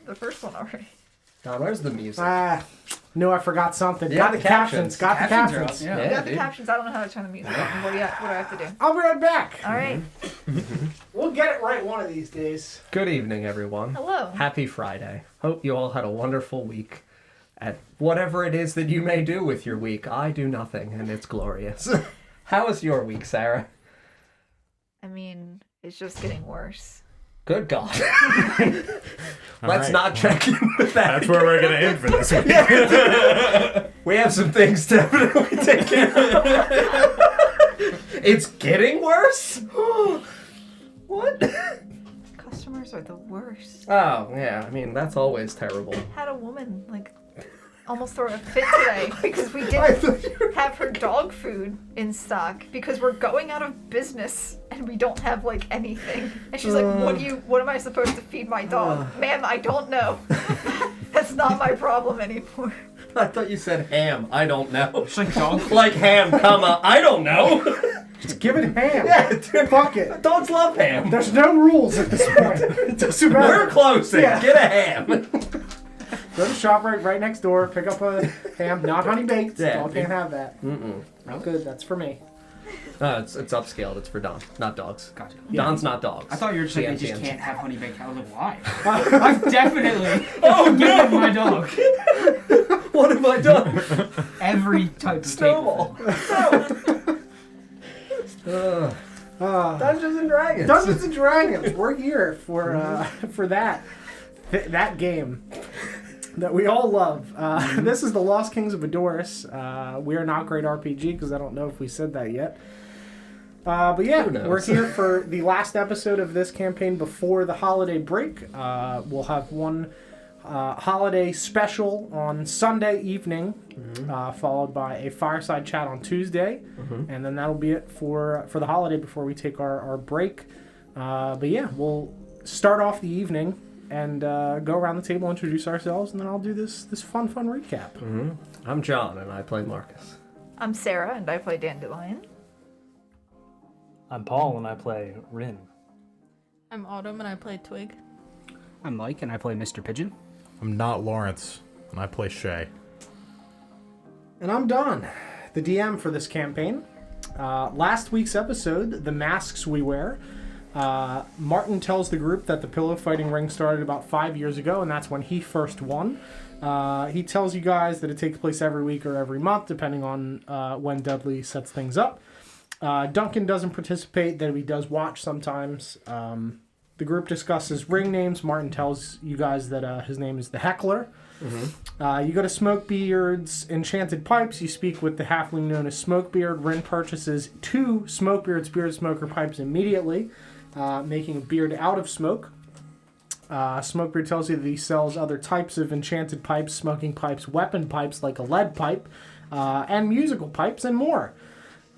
the first one already. Don, where's the music? No, I forgot something. Yeah, got the captions. Got the captions. You got the captions. I don't know how to turn the music on. What do I have to do? I'll be right back. All right. We'll get it right one of these days. Good evening, everyone. Hello. Happy Friday. Hope you all had a wonderful week. At whatever it is that you may do with your week, I do nothing, and it's glorious. How was your week, Sarah? I mean, it's just getting worse. Good God. Let's not check in with that. That's where we're going to end for this week. We have some things to definitely take care of. It's getting worse? What? Customers are the worst. Oh, yeah. I mean, that's always terrible. Had a woman, almost throw a fit today because we didn't have her dog food in stock because we're going out of business and we don't have anything. And she's like, what am I supposed to feed my dog? Ma'am, I don't know. That's not my problem anymore. I thought you said ham. I don't know. It's like dog. Like ham, comma, I don't know. Just give it ham. Yeah, dude. Fuck it. Dogs love ham. There's no rules at this point. It doesn't matter. We're closing. Yeah. Get a ham. Go to ShopRite right next door, pick up a ham, not honey baked. Yeah, Dog can't have that. Mm-mm. Not good. That's for me. It's upscaled. It's for Don, not dogs. Gotcha. Don's not dogs. I thought you were just saying they just TM. can't have honey baked. I was like, why? I've definitely Oh given no! my dog What have I done? every type of Snowball. cake. Dungeons and Dragons. Dungeons and Dragons. We're here for that game that we all love. This is the Lost Kings of Adoris. We are not great RPG because I don't know if we said that yet. But yeah, we're here for the last episode of this campaign before the holiday break. We'll have one holiday special on Sunday evening, followed by a fireside chat on Tuesday, and then that'll be it for the holiday before we take our break. But yeah, we'll start off the evening and go around the table, introduce ourselves, and then I'll do this fun recap. I'm John, and I play Marcus. I'm Sarah, and I play Dandelion. I'm Paul, and I play Rin. I'm Autumn, and I play Twig. I'm Mike, and I play Mr. Pigeon. I'm not Lawrence, and I play Shay. And I'm Don, the DM for this campaign. Last week's episode, The Masks We Wear, Martin tells the group that the pillow fighting ring started about 5 years ago, and that's when he first won. He tells you guys that it takes place every week or every month, depending on when Dudley sets things up. Duncan doesn't participate, though he does watch sometimes. The group discusses ring names. Martin tells you guys that his name is the Heckler. You go to Smokebeard's Enchanted Pipes. You speak with the halfling known as Smokebeard. Rin purchases 2 Smokebeard's Beard Smoker pipes immediately, making a beard out of smoke. Smokebeard tells you that he sells other types of enchanted pipes, smoking pipes, weapon pipes like a lead pipe, and musical pipes, and more.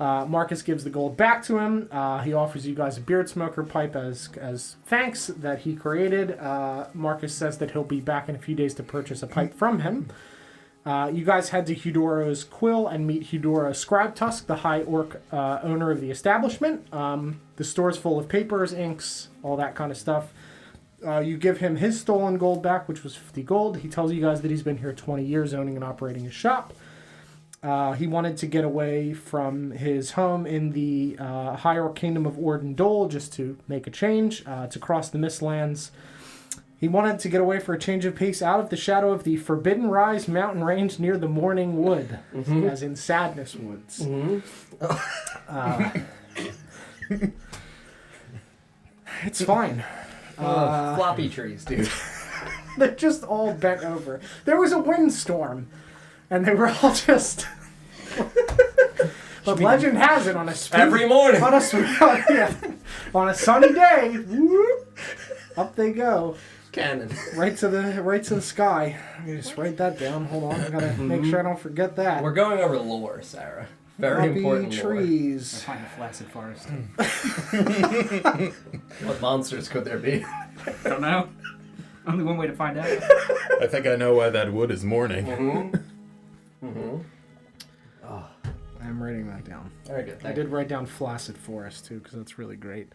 Marcus gives the gold back to him. He offers you guys a beard smoker pipe as thanks that he created. Marcus says that he'll be back in a few days to purchase a pipe from him. You guys head to Eudoro's Quill and meet Eudora Scribetusk, the high orc owner of the establishment. The store's full of papers, inks, all that kind of stuff. You give him his stolen gold back, which was 50 gold. He tells you guys that he's been here 20 years owning and operating a shop. He wanted to get away from his home in the High Orc Kingdom of Orden Dole just to make a change, to cross the Mistlands. He wanted to get away for a change of pace out of the shadow of the Forbidden Rise mountain range near the Morning Wood, as in Sadness Woods. It's fine. Floppy trees, dude. They're just all bent over. There was a windstorm. And they were all just... But legend has it on a Every morning. on a sunny day, whoop, up they go. Cannon. Right to the sky. Let me just write that down. Hold on, I gotta make sure I don't forget that. We're going over lore, Sarah. Very Floppy important trees. I find a flaccid forest. lore. What monsters could there be? Don't know. Only one way to find out. I think I know why that wood is mourning. I'm writing that down. Very good. I did write down flaccid forest too, because that's really great.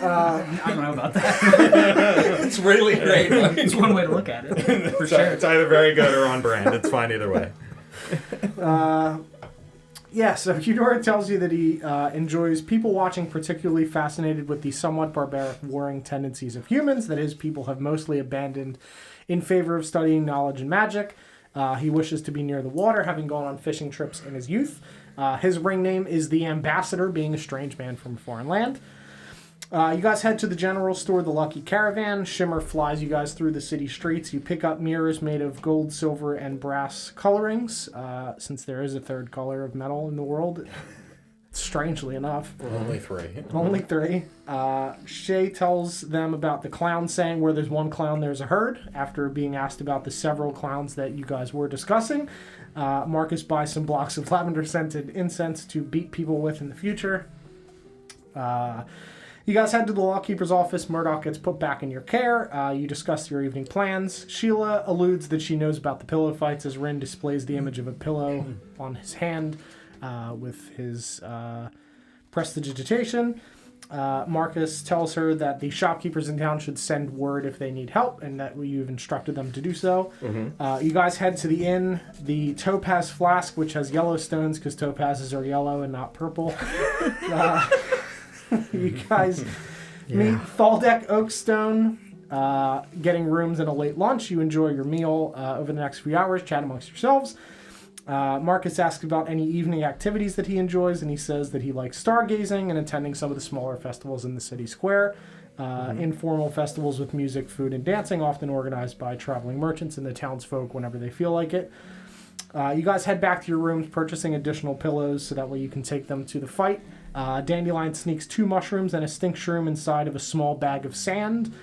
I don't know about that. It's really great. It's one way to look at it. For sure. It's either very good or on brand. It's fine either way. Yeah, so Eudora tells you that he enjoys people watching, particularly fascinated with the somewhat barbaric warring tendencies of humans that his people have mostly abandoned in favor of studying knowledge and magic. He wishes to be near the water, having gone on fishing trips in his youth. His ring name is the Ambassador, being a strange man from a foreign land. You guys head to the general store, the Lucky Caravan. Shimmer flies you guys through the city streets. You pick up mirrors made of gold, silver, and brass colorings, since there is a third color of metal in the world. Strangely enough. Only 3. Only 3. Shay tells them about the clown saying, where there's one clown, there's a herd, after being asked about the several clowns that you guys were discussing. Marcus buys some blocks of lavender-scented incense to beat people with in the future. You guys head to the lawkeeper's office. Murdoch gets put back in your care. You discuss your evening plans. Sheila alludes that she knows about the pillow fights as Rin displays the image of a pillow on his hand with his prestidigitation. Marcus tells her that the shopkeepers in town should send word if they need help, and that you've instructed them to do so. You guys head to the inn. The Topaz Flask, which has yellow stones because topazes are yellow and not purple. You guys meet Thaldeck Oakstone, getting rooms and a late lunch. You enjoy your meal over the next few hours, chat amongst yourselves. Marcus asks about any evening activities that he enjoys, and he says that he likes stargazing and attending some of the smaller festivals in the city square. Informal festivals with music, food, and dancing, often organized by traveling merchants and the townsfolk whenever they feel like it. You guys head back to your rooms, purchasing additional pillows so that way you can take them to the fight. Dandelion sneaks 2 mushrooms and a stink shroom inside of a small bag of sand.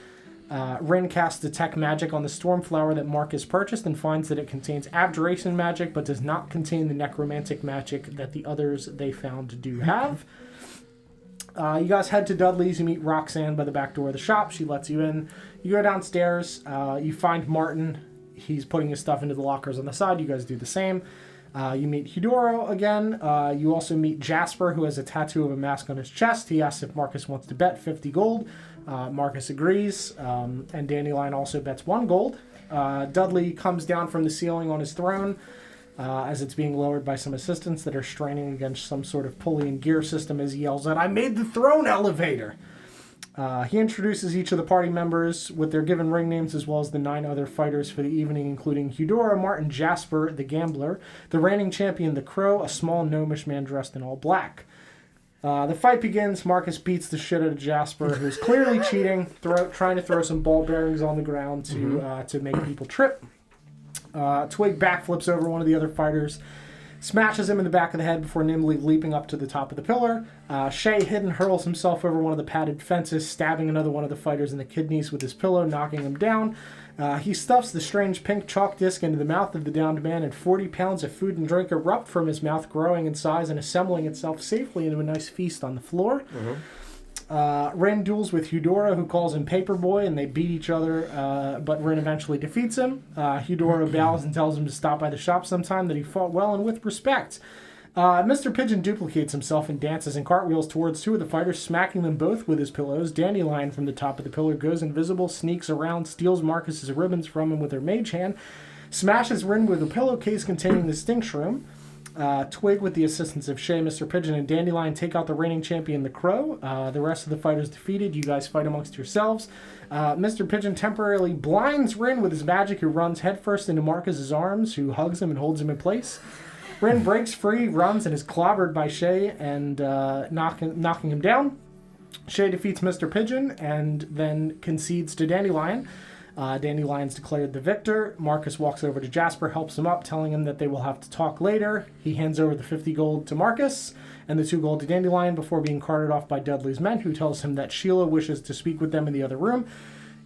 Rin casts Detect Magic on the Stormflower that Marcus purchased and finds that it contains Abjuration magic but does not contain the necromantic magic that the others they found do have. You guys head to Dudley's. You meet Roxanne by the back door of the shop. She lets you in. You go downstairs. You find Martin. He's putting his stuff into the lockers on the side. You guys do the same. You meet Eudora again. You also meet Jasper, who has a tattoo of a mask on his chest. He asks if Marcus wants to bet 50 gold. Marcus agrees, and Dandelion also bets 1 gold. Dudley comes down from the ceiling on his throne as it's being lowered by some assistants that are straining against some sort of pulley and gear system as he yells out, "I made the throne elevator!" He introduces each of the party members with their given ring names, as well as the 9 other fighters for the evening, including Eudora, Martin, Jasper, the Gambler, the reigning champion, the Crow, a small gnomish man dressed in all black. The fight begins. Marcus beats the shit out of Jasper, who's clearly cheating, trying to throw some ball bearings on the ground to make people trip. Twig backflips over one of the other fighters, smashes him in the back of the head before nimbly leaping up to the top of the pillar. Shay hidden hurls himself over one of the padded fences, stabbing another one of the fighters in the kidneys with his pillow, knocking him down. He stuffs the strange pink chalk disc into the mouth of the downed man, and 40 pounds of food and drink erupt from his mouth, growing in size and assembling itself safely into a nice feast on the floor. Rin duels with Eudora, who calls him Paperboy, and they beat each other, but Rin eventually defeats him. Eudora bows and tells him to stop by the shop sometime, that he fought well and with respect. Mr. Pigeon duplicates himself and dances and cartwheels towards 2 of the fighters, smacking them both with his pillows. Dandelion from the top of the pillar goes invisible, sneaks around, steals Marcus's ribbons from him with her mage hand, smashes Rin with a pillowcase containing the stink shroom. Twig, with the assistance of Shay, Mr. Pigeon, and Dandelion, take out the reigning champion, the Crow. The rest of the fighters defeated. You guys fight amongst yourselves. Mr. Pigeon temporarily blinds Rin with his magic, who runs headfirst into Marcus's arms, who hugs him and holds him in place. Rin breaks free, runs, and is clobbered by Shay and knocking him down. Shay defeats Mr. Pigeon and then concedes to Dandelion. Dandelion's declared the victor. Marcus walks over to Jasper, helps him up, telling him that they will have to talk later. He hands over the 50 gold to Marcus and the 2 gold to Dandelion before being carted off by Dudley's men, who tells him that Sheila wishes to speak with them in the other room.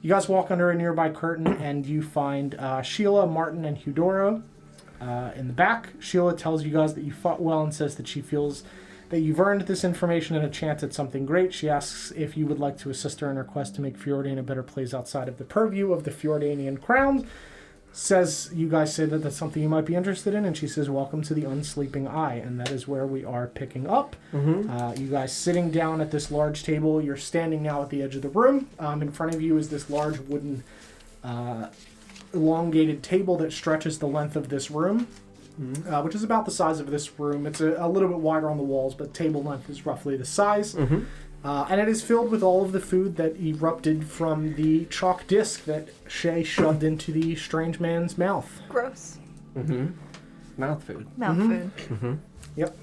You guys walk under a nearby curtain and you find Sheila, Martin, and Eudora in the back. Sheila tells you guys that you fought well and says that she feels that you've earned this information and a chance at something great. She asks if you would like to assist her in her quest to make Fjordane a better place outside of the purview of the Fjordanian crown. says, you guys say that that's something you might be interested in, and she says, welcome to the Unsleeping Eye, and that is where we are picking up. You guys sitting down at this large table. You're standing now at the edge of the room. In front of you is this large wooden elongated table that stretches the length of this room, which is about the size of this room. It's a little bit wider on the walls, but table length is roughly the size. And it is filled with all of the food that erupted from the chalk disc that Shay shoved into the strange man's mouth. Gross. Mouth food. Mouth food. Yep.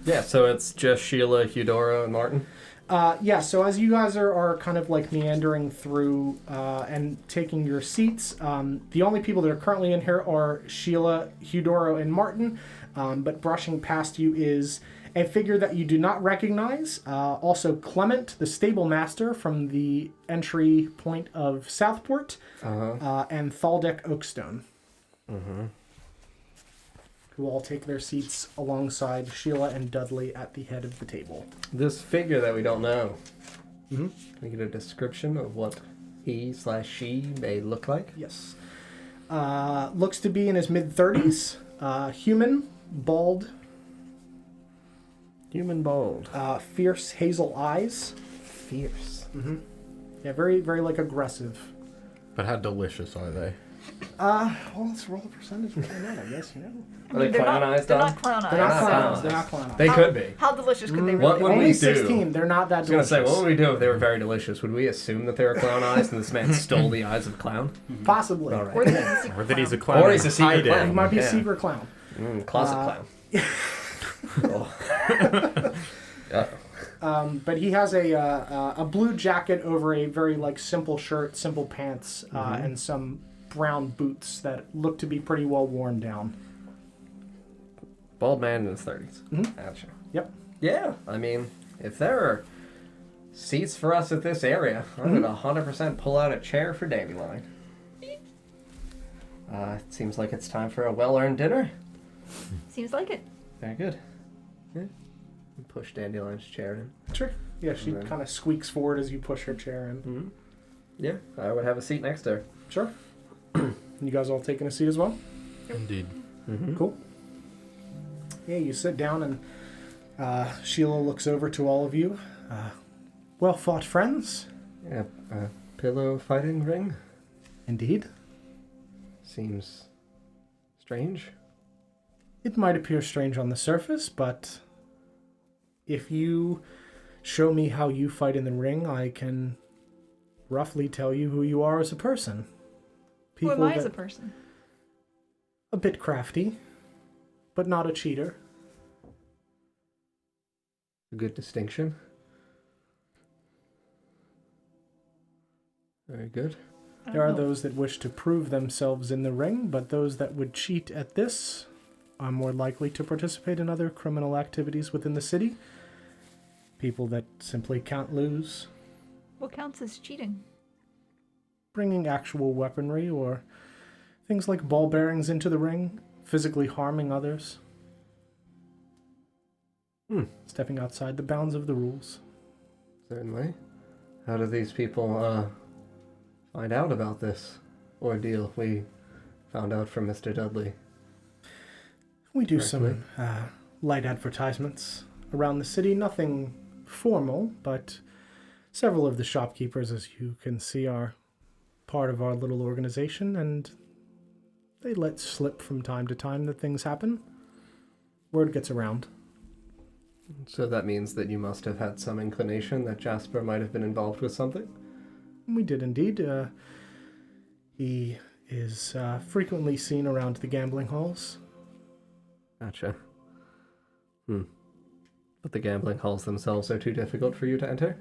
Yeah, so it's just Sheila, Eudora, and Martin? Yeah, so as you guys are kind of like meandering through and taking your seats, the only people that are currently in here are Sheila, Eudora, and Martin, but brushing past you is a figure that you do not recognize. Also Clement, the stable master from the entry point of Southport, and Thaldek Oakstone, who all take their seats alongside Sheila and Dudley at the head of the table. This figure that we don't know. Can we get a description of what he/she may look like? Yes. Looks to be in his mid-30s. Human, bald. Human bald. Fierce hazel eyes. Fierce. Yeah, very, very like aggressive. But how delicious are they? Well, let's roll the percentage on that, I guess, you know. Are they They're clown not, eyes, they're Don? not clown eyes. They're not clown clown eyes. They're not clown eyes. They could be. How delicious could they What really would be? Only we 16. do? They're not that I was going to delicious. say, what would we do if they were very delicious? Would we assume that they were clown eyes and this man stole the eyes of a clown? Possibly. All right. Or that he's a secret Or that he's a clown. clown. Or he's a secret hiding. clown. He might be a Yeah. secret clown. Closet clown. But he has a blue jacket over a very like simple shirt, simple pants, and some brown boots that look to be pretty well worn down. Bald man in his 30s. Gotcha. Yep. Yeah, I mean, if there are seats for us at this area, I would 100% pull out a chair for Dandelion. It seems like it's time for a well-earned dinner. Seems like it. Very good. Yeah. Push Dandelion's chair in. Sure. Yeah, she And then- kind of squeaks forward as you push her chair in. Yeah, I would have a seat next to her. Sure. You guys all taking a seat as well? Indeed. Cool. Yeah, you sit down and Sheila looks over to all of you. Well fought, friends. Yeah, pillow fighting ring? Indeed. Seems strange. It might appear strange on the surface, but if you show me how you fight in the ring, I can roughly tell you who you are as a person. Who am I as a that- person? A bit crafty, but not a cheater. A good distinction. Very good. There are those that wish to prove themselves in the ring, but those that would cheat at this are more likely to participate in other criminal activities within the city. People that simply can't lose. What counts as cheating? Bringing actual weaponry or things like ball bearings into the ring, physically harming others. Stepping outside the bounds of the rules. Certainly. How do these people find out about this ordeal we found out from Mr. Dudley? We do Correctly. some light advertisements around the city, nothing formal, but several of the shopkeepers, as you can see, are part of our little organization, and they let slip from time to time that things happen. Word gets around. So that means that you must have had some inclination that Jasper might have been involved with something? We did indeed. He is frequently seen around the gambling halls. Gotcha. But the gambling halls themselves are too difficult for you to enter?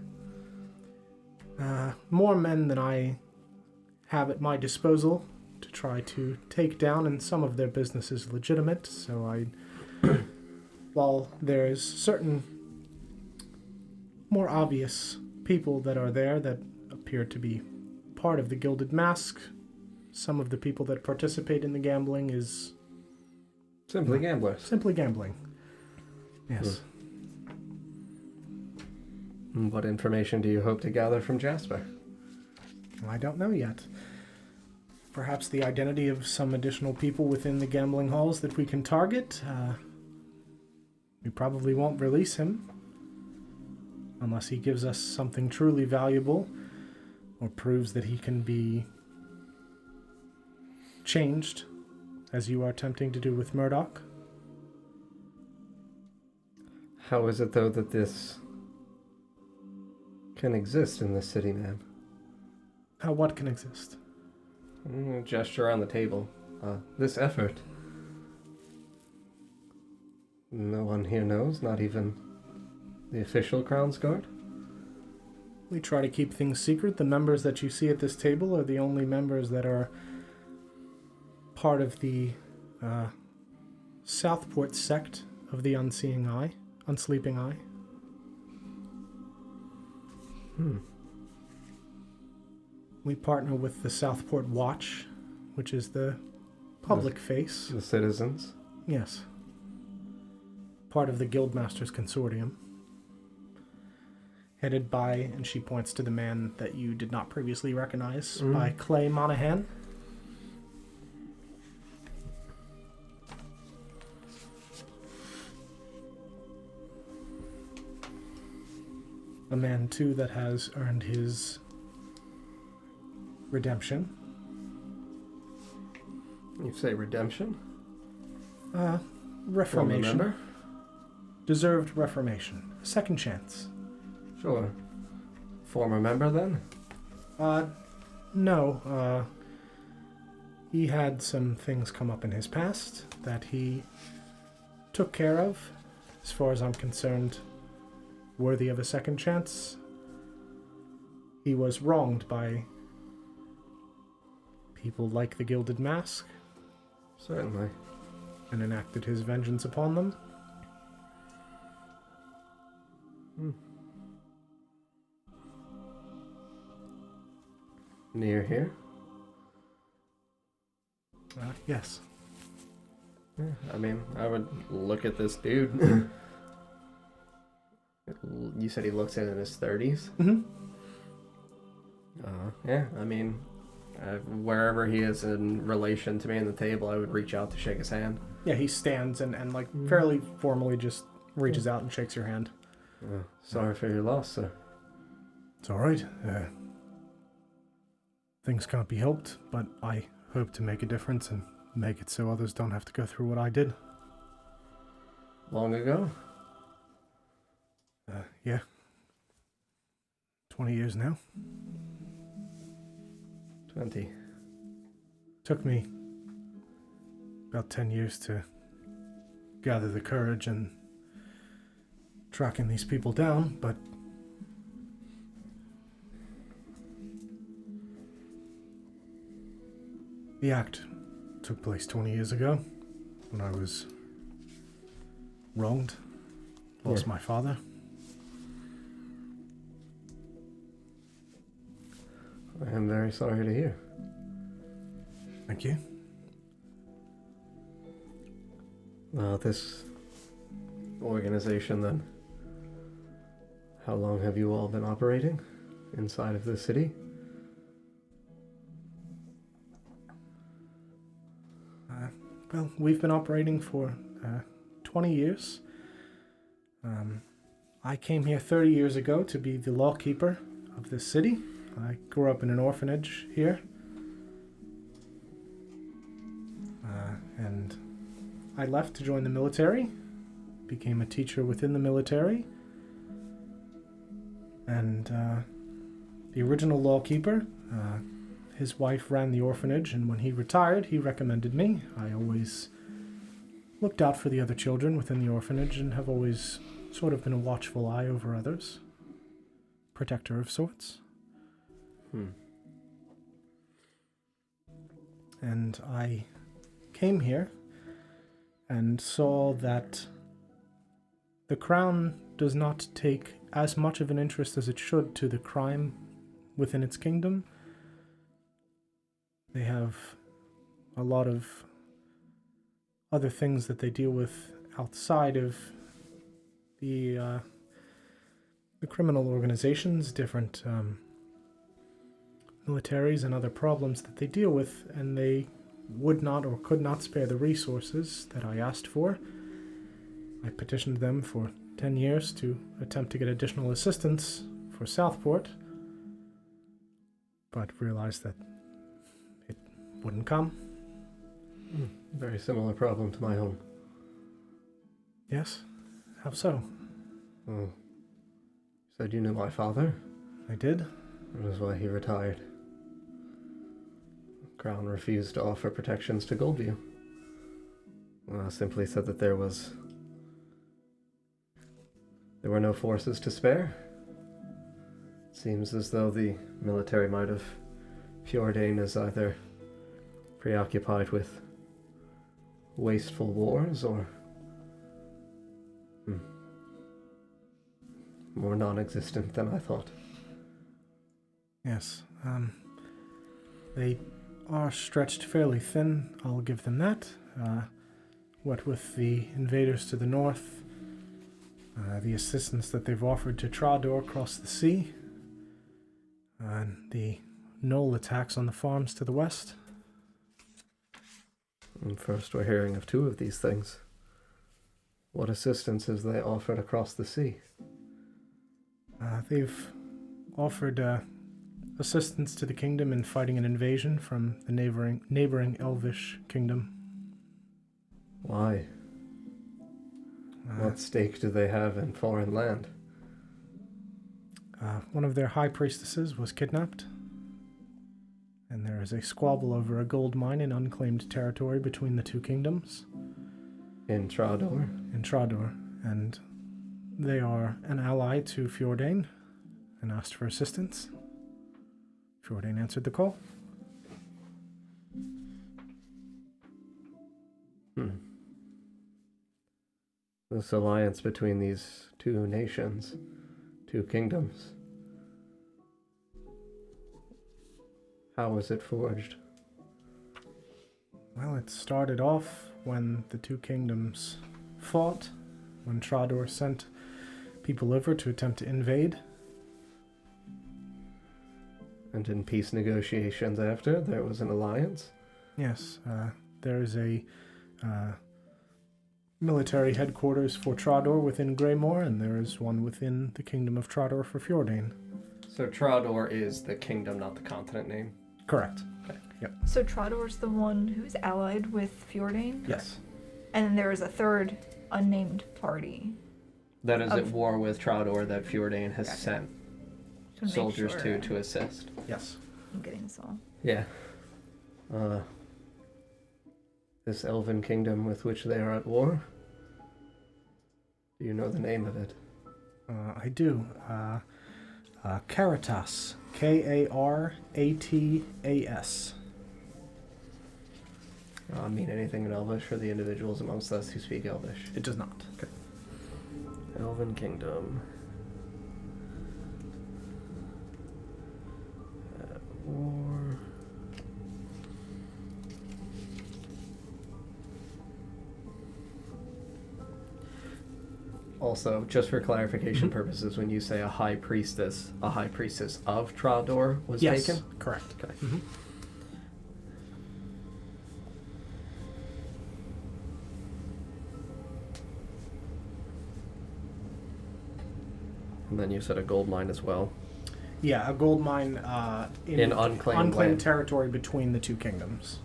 More men than I have at my disposal to try to take down, and some of their business is legitimate, so while there's certain more obvious people that are there that appear to be part of the Gilded Mask, some of the people that participate in the gambling is Simply gamblers. simply gambling. Yes. What information do you hope to gather from Jasper? I don't know yet. perhaps the identity of some additional people within the gambling halls that we can target. We probably won't release him unless he gives us something truly valuable or proves that he can be changed, as you are attempting to do with Murdoch. How is it, though, that this can exist in this city, man? How what can exist? Gesture on the table. This effort. No one here knows, not even the official Crown's Guard? We try to keep things secret. The members that you see at this table are the only members that are part of the Southport sect of the Unsleeping Eye. We partner with the Southport Watch, which is the public face. The citizens? Yes. Part of the Guildmasters Consortium. Headed by, and she points to the man that you did not previously recognize, by Clay Monahan. A man, too, that has earned his redemption. You say redemption? Reformation. Remember? Deserved reformation. A second chance. Sure. Former member, then? No. He had some things come up in his past that he took care of. As far as I'm concerned, worthy of a second chance. He was wronged by people like the Gilded Mask. Certainly. And enacted his vengeance upon them. Near here? Yes. Yeah, I mean, I would look at this dude. You said he looks in his 30s? Mm-hmm. Yeah, I mean, wherever he is in relation to me in the table, I would reach out to shake his hand. Yeah, he stands and like fairly formally just reaches out and shakes your hand. Sorry for your loss, sir. It's all right. Things can't be helped, but I hope to make a difference and make it so others don't have to go through what I did. Long ago? Yeah. 20 years now. 20. Took me about 10 years to gather the courage and tracking these people down, but the act took place 20 years ago when I was wronged, lost my father. I am very sorry to hear. Thank you. Well, this organization then, how long have you all been operating inside of the city? Well, we've been operating for 20 years. I came here 30 years ago to be the lawkeeper of this city. I grew up in an orphanage here. And I left to join the military, became a teacher within the military. And the original lawkeeper, his wife ran the orphanage, and when he retired, he recommended me. I always looked out for the other children within the orphanage and have always sort of been a watchful eye over others. Protector of sorts. And I came here and saw that the Crown does not take as much of an interest as it should to the crime within its kingdom. They have a lot of other things that they deal with outside of the criminal organizations, different militaries and other problems that they deal with, and they would not or could not spare the resources that I asked for. I petitioned them for 10 years to attempt to get additional assistance for Southport, but realized that it wouldn't come. Very similar problem to my own. Yes? How so? Oh. Said you knew my father? I did. That is why he retired. Crown refused to offer protections to Goldview. Simply said that there were no forces to spare. Seems as though the military might have Fjordain is either preoccupied with wasteful wars or more non-existent than I thought. Yes, they are stretched fairly thin, I'll give them that. What with the invaders to the north, the assistance that they've offered to Trador across the sea, and the Knoll attacks on the farms to the west. And first we're hearing of two of these things. What assistance has they offered across the sea? They've offered assistance to the kingdom in fighting an invasion from the neighboring Elvish kingdom. Why? What stake do they have in foreign land? One of their high priestesses was kidnapped, and there is a squabble over a gold mine in unclaimed territory between the two kingdoms. In Trador? In Trador, and they are an ally to Fjordain and asked for assistance. Fjordain answered the call. This alliance between these two nations, two kingdoms, how was it forged? Well, it started off when the two kingdoms fought, when Trador sent people over to attempt to invade. And in peace negotiations after, there was an alliance? Yes, there is a military headquarters for Trador within Greymore, and there is one within the kingdom of Trador for Fjordain. So Trador is the kingdom, not the continent name? Correct. Okay. Yep. So Trador's the one who's allied with Fjordain? Yes. And then there is a third unnamed party. That is at Of- war with Trador that Fjordain has Gotcha. sent To make soldiers sure to assist. Yes. I'm getting this all. Yeah. This elven kingdom with which they are at war? Do you know the name of it? I do. Caritas. K-A-R-A-T-A-S. Mean anything in Elvish for the individuals amongst us who speak Elvish? It does not. Okay. Elven Kingdom. War. Also, just for clarification purposes, when you say a high priestess of Trador was Yes, taken? correct. Okay. Mm-hmm. And then you said a gold mine as well. Yeah, a gold mine In unclaimed land. territory between the two kingdoms.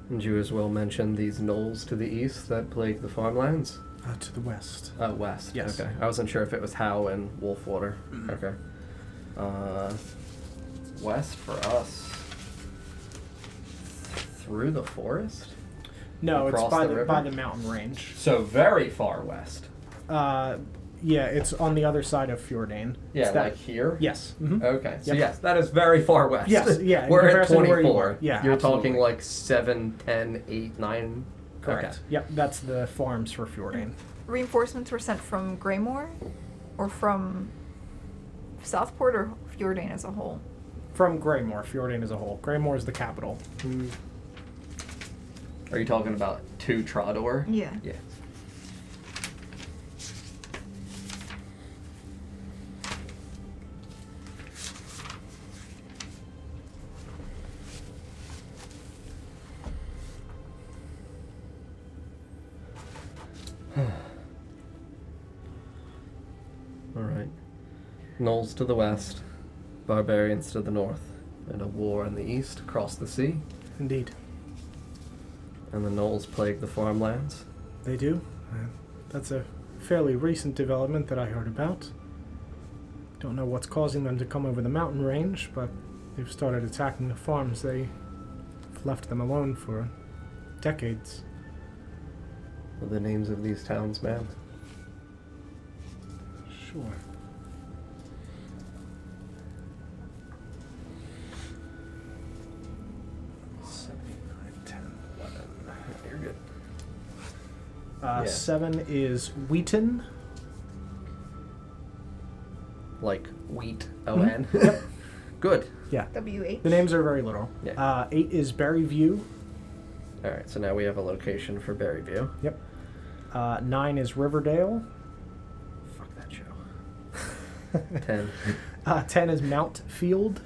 And you as well mentioned these knolls to the east that plague the farmlands? To the west. West. Yes. Okay. I wasn't sure if it was Howe and Wolfwater. Mm-hmm. Okay. West for us. Through the forest? No, it's Across by the the river? by the mountain range. So very far west. Yeah, it's on the other side of Fjordain. Yeah, It's that- like here? Yes. Mhm. Okay, so Yep. yes, that is very far west. Yes, yeah, in We're at comparison to where you 24. are. Yeah, You're absolutely. talking like 7, 10, 8, 9. Correct. Okay. Yep, that's the farms for Fjordain. Reinforcements were sent from Greymore? Or from Southport or Fjordain as a whole? From Greymore, Fjordan as a whole. Greymore is the capital. Are you talking about to Trador? Yeah. Yeah. Alright. Gnolls to the west, barbarians to the north, and a war in the east across the sea. Indeed. And the gnolls plague the farmlands. They do. That's a fairly recent development that I heard about. Don't know what's causing them to come over the mountain range, but they've started attacking the farms. They've left them alone for decades. What are the names of these towns, man? Sure. 7, 8, 9, 10, 11. You're good. Yeah. 7 is Wheaton. Like wheat, O-N. Yep. Good. Yeah. WH. The names are very little. Yeah. 8 is Berryview. Alright, so now we have a location for Berryview. Yep. 9 is Riverdale. Fuck that show. 10. 10 is Mount Field.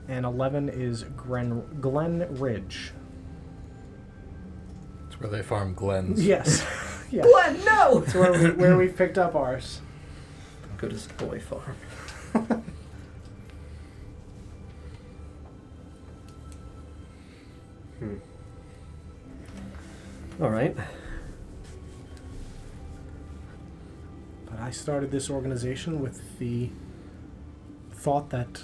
And 11 is Glen Ridge. It's where they farm glens. Yes. Yeah. Glenn, no! It's where we picked up ours. Goodest boy farm. Alright. But I started this organization with the thought that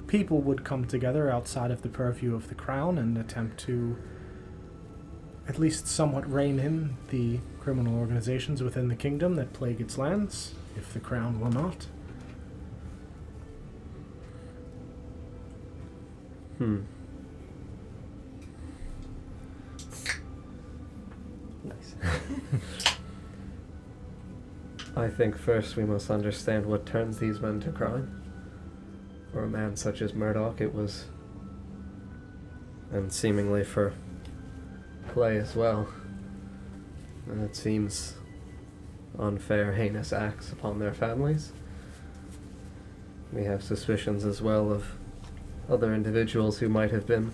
people would come together outside of the purview of the crown and attempt to at least somewhat rein in the criminal organizations within the kingdom that plague its lands, if the crown will not. Nice. I think first we must understand what turns these men to crime. For a man such as Murdoch, it was, and seemingly for Clay as well, and it seems unfair, heinous acts upon their families. We have suspicions as well of other individuals who might have been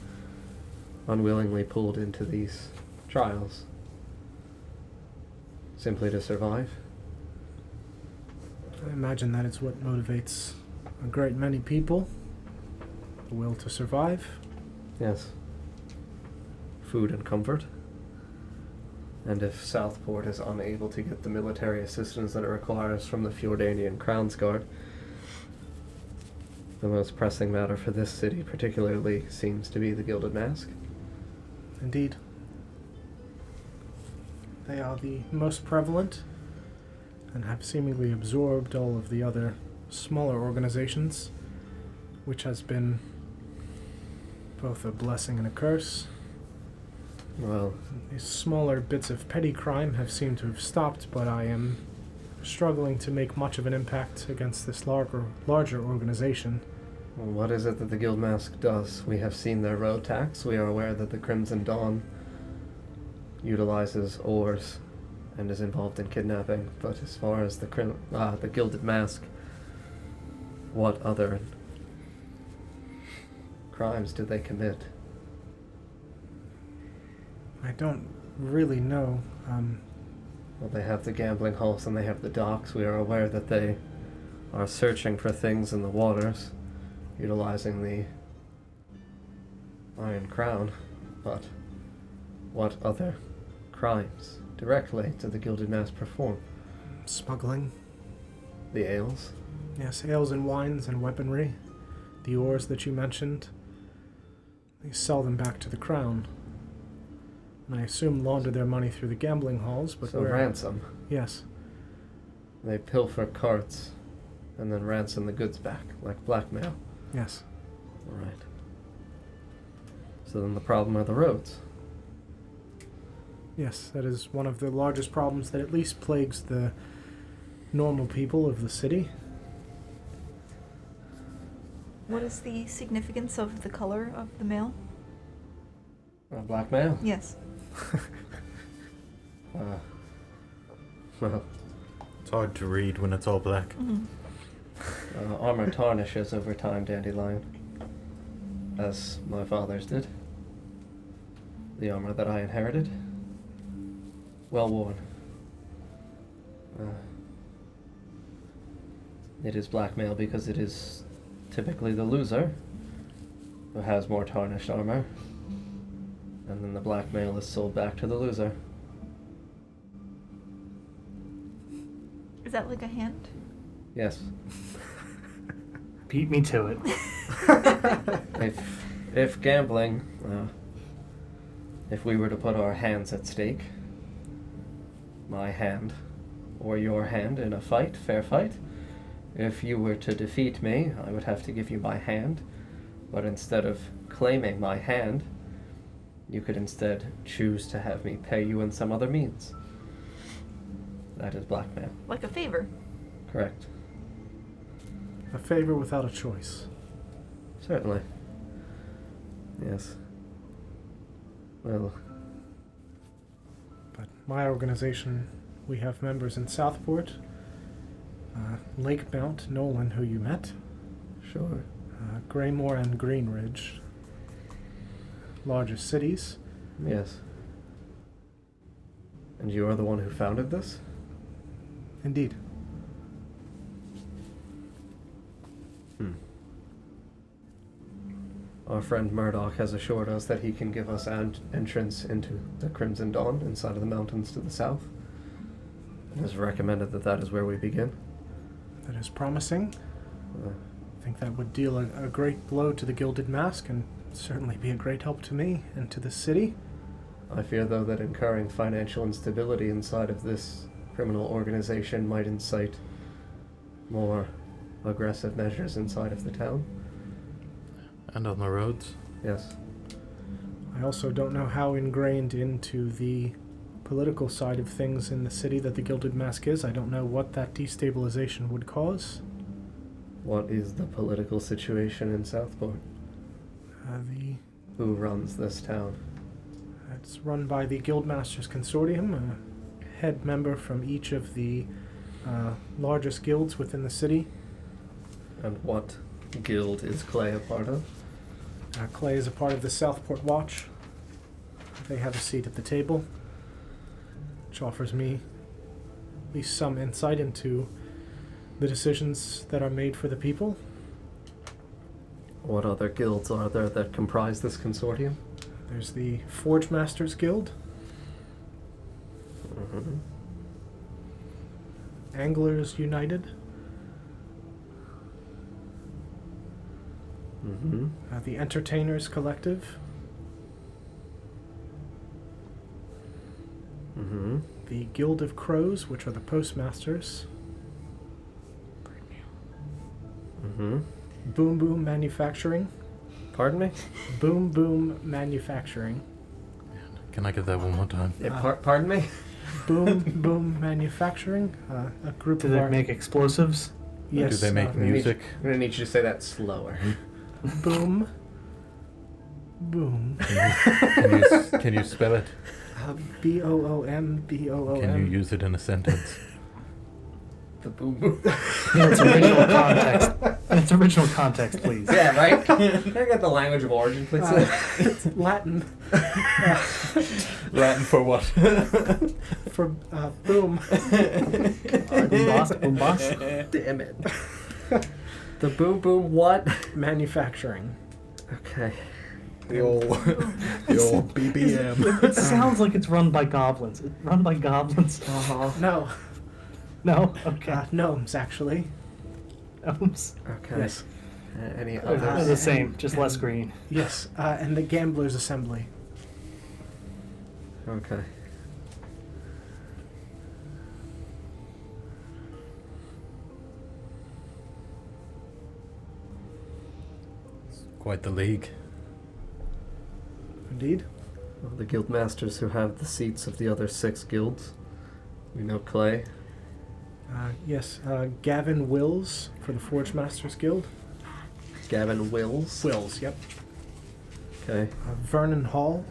unwillingly pulled into these trials simply to survive. I imagine that is what motivates a great many people. The will to survive. Yes. Food and comfort. And if Southport is unable to get the military assistance that it requires from the Fjordanian Crown's Guard, the most pressing matter for this city particularly seems to be the Gilded Mask. Indeed. They are the most prevalent and have seemingly absorbed all of the other smaller organizations, which has been both a blessing and a curse. Well, These smaller bits of petty crime have seemed to have stopped, but I am struggling to make much of an impact against this larger organization. what is it that the Guild Mask does? We have seen their road tax. We are aware that the Crimson Dawn utilizes oars and is involved in kidnapping. But as far as the Gilded Mask, what other crimes do they commit? I don't really know. Well, they have the gambling halls and they have the docks. We are aware that they are searching for things in the waters, utilizing the Iron Crown. But what other crimes directly do the Gilded Mask perform? Smuggling. The ales? Yes, ales and wines and weaponry. The oars that you mentioned. They sell them back to the crown. And I assume launder their money through the gambling halls, but So where... ransom. Yes. They pilfer carts and then ransom the goods back, like blackmail. Yes. Alright. So then the problem are the roads. Yes, that is one of the largest problems that at least plagues the normal people of the city. What is the significance of the color of the mail? Black male? Yes. Well, It's hard to read when it's all black. armor tarnishes over time, Dandelion. As my father's did. The armor that I inherited. Well worn. It is blackmail because it is typically the loser who has more tarnished armor. And then the blackmail is sold back to the loser. Is that like a hand? Yes. Beat me to it. If gambling, if we were to put our hands at stake, my hand or your hand in a fight, fair fight, if you were to defeat me, I would have to give you my hand, but instead of claiming my hand, you could instead choose to have me pay you in some other means. That is blackmail. Like a favor. Correct. A favor without a choice. Certainly. Yes. Well, But my organization, we have members in Southport, Lake Mount, Nolan, who you met, sure. Greymore and Greenridge, largest cities. Yes. And you are the one who founded this? Indeed. Our friend Murdoch has assured us that he can give us entrance into the Crimson Dawn inside of the mountains to the south. And has recommended that that is where we begin. That is promising. I think that would deal a great blow to the Gilded Mask and certainly be a great help to me and to the city. I fear, though, that incurring financial instability inside of this criminal organization might incite more aggressive measures inside of the town. And on the roads. Yes. I also don't know how ingrained into the political side of things in the city that the Gilded Mask is. I don't know what that destabilization would cause. What is the political situation in Southport? Who runs this town? It's run by the Guildmasters Consortium, a head member from each of the largest guilds within the city. And what guild is Clay a part of? Clay is a part of the Southport Watch. They have a seat at the table, which offers me at least some insight into the decisions that are made for the people. What other guilds are there that comprise this consortium? There's the Forge Masters Guild, Mm-hmm. Anglers United, Mm-hmm. the Entertainers Collective, Mm-hmm. the Guild of Crows, which are the Postmasters, Mm-hmm. Boom Boom Manufacturing, Pardon me? Boom Boom Manufacturing, Can I get that one more time? Pardon me? Boom Boom Manufacturing, a group Do of they our... make explosives? Yes, Do they make music? I'm gonna need you to say that slower. Boom. Boom. Can you spell it? B-O-O-M, B-O-O-M. Can you use it in a sentence? The boom boom. In its original context. In its original context, please. Yeah, right? Can I get the language of origin, please? It's Latin Latin for what? for boom. Boom boss? Damn it. The boom boom what? Manufacturing. Okay. The old BBM. It sounds like it's run by goblins. It's run by goblins. Uh-huh. No, No? Okay. gnomes, actually. Oops. Okay. Yes. Any They're the others? same, just less green. Yes, and the Gamblers Assembly. Okay. Quite the league. Indeed. Well, the guild masters who have the seats of the other 6 guilds. We know Clay. Yes, Gavin Wills for the Forge Masters Guild. Gavin Wills. Wills, yep. Okay, Vernon Hall.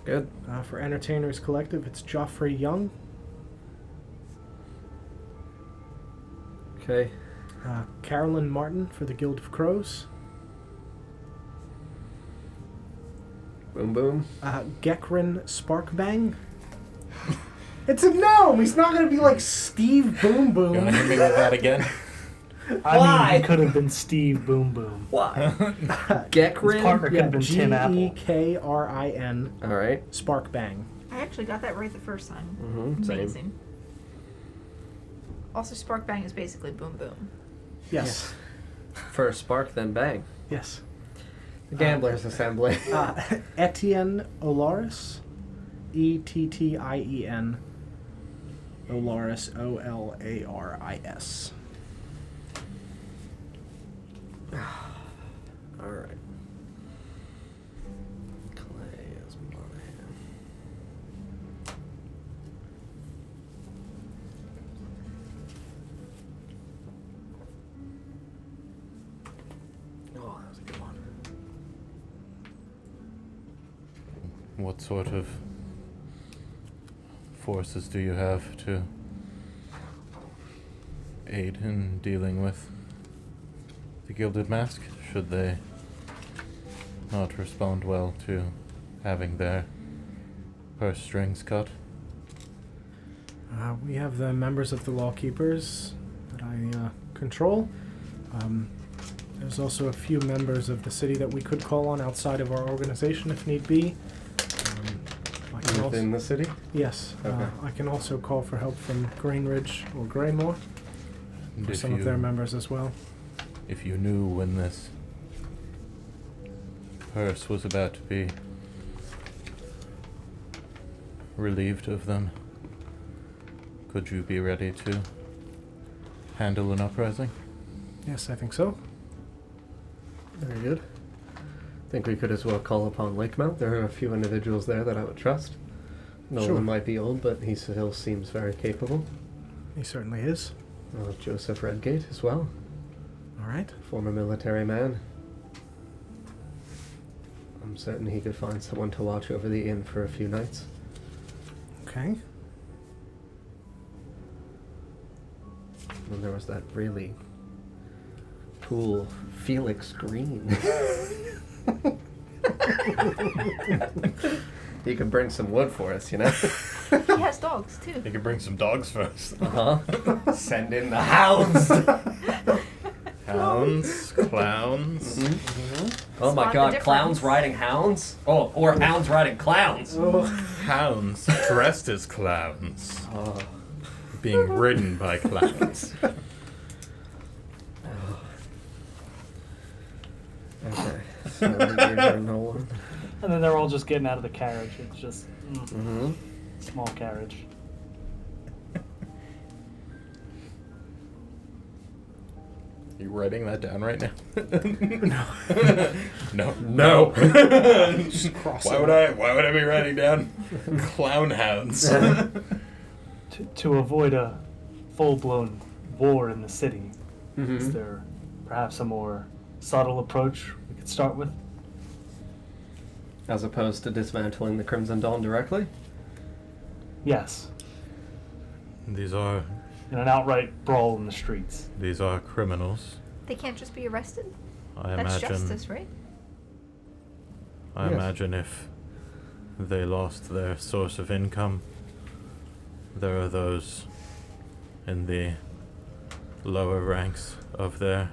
good. For Entertainers Collective, it's Joffrey Young. Okay, Carolyn Martin for the Guild of Crows. boom boom. Gekrin Sparkbang. It's a gnome! He's not gonna be like Steve Boom Boom. You want to hit me with that again? I mean, he could have been Steve Boom Boom. Why? His Gekrin? partner could have been Tim Apple. Gekrin Alright. Sparkbang. I actually got that right the first time. Mm-hmm. Same. Amazing. Also, Spark Bang is basically Boom Boom. Yes. First spark, then bang. Yes. The Gamblers Assembly. Etienne Olaris. Ettien. Olaris. Olaris. Alright. Clay is Monahan. Oh, that was a good one. What sort of forces do you have to aid in dealing with the Gilded Mask, should they not respond well to having their purse strings cut? We have the members of the Lawkeepers that I control. There's also a few members of the city that we could call on outside of our organization if need be. I can Within the city? Yes. Okay. I can also call for help from Greenridge or Greymore, And for if some of you- their members as well. If you knew when this purse was about to be relieved of them, could you be ready to handle an uprising? Yes, I think so. Very good. I think we could as well call upon Lakemount. There are a few individuals there that I would trust. Nolan Sure. might be old, but he still seems very capable. He certainly is. Joseph Redgate as well. All right. Former military man. I'm certain he could find someone to watch over the inn for a few nights. Okay. And there was that really cool Felix Green. He could bring some wood for us, you know? He has dogs too. You could bring some dogs first. Uh-huh. Send in the hounds! Hounds, clowns. Oh my Spot the god, difference. clowns riding hounds? Oh, or hounds riding clowns. Hounds dressed as clowns, Oh. being ridden by clowns. Okay, so we gave her Nolan. And then they're all just getting out of the carriage. It's just Mm-hmm. small carriage. You writing that down right now? No. No. Cross Why it would out. I be writing down clown hounds? To avoid a full-blown war in the city, is Mm-hmm. there perhaps a more subtle approach we could start with? As opposed to dismantling the Crimson Dawn directly? Yes, These are in an outright brawl in the streets. criminals. They can't just be arrested. I That's imagine. justice, right? I Yes. imagine if they lost their source of income, there are those in the lower ranks of their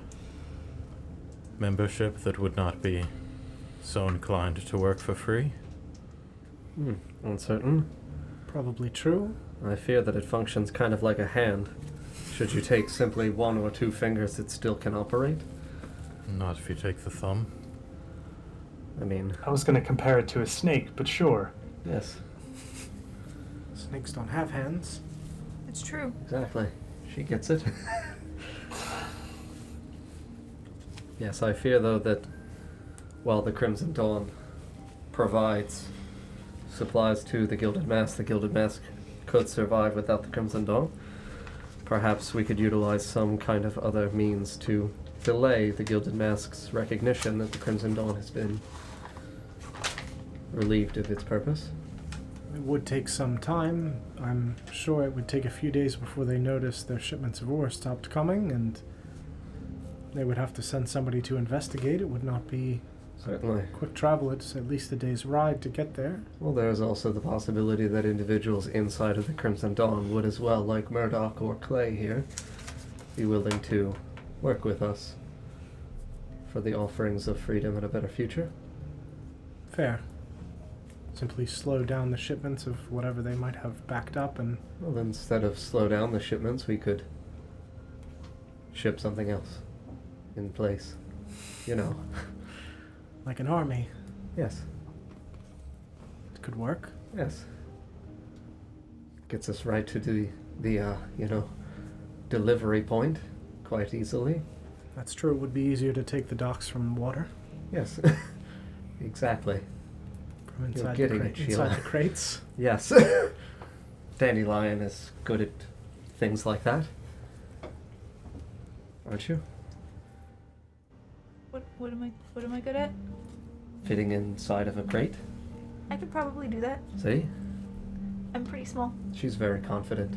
membership that would not be so inclined to work for free. Uncertain. Probably true. I fear that it functions kind of like a hand. Should you take simply one or two fingers, it still can operate. Not if you take the thumb. I mean, I was going to compare it to a snake, but sure. yes, Snakes don't have hands. It's true. exactly. She gets it. Yes, I fear though that while the Crimson Dawn provides supplies to the Gilded Mask could survive without the Crimson Dawn. Perhaps we could utilize some kind of other means to delay the Gilded Mask's recognition that the Crimson Dawn has been relieved of its purpose. It would take some time. I'm sure it would take a few days before they noticed their shipments of ore stopped coming, and they would have to send somebody to investigate. It would not be Certainly. quick travel. It's at least a day's ride to get there. Well, there is also the possibility that individuals inside of the Crimson Dawn would as well, like Murdoch or Clay here, be willing to work with us for the offerings of freedom and a better future. Fair. Simply slow down the shipments of whatever they might have backed up, and Well, then instead of slow down the shipments, we could ship something else in place. You know. like an army, Yes. it could work. Yes. Gets us right to the delivery point quite easily. That's true. It would be easier to take the docks from water, Yes. Exactly. from inside, getting it, Sheila. inside the crates. Yes. Dandelion is good at things like that. Aren't you? What am I good at? Fitting inside of a crate. I could probably do that. See? I'm pretty small. She's very confident.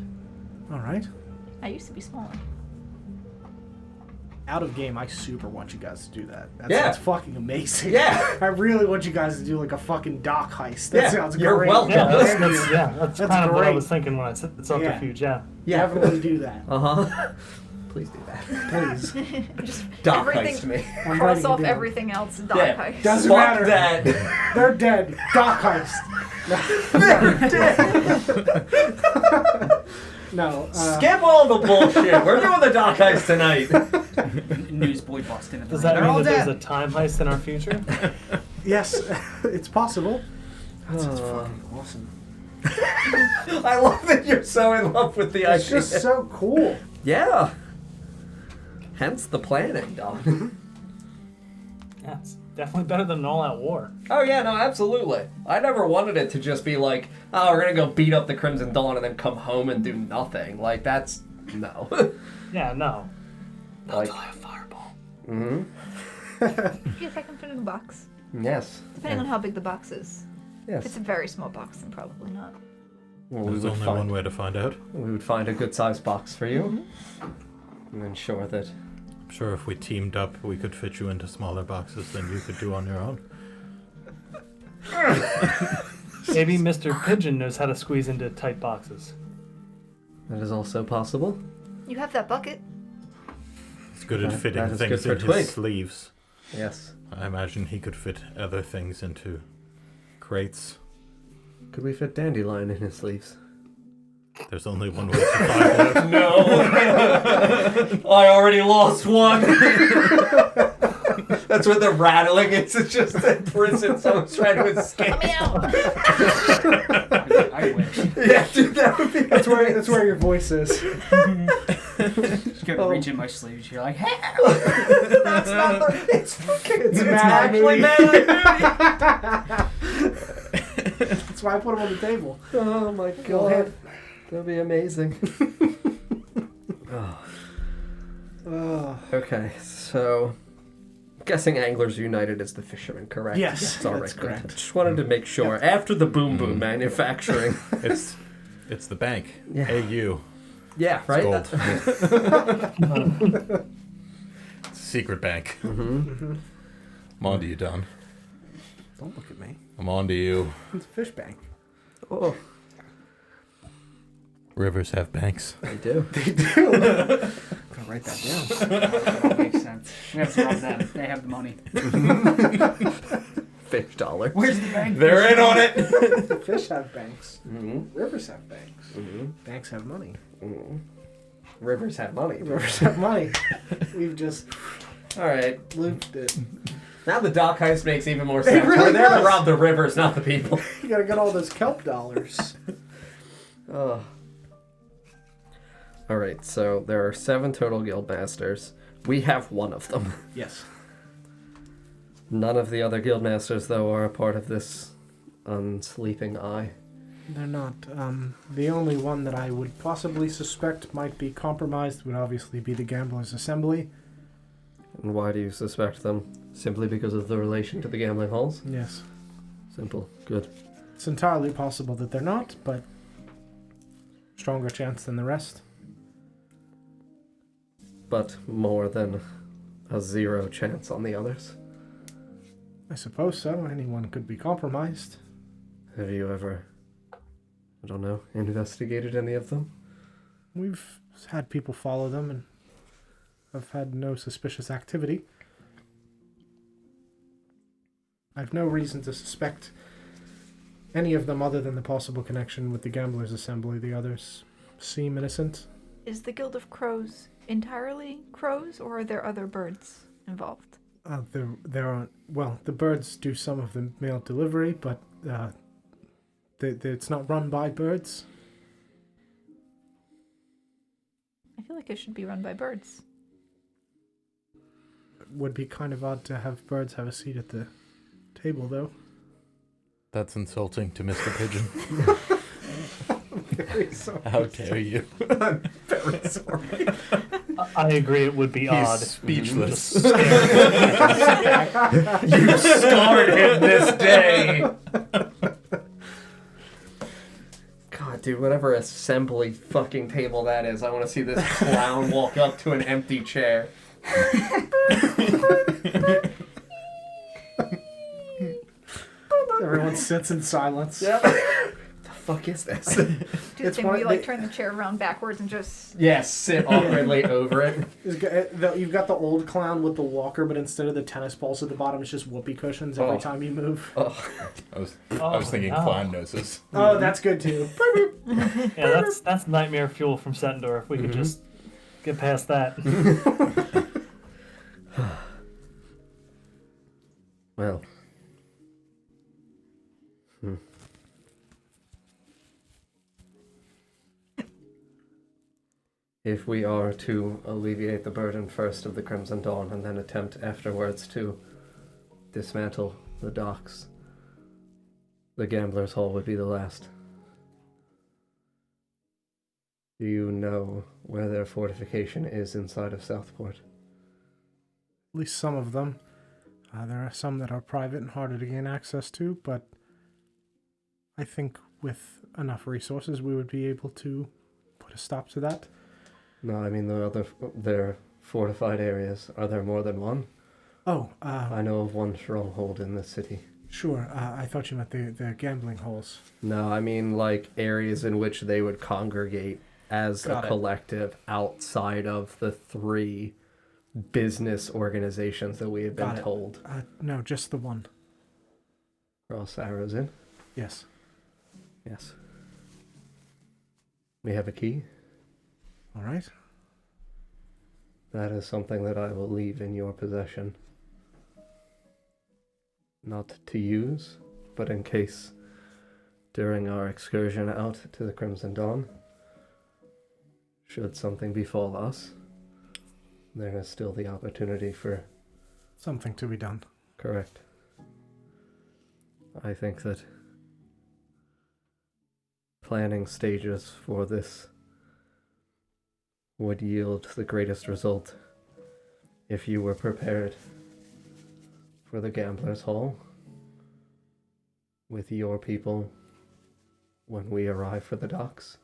All right. I used to be smaller. Out of game, I super want you guys to do that. That Yeah. sounds fucking amazing. Yeah. I really want you guys to do like a fucking dock heist. That Yeah, sounds you're great. welcome. Yeah, That's- that's That's kind of what I great. was thinking when I said the subterfuge. Yeah. Definitely do that. Uh-huh. Please do that. Please. Just Dock everything. heist me. I'm Cross writing it off down. everything else. Dock Yeah. heist. Doesn't Fuck matter. that. They're dead. Dock heist. No. Skip all the bullshit. We're doing the dock heist tonight. Newsboy busted in the Does night. that They're all mean that there's dead. a time heist in our future? Yes, it's possible. That sounds Uh, fucking awesome. I love that you're so in love with the It's idea. just so cool. Yeah. Hence the planning, Don. Yeah, it's definitely better than an all-out war. Oh yeah, no, absolutely. I never wanted it to just be like, oh, we're gonna go beat up the Crimson Dawn and then come home and do nothing. Like that's no. Yeah, no. Like, a fireball. mm-hmm. Yes, I can fit in a box. Yes. Depending on how big the box is. If Yes. it's a very small box, then probably not. Well, we There's would only find one way to find out. we would find a good sized box for you, and ensure that. I'm sure if we teamed up, we could fit you into smaller boxes than you could do on your own. Maybe Mr. Pigeon knows how to squeeze into tight boxes. That is also possible. You have that bucket. He's good at That fitting is things good in for Twig. his sleeves. Yes. I imagine he could fit other things into crates. Could we fit Dandelion in his sleeves? There's only one way to find out. No. I already lost one. That's what the rattling is. It's just in prison. Someone's trying to escape. Let me out. I wish. Yeah, dude, that would be. That's where your voice is. Just gonna reach in my sleeves. You're like, hey! That's not the. It's fucking. It's Mad actually Moody. Mad That's why I put them on the table. Oh my Go ahead. That'd be amazing. Oh. Okay, so. Guessing Anglers United is the fishermen, correct? Yes, all that's right, good. correct. I just wanted to make sure. After the Boom Boom manufacturing. It's the bank. Yeah. AU. Yeah, It's right? gold. It's a secret bank. Mm-hmm. I'm on to you, Don. Don't look at me. I'm on to you. It's a fish bank. Oh, Rivers have banks. they do. They do. Gotta write that down. That all makes sense. We have to rub them. They have the money. Fish dollar. Where's the bank? They're in on it. Fish have banks. Mm-hmm. Rivers have banks. Mm-hmm. Banks have money. Mm-hmm. Rivers have money. Rivers have money. We've just All right. looped it. Now the dock heist makes even more sense. really We're there to does. rob the rivers, not the people. You gotta get all those kelp dollars. Oh. All right. So there are 7 total guild masters. We have one of them. Yes. None of the other guild masters, though, are a part of this Unsleeping Eye. They're not. The only one that I would possibly suspect might be compromised would obviously be the Gamblers' Assembly. And why do you suspect them? Simply because of the relation to the gambling halls? Yes. Simple. Good. It's entirely possible that they're not, but stronger chance than the rest. But more than a 0 chance on the others. I suppose so. Anyone could be compromised. Have you ever, I don't know, investigated any of them? We've had people follow them and have had no suspicious activity. I've no reason to suspect any of them other than the possible connection with the Gamblers' Assembly. The others seem innocent. Is the Guild of Crows entirely crows, or are there other birds involved? There aren't. Well, the birds do some of the mail delivery, but it's not run by birds. I feel like it should be run by birds. It would be kind of odd to have birds have a seat at the table, though. That's insulting to Mr. Pigeon. I'm very sorry. How dare you? I'm very sorry. I agree it would be odd. He's speechless. Just staring. You scarred him this day! God, dude, whatever assembly fucking table that is, I want to see this clown walk up to an empty chair. Everyone sits in silence. Yep. What the fuck is this? Do you It's think one- we like they- turn the chair around backwards and just... Yes, sit awkwardly over it. You've got the old clown with the walker, but instead of the tennis balls at the bottom, it's just whoopee cushions every time you move. Oh. I was thinking no. clown noses. Oh, that's good too. Yeah, that's nightmare fuel from Setendorf. We could just get past that. Well. If we are to alleviate the burden first of the Crimson Dawn and then attempt afterwards to dismantle the docks, the Gamblers' Hall would be the last. Do you know where their fortification is inside of Southport? At least some of them. There are some that are private and harder to gain access to, but I think with enough resources we would be able to put a stop to that. No, I mean their fortified areas. Are there more than one? Oh, I know of one stronghold in this city. sure. I thought you meant the gambling halls. No, I mean like areas in which they would congregate as Got a it. collective outside of the 3 business organizations that we had been Got it. told. No, just the one. Cross arrows in? Yes. Yes. We have a key. All right. That is something that I will leave in your possession. Not to use, but in case during our excursion out to the Crimson Dawn, should something befall us, there is still the opportunity for... Something to be done. Correct. I think that planning stages for this would yield the greatest result if you were prepared for the Gamblers' Hall with your people when we arrive for the docks.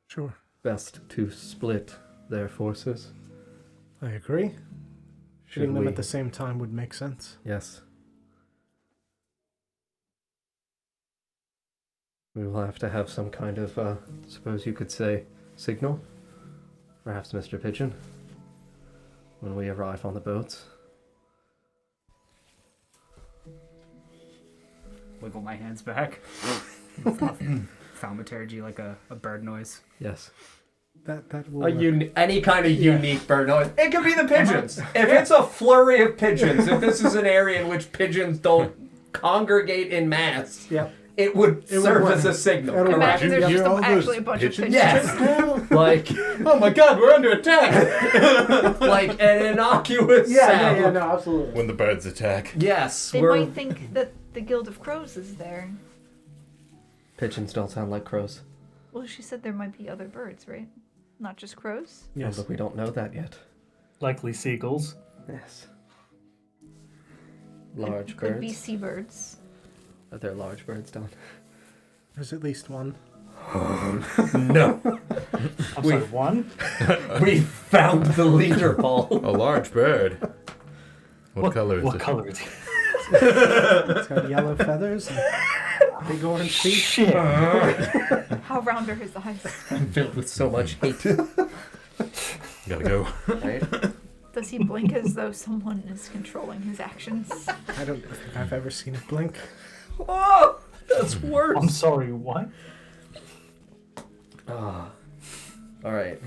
Sure. Best to split their forces. I agree. Should Shooting them we- at the same time would make sense. Yes. We will have to have some kind of, suppose you could say, signal. Perhaps Mr. Pigeon. When we arrive on the boats. Wiggle my hands back. Thaumaturgy, like a bird noise. Yes. That will. Any kind of unique bird noise. It could be the pigeons. If it's a flurry of pigeons, if this is an area in which pigeons don't congregate in mass, Yep. it would serve work. as a signal. It'll work. Imagine there's Correct. just actually a bunch of pigeons. Yes. Like, oh my god, we're under attack. Like an innocuous sound. Yeah, no, absolutely. When the birds attack. Yes, They we're... might think that the Guild of Crows is there. Pigeons don't sound like crows. Well, she said there might be other birds, right? Not just crows? Yes. But we don't know that yet. Likely seagulls. Yes. Large Could be birds. seabirds. Are there large birds, Don? There's at least one. No. I'm sorry, one? We found the leader, Paul. A large bird. What color is What it? color is it? It's got yellow feathers and big orange feet. Shit. How round are his eyes? I'm filled with so much hate. Gotta go. Right? Does he blink as though someone is controlling his actions? I don't think I've ever seen it blink. Oh, that's worse. I'm sorry, what? Ah. All right.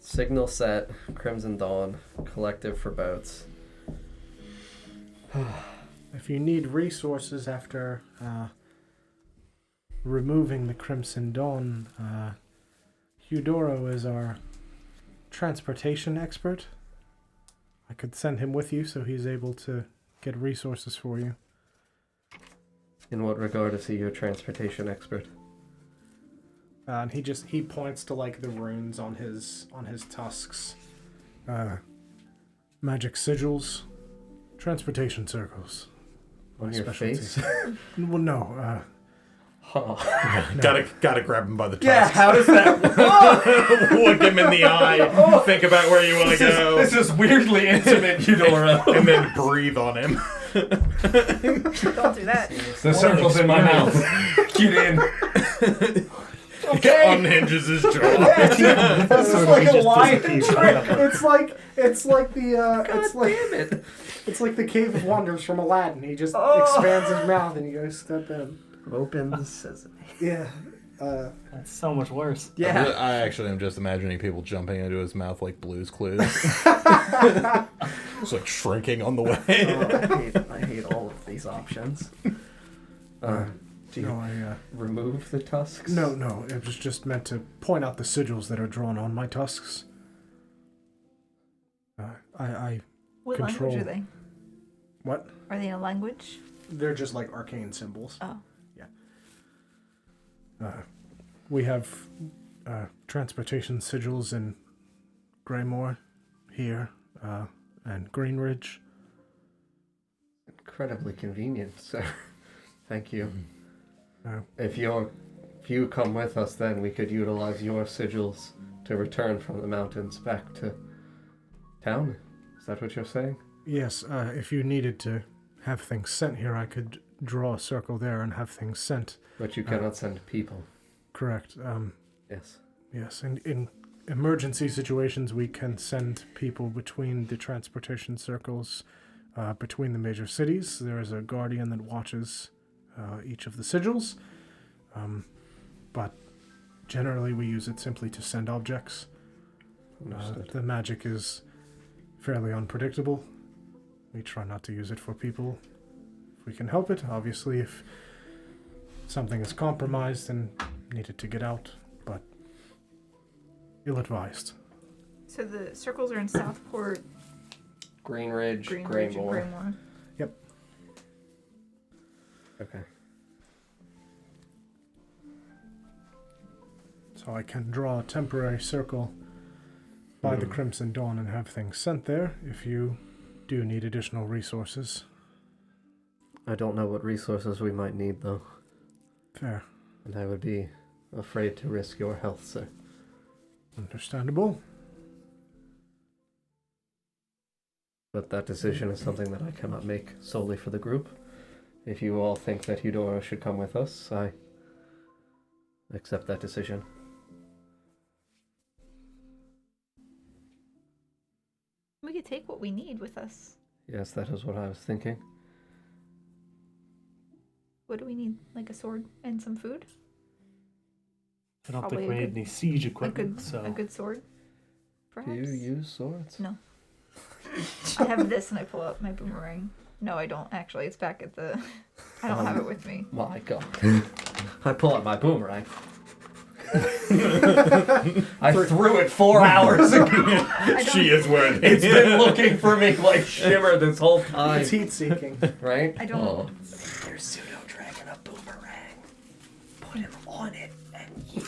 Signal set, Crimson Dawn, collective for boats. If you need resources after removing the Crimson Dawn, Eudoro is our transportation expert. I could send him with you so he's able to get resources for you. In what regard is he your transportation expert? And he points to like the runes on his tusks. Magic sigils, transportation circles. On My your specialty. face? Well, no. Gotta grab him by the Yeah, tusks. how does that work? Look him in the eye. Think about where you want to go. This is weirdly intimate, Eudora. And then breathe on him. Don't do that. The circle's in my mouth. Get in. Okay. Unhinges his jaw. This is So like he a just lion disappears trick. randomly. It's like the Damn it. it's like the Cave of Wonders from Aladdin. He just Oh. expands his mouth and you guys step in. Open sesame. Yeah. That's so much worse. Yeah. I actually am just imagining people jumping into his mouth like Blue's Clues. It's like shrinking on the way. I hate all of these options. Do you No, remove the tusks? no. It was just meant to point out the sigils that are drawn on my tusks. I What Control. language are they? what? Are they in a language? They're just like arcane symbols. Oh. We have transportation sigils in Greymore, here, and Greenridge. Incredibly convenient, sir. Thank you. Uh, If you come with us, then we could utilize your sigils to return from the mountains back to town. Is that what you're saying? Yes, if you needed to have things sent here, I could draw a circle there and have things sent. But you cannot send people. Correct. Yes. Yes, in emergency situations, we can send people between the transportation circles, between the major cities. There is a guardian that watches each of the sigils, but generally we use it simply to send objects. Understood. The magic is fairly unpredictable. We try not to use it for people if we can help it. Obviously, if something is compromised and needed to get out, but ill-advised. So the circles are in Southport, Greenridge, Greenridge, and Greymore. Greymore. Okay. So I can draw a temporary circle by the Crimson Dawn and have things sent there if you do need additional resources. I don't know what resources we might need, though. Fair. And I would be afraid to risk your health, sir. Understandable. But that decision is something that I cannot make solely for the group. If you all think that Eudora should come with us, I accept that decision. We could take what we need with us. Yes, that is what I was thinking. What do we need? Like a sword and some food? I don't Probably think we a need good- any siege A equipment, good, so a good sword? Do Perhaps? you use swords? No. I have this and I pull out my boomerang. No, I don't actually. It's back at the... I don't have it with me. My God. I pull out my boomerang. I threw it 4 hours ago. She is where it It's is. been looking for me like Shimmer this whole time. It's heat-seeking. Right? I don't... There's pseudo-dragon a boomerang. put him on it and eat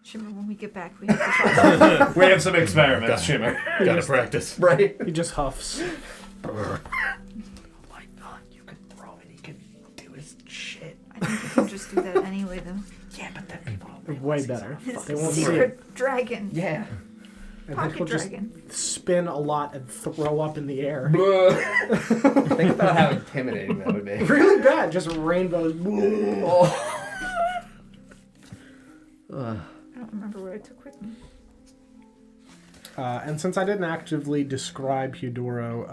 Shimmer, when we get back, we have to try. We have some experiments, Shimmer. Gotta practice. Right? He just huffs. Oh my god, you can throw it, he can do his shit. I think you can just do that anyway, though. Yeah, but then people don't Way better. His They won't see it. secret dragon. Yeah. And then Pocket he'll just dragon. spin a lot and throw up in the air. Think about how intimidating that would be. Really bad. Just rainbows. I don't remember what I took with me. And since I didn't actively describe Eudoro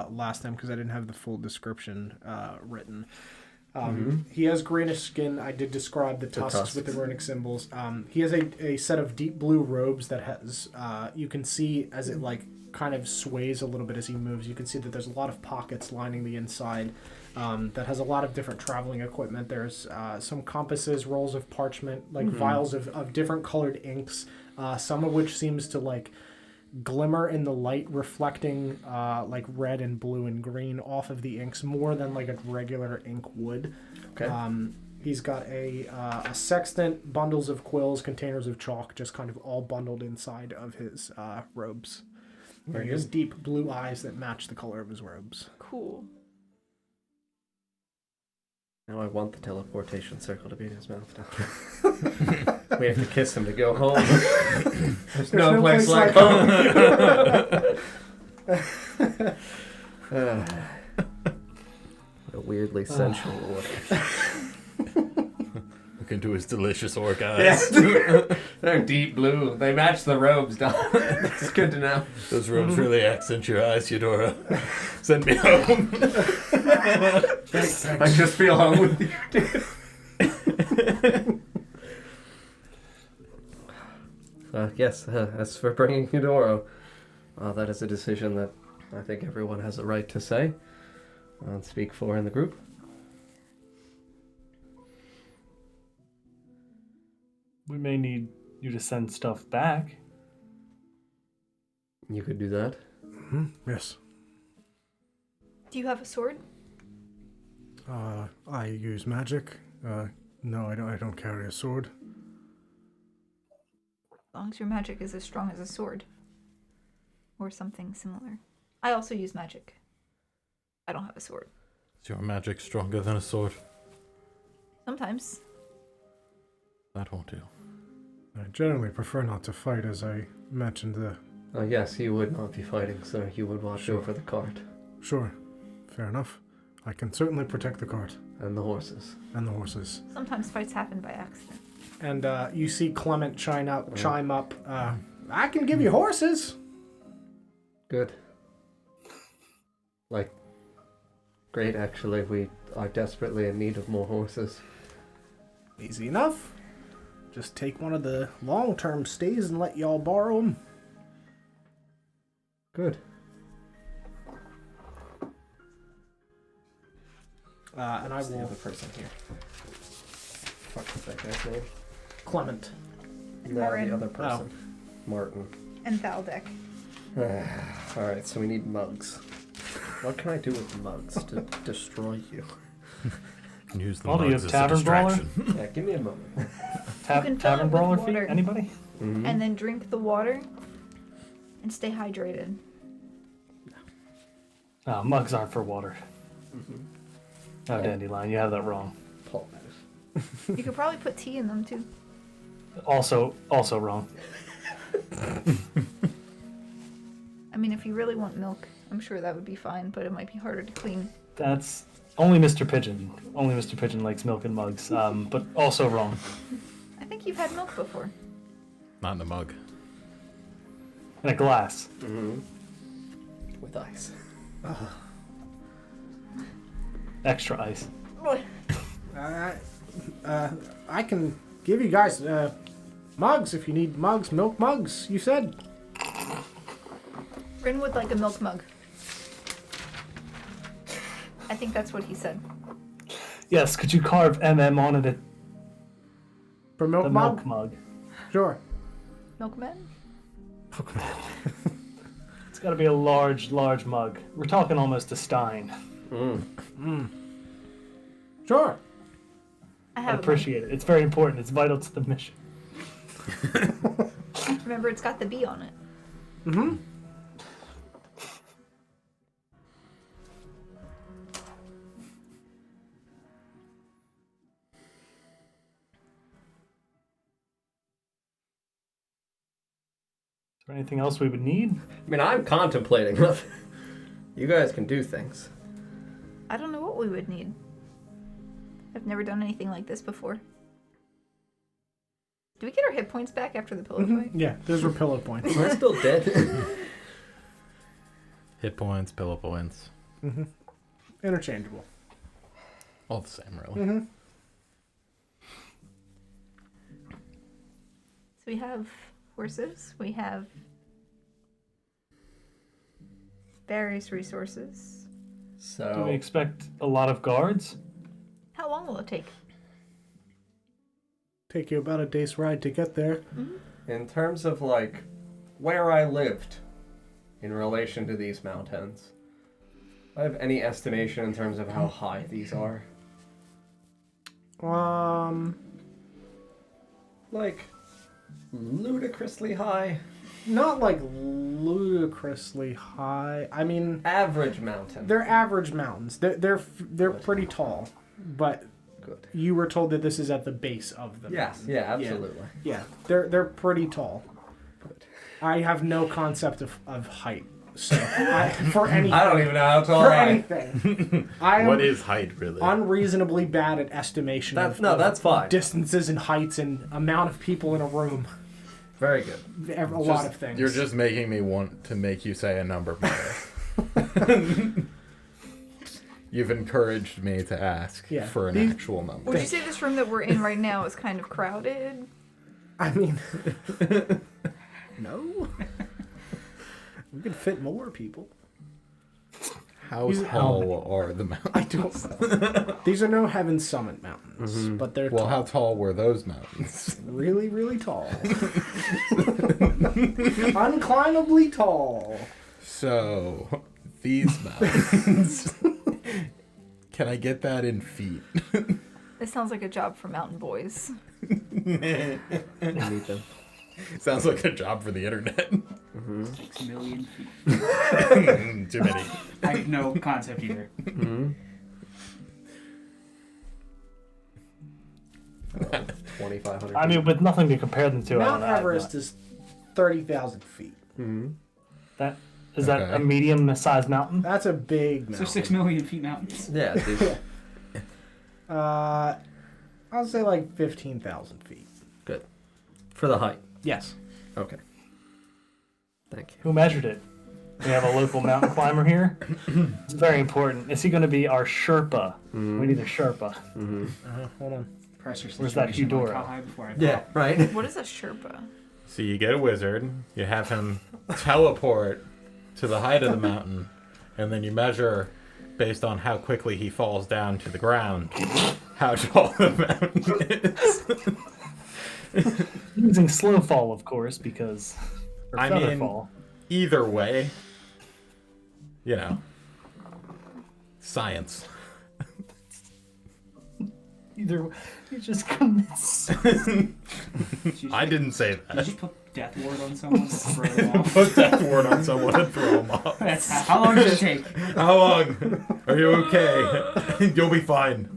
last time because I didn't have the full description written, he has greenish skin. I did describe the tusks with the runic symbols. He has a set of deep blue robes that has, you can see as it like kind of sways a little bit as he moves. You can see that there's a lot of pockets lining the inside that has a lot of different traveling equipment. There's some compasses, rolls of parchment, like vials of different colored inks, some of which seems to like glimmer in the light, reflecting like red and blue and green off of the inks more than like a regular ink would. Okay. He's got a sextant, bundles of quills, containers of chalk, just kind of all bundled inside of his robes. And he has deep blue eyes that match the color of his robes. Cool. Now I want the teleportation circle to be in his mouth now. We have to kiss him to go home. There's no place like home. A weirdly sensual look. Look into his delicious orc eyes. They're deep blue. They match the robes, Don. It's good to know. Those robes really accent your eyes, Eudora. Send me home. I just feel home with you, dude. Yes, as for bringing Eudoro, that is a decision that I think everyone has a right to say and speak for in the group. We may need you to send stuff back. You could do that. Yes. Do you have a sword? I use magic. No, I don't carry a sword. As long as your magic is as strong as a sword. Or something similar. I also use magic. I don't have a sword. Is your magic stronger than a sword? Sometimes. That won't do. I generally prefer not to fight, as I mentioned. Yes, you would not be fighting, sir. You would watch over the cart. Sure, fair enough. I can certainly protect the cart. And the horses. And the horses. Sometimes fights happen by accident. And you see Clement chime up. I can give you horses. Good. Great, actually. We are desperately in need of more horses. Easy enough. Just take one of the long-term stays and let y'all borrow them. Good. And I Who's the will... other person here? Fuck is that guy's name? Clement. No, Martin. the other person. Martin. And Valdek. Alright, so we need mugs. What can I do with mugs to destroy you? Use the Oh, do you mugs have as a Tavern Brawler? distraction. Yeah, give me a moment. You can fill it Tavern with Brawler feet? water. Anybody? Mm-hmm. And then drink the water. And stay hydrated. Mugs aren't for water. Oh, Dandelion, you have that wrong. Paul. You could probably put tea in them too. Also wrong. I mean, if you really want milk, I'm sure that would be fine, but it might be harder to clean. That's only Mr. Pigeon. Only Mr. Pigeon likes milk and mugs, but also wrong. I think you've had milk before. Not in a mug. In a glass. Mm-hmm. With ice. Extra ice. I can give you guys mugs if you need mugs. Milk mugs, you said. Rin would like a milk mug. I think that's what he said. Yes, could you carve MM on it? For milk The mug? milk mug. Sure. Milkman? It's got to be a large mug. We're talking almost a stein. Sure. I I'd have appreciate it. It's very important. It's vital to the mission. Remember, it's got the B on it. Mm-hmm. Is there anything else we would need? I mean, I'm contemplating. You guys can do things. I don't know what we would need. I've never done anything like this before. Do we get our hit points back after the pillow fight? Yeah, those were pillow points. We're still dead. Hit points, pillow points. Mm-hmm. Interchangeable. All the same, really. Mm-hmm. So we have horses. We have various resources. Do we So, expect a lot of guards? How long will it take? Take you about a day's ride to get there. in terms of like where I lived in relation to these mountains, do I have any estimation in terms of how high these are? Like ludicrously high? Not like ludicrously high. I mean, Average mountain. they're average mountains. They're pretty tall, but Good. you were told that this is at the base of the Yes, mountain. yeah, absolutely. Yeah, they're pretty tall. Good. I have no concept of height, so for anything. I don't even know how tall for I am. anything. I am What is height, really? unreasonably bad at estimation That's of that's fine. distances and heights and amount of people in a room. Very good. A lot of things. You're just making me want to make you say a number more. You've encouraged me to ask Yeah. for an These- actual number. Would you say this room that we're in right now is kind of crowded? I mean, no. We could fit more people. How He's- tall are the mountains? I don't know. These are no Heaven Summit mountains, but they're Well, tall. how tall were those mountains? Really, really tall. Unclimbably tall. So, these mountains. Can I get that in feet? This sounds like a job for mountain boys. Meet them. Sounds like a job for the internet. 6 million feet. Too many. I have no concept either. 2,500. I mean, with nothing to compare them to, Mount I don't know. Everest is 30,000 feet. Is that Okay. a medium-sized mountain? That's a big So mountain. 6 million feet mountains. Yeah, dude. I'll say like 15,000 feet. Good. For the height. Yes. Okay. Thank you. Who measured it? We have a local mountain climber here. It's very important. Is he going to be our Sherpa? We need a Sherpa. Hold on. Pressure Where's that situation, like, Eudora? how high before I Yeah, pop? right. What is a Sherpa? So you get a wizard, you have him teleport to the height of the mountain, and then you measure, based on how quickly he falls down to the ground, how tall the mountain is. Using slow fall, of course, because... Or I feather mean- fall. Either way, you know, science. Either way, you just commits. I didn't say Did you that. just put death ward on someone to throw them off? Put that word on someone and throw him off. That's how long does it take? How long? Are you okay? You'll be fine.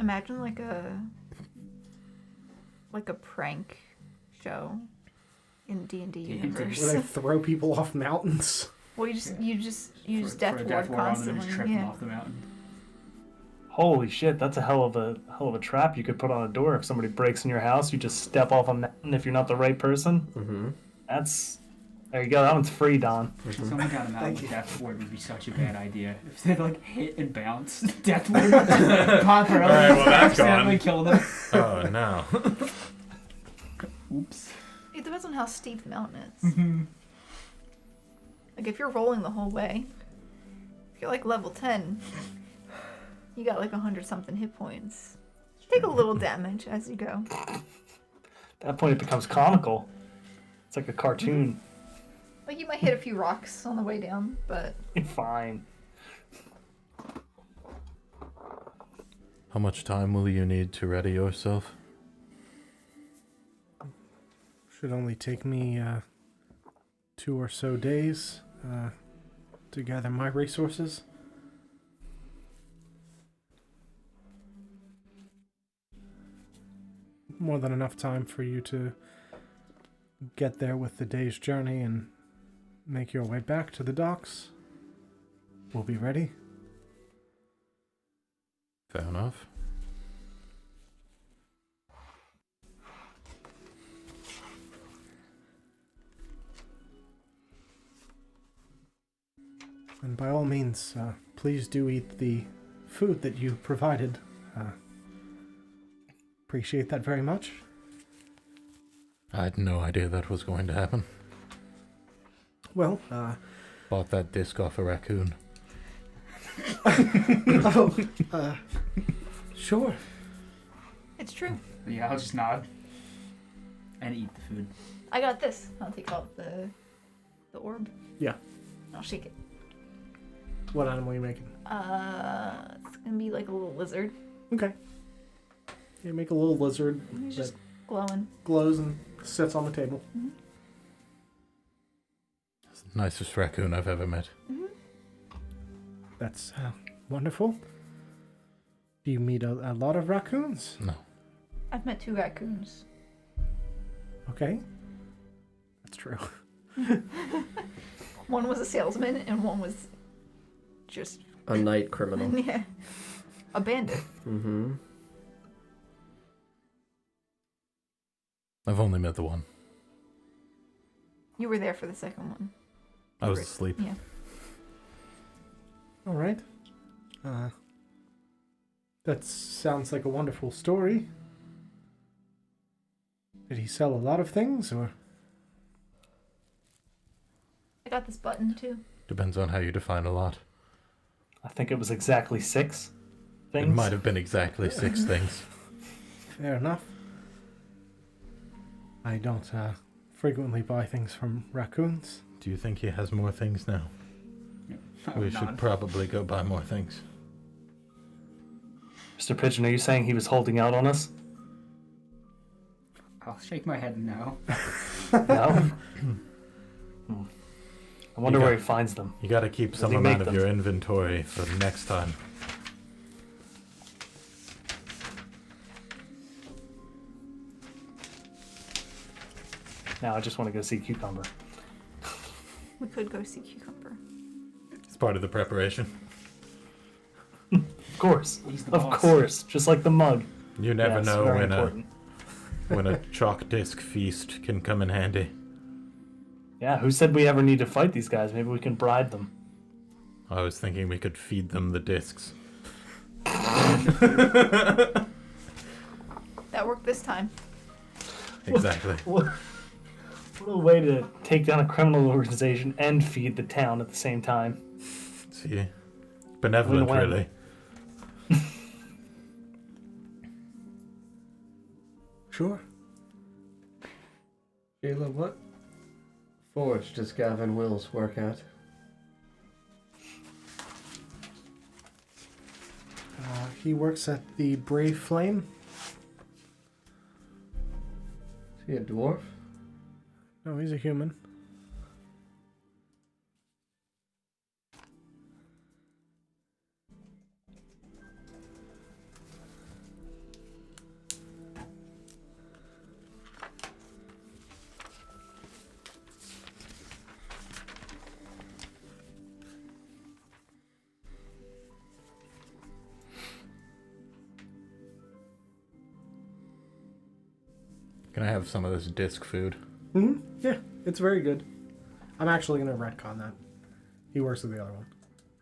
Imagine like a prank show in D&D universe. Where they throw people off mountains. Well, you just use Throw death a ward ward on them and constantly. just trip them Yeah. off the mountain. Holy shit, that's a hell of a trap you could put on a door. If somebody breaks in your house, you just step off a mountain if you're not the right person. That's... There you go, that one's free, Don. Someone got a mountain with death ward would be such a bad idea. If they like hit and bounce, death ward would pop around Alright, well, that's accidentally gone. kill them. Oh no. Oops. It depends on how steep the mountain is. Like if you're rolling the whole way, if you're like level 10, you got like 100-something hit points. Take a little damage as you go. At that point, it becomes comical. It's like a cartoon. Like you might hit a few rocks on the way down, but Fine. How much time will you need to ready yourself? Should only take me 2 or so days to gather my resources. More than enough time for you to get there with the day's journey and make your way back to the docks. We'll be ready. Fair enough. And by all means, please do eat the food that you provided. Appreciate that very much. I had no idea that was going to happen. Well, Bought that disc off a raccoon. Sure. It's true. Yeah, I'll just nod. And eat the food. I got this. I'll take out the orb. Yeah. I'll shake it. What animal are you making? It's gonna be like a little lizard. Okay. You make a little lizard He's that just glowing. glows and sits on the table. It's the nicest raccoon I've ever met. That's wonderful. Do you meet a lot of raccoons? No. I've met 2 raccoons. Okay. That's true. One was a salesman and one was just A night criminal. yeah, a bandit. Mm-hmm. I've only met the one. You were there for the second one. I was asleep. Yeah. All right. That sounds like a wonderful story. Did he sell a lot of things, or? I got this button too. Depends on how you define a lot. I think it was exactly 6 things. It might have been exactly 6 things. Fair enough. I don't frequently buy things from raccoons. Do you think he has more things now? We should probably go buy more things. Mr. Pigeon, are you saying he was holding out on us? I'll shake my head no. No? I wonder where he finds them. You gotta keep Does some he amount make of them? your inventory for next time. Now I just want to go see Cucumber. We could go see Cucumber. It's part of the preparation. Of course. He's the Of boss. course. Just like the mug. You never Yes, know very when important. when a chalk disc feast can come in handy. Yeah, who said we ever need to fight these guys? Maybe we can bribe them. I was thinking we could feed them the discs. That worked this time. Exactly. What a way to take down a criminal organization and feed the town at the same time. See, benevolent, Win-win. really. Sure. Sheila, what forge does Gavin Wills work at? He works at the Brave Flame. Is he a dwarf? No, he's a human. Can I have some of this disc food? Mm-hmm. Yeah, it's very good. I'm actually going to retcon that. He works with the other one.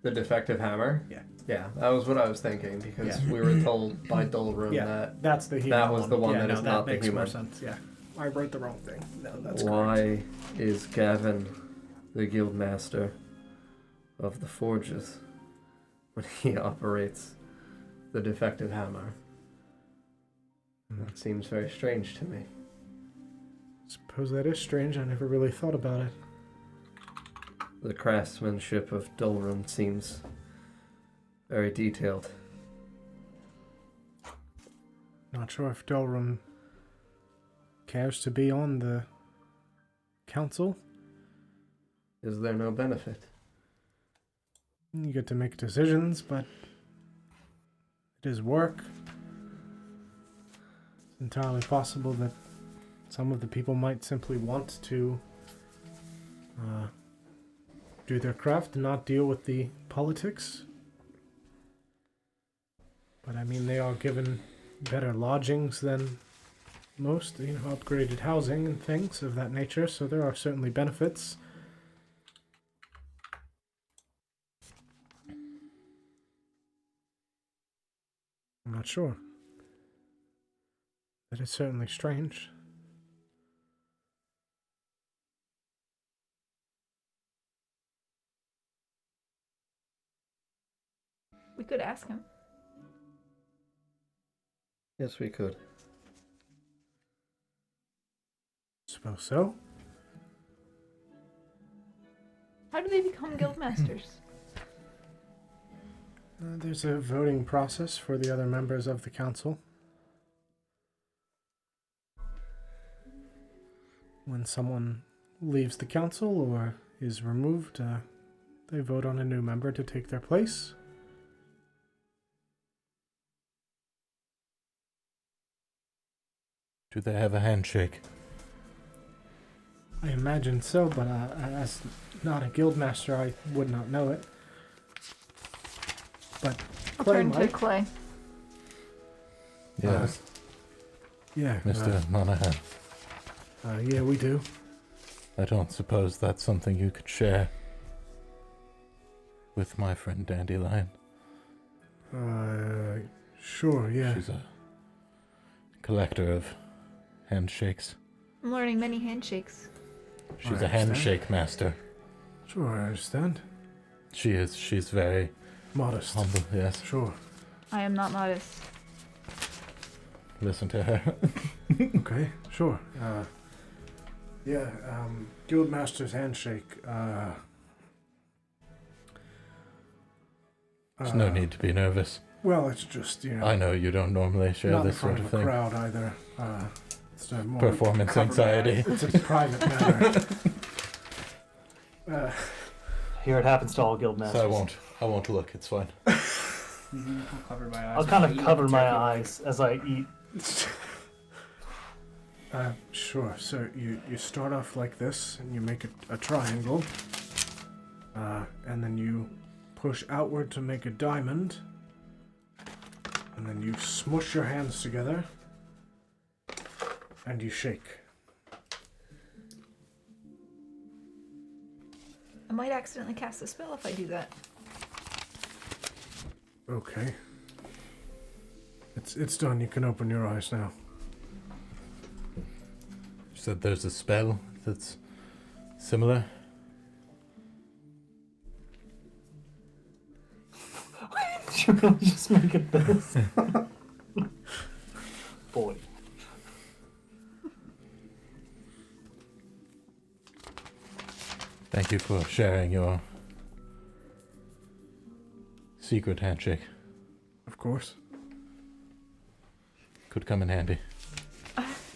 The defective hammer? Yeah. Yeah, that was what I was thinking because we were told by Dolrum Yeah, that that's the human that was the one yeah, that no, is not the makes more human. sense. Yeah, I wrote the wrong thing. No, that's correct. why is Gavin the guild master of the forges when he operates the defective hammer? That seems very strange to me. Suppose that is strange. I never really thought about it. The craftsmanship of Dolrum seems very detailed. Not sure if Delrum cares to be on the council. Is there no benefit? You get to make decisions, but it is work. It's entirely possible that some of the people might simply want to do their craft and not deal with the politics. But I mean, they are given better lodgings than most, upgraded housing and things of that nature, so there are certainly benefits. I'm not sure. That is certainly strange. We could ask him. Yes, we could. Suppose so. How do they become guild masters? There's a voting process for the other members of the council. When someone leaves the council or is removed, they vote on a new member to take their place. Do they have a handshake? I imagine so, but as not a guild master, I would not know it. But I'll Clay turn to might. Clay. Yes, Yeah, Mr. Monahan. yeah, we do. I don't suppose that's something you could share with my friend Dandelion. Sure, yeah. She's a collector of handshakes. I'm learning many handshakes. She's I a understand. handshake master. Sure, I understand. She is. She's very Modest. humble, yes. Sure. I am not modest. Listen to her. Okay, sure. Guildmaster's handshake. There's no need to be nervous. Well, it's just, I know you don't normally share not in this front sort of of a thing. crowd either. It's a more Performance anxiety. It's a private matter. Here it happens to all guild masters. So I won't look, it's fine. I'll cover my eyes. I'll kind of Eat cover my turkey. eyes as I eat. Sure. So you start off like this, and you make a triangle, and then you push outward to make a diamond, and then you smush your hands together, and you shake. I might accidentally cast a spell if I do that. Okay. It's done. You can open your eyes now. You said there's a spell that's similar. Did you really just make it this? Boy. Thank you for sharing your secret handshake. Of course. Could come in handy.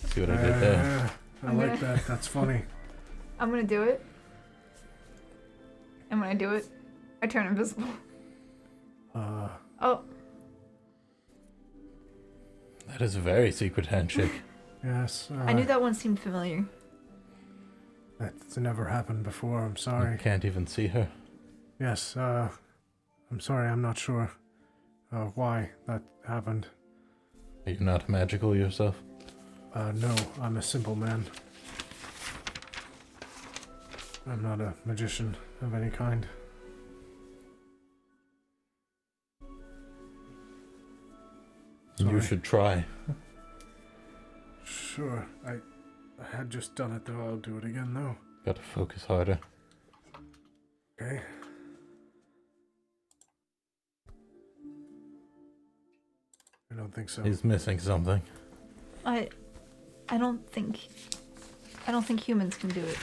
See what I did there? I like that. That's funny. I'm gonna do it. And when I do it, I turn invisible. Oh, That is a very secret handshake. Yes. I knew that one seemed familiar. That's never happened before. I'm You sorry. can't even see her. Yes. I'm sorry. I'm not sure why that happened. Are you not magical yourself? No, I'm a simple man. I'm not a magician of any kind. You Sorry. should try. Sure. I had just done it, though. I'll do it again, though. Gotta focus harder. Okay. I don't think so. He's missing something. I don't think humans can do it.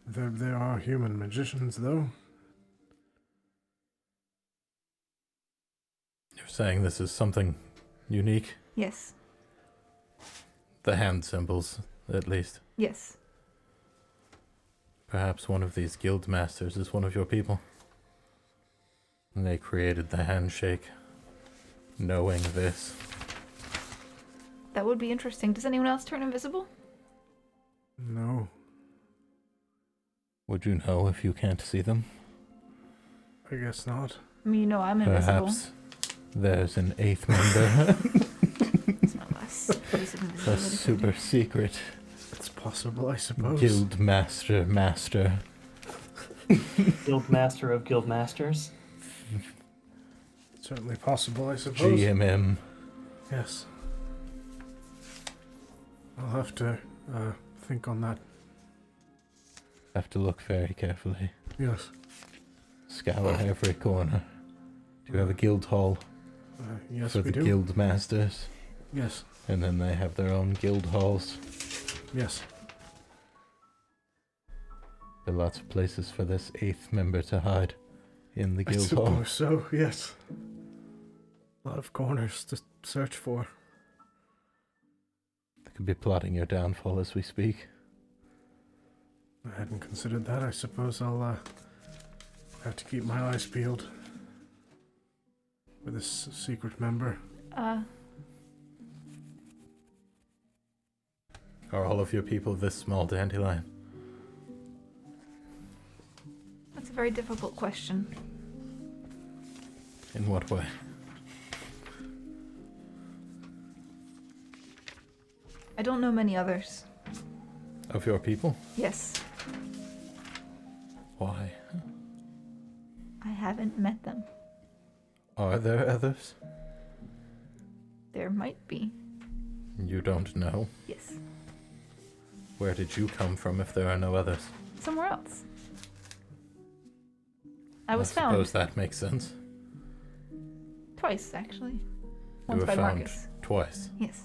There are human magicians, though. You're saying this is something unique? Yes. The hand symbols, at least. Yes. Perhaps one of these guild masters is one of your people. And they created the handshake, knowing this. That would be interesting. Does anyone else turn invisible? No. Would you know if you can't see them? I guess not. I mean, you know I'm invisible. Perhaps there's an 8th member. It's not less. A super secret It's possible, I suppose. guild master. Guild master of guild masters. Certainly possible, I suppose. GMM. Yes. I'll have to think on that. Have to look very carefully. Yes. Scour every corner. Do you have a guild hall Yes, for we the do. guild masters? Yes. And then they have their own guild halls. Yes. There are lots of places for this 8th member to hide in the I guild hall. suppose so, yes. A lot of corners to search for. They could be plotting your downfall as we speak. I hadn't considered that. I suppose I'll have to keep my eyes peeled for this secret member. Are all of your people this small, Dandelion? That's a very difficult question. In what way? I don't know many others. Of your people? Yes. Why? I haven't met them. Are there others? There might be. You don't know? Yes. Where did you come from if there are no others? Somewhere else. I was I found suppose that makes sense. twice, actually. You Once were by found Marcus. twice. Yes.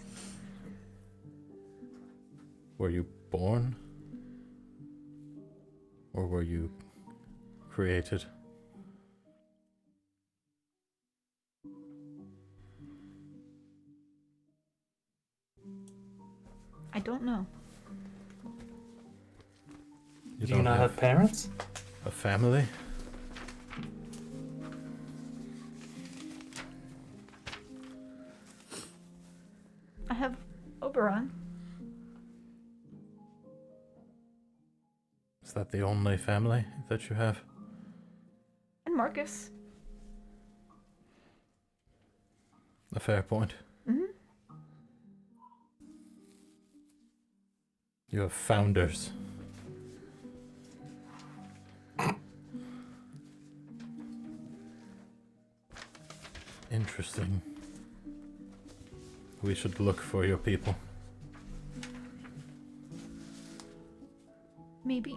Were you born? Or were you created? I don't know. Do you not have parents? a family? I have Oberon. Is that the only family that you have? And Marcus. A fair point. Mm-hmm. You have founders. Interesting. We should look for your people. Maybe.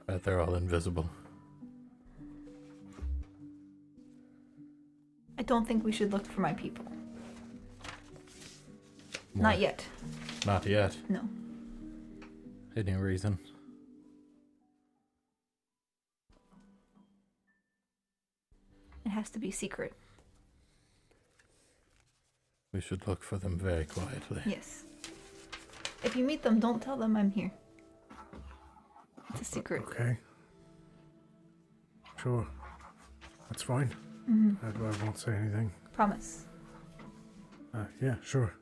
Bet they're all invisible. I don't think we should look for my people. Why? Not yet. Not yet. No. Any reason? It has to be secret. We should look for them very quietly. Yes. If you meet them, don't tell them I'm here. It's a secret. Okay. Sure. That's fine. Mm-hmm. I won't say anything. Promise. Yeah, sure.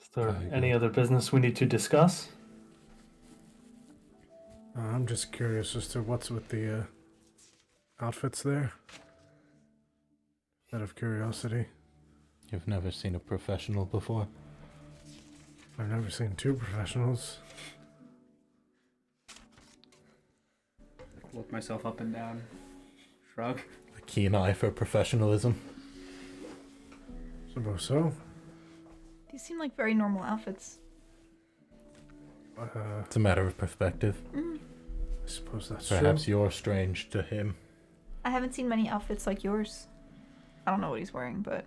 Is there Very any good. other business we need to discuss? I'm just curious as to what's with the outfits there. Out of curiosity. You've never seen a professional before? I've never seen two professionals. Look myself up and down. Shrug. A keen eye for professionalism. Suppose so. These seem like very normal outfits. It's a matter of perspective. Mm. I suppose that's Perhaps you're strange to him. I haven't seen many outfits like yours. I don't know what he's wearing, but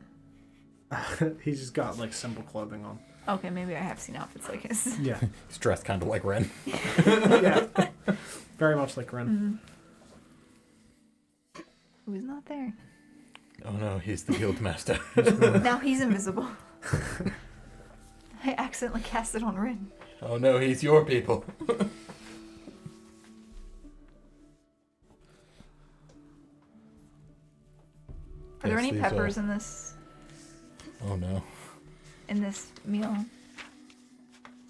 true. He's just got like simple clothing on. Okay, maybe I have seen outfits like his. Yeah. He's dressed kind of like Ren. Yeah. Very much like Ren. Who's not there? Oh no, he's the guild master. Now he's invisible. I accidentally cast it on Rin. Oh no, he's your people. Are there Yes, any these peppers are- in this Oh no. meal?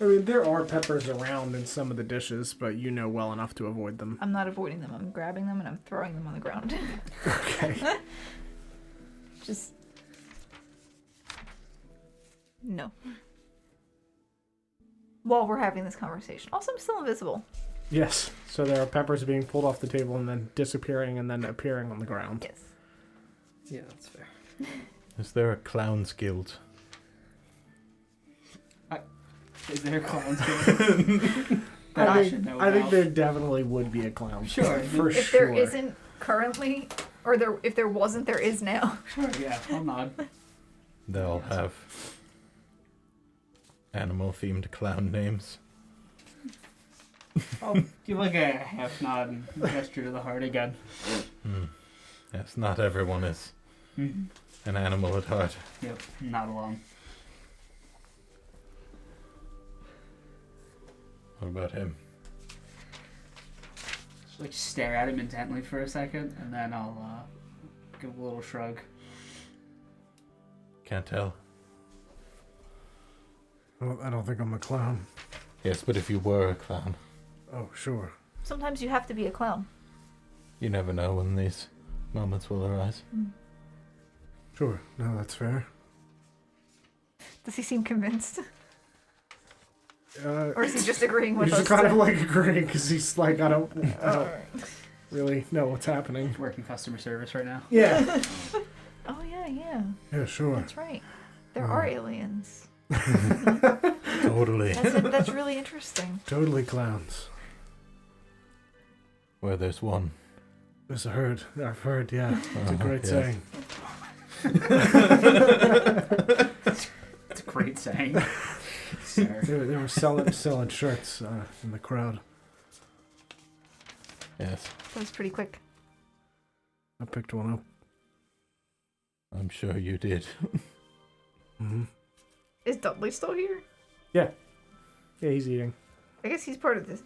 I mean, there are peppers around in some of the dishes, but you know well enough to avoid them. I'm not avoiding them. I'm grabbing them and I'm throwing them on the ground. Okay. Just no. While we're having this conversation. Also, I'm still invisible. Yes. So there are peppers being pulled off the table and then disappearing and then appearing on the ground. Yes. Yeah, that's fair. Is there a clown's guild? Is there clowns here? That I should know I think about. there definitely would be a clown. Sure. For If sure. there isn't currently, or if there wasn't, there is now. Sure, yeah, I'll nod. They'll have animal-themed clown names. I'll give like a half nod and gesture to the heart again. Yes, not everyone is an animal at heart. Yep, not alone. What about him? Just like stare at him intently for a second, and then I'll give a little shrug. Can't tell. Well, I don't think I'm a clown. Yes, but if you were a clown, Oh, sure. Sometimes you have to be a clown. you never know when these moments will arise. Sure. No, that's fair. Does he seem convinced? Or Or is he just agreeing with he's us? kind of like agreeing because he's like, I don't really know what's happening. He's working customer service right now. Yeah. Oh, yeah. Yeah, sure. That's right. There are aliens. Totally. That's really interesting. Totally clowns. Where there's one. There's a herd. I've heard, yeah. It's a great yes. saying. It's a great saying. Sir. They were selling shirts in the crowd. Yes, That was pretty quick. I picked one up. I'm sure you did. Mm-hmm. Is Dudley still here? Yeah, he's eating. I guess he's part of this.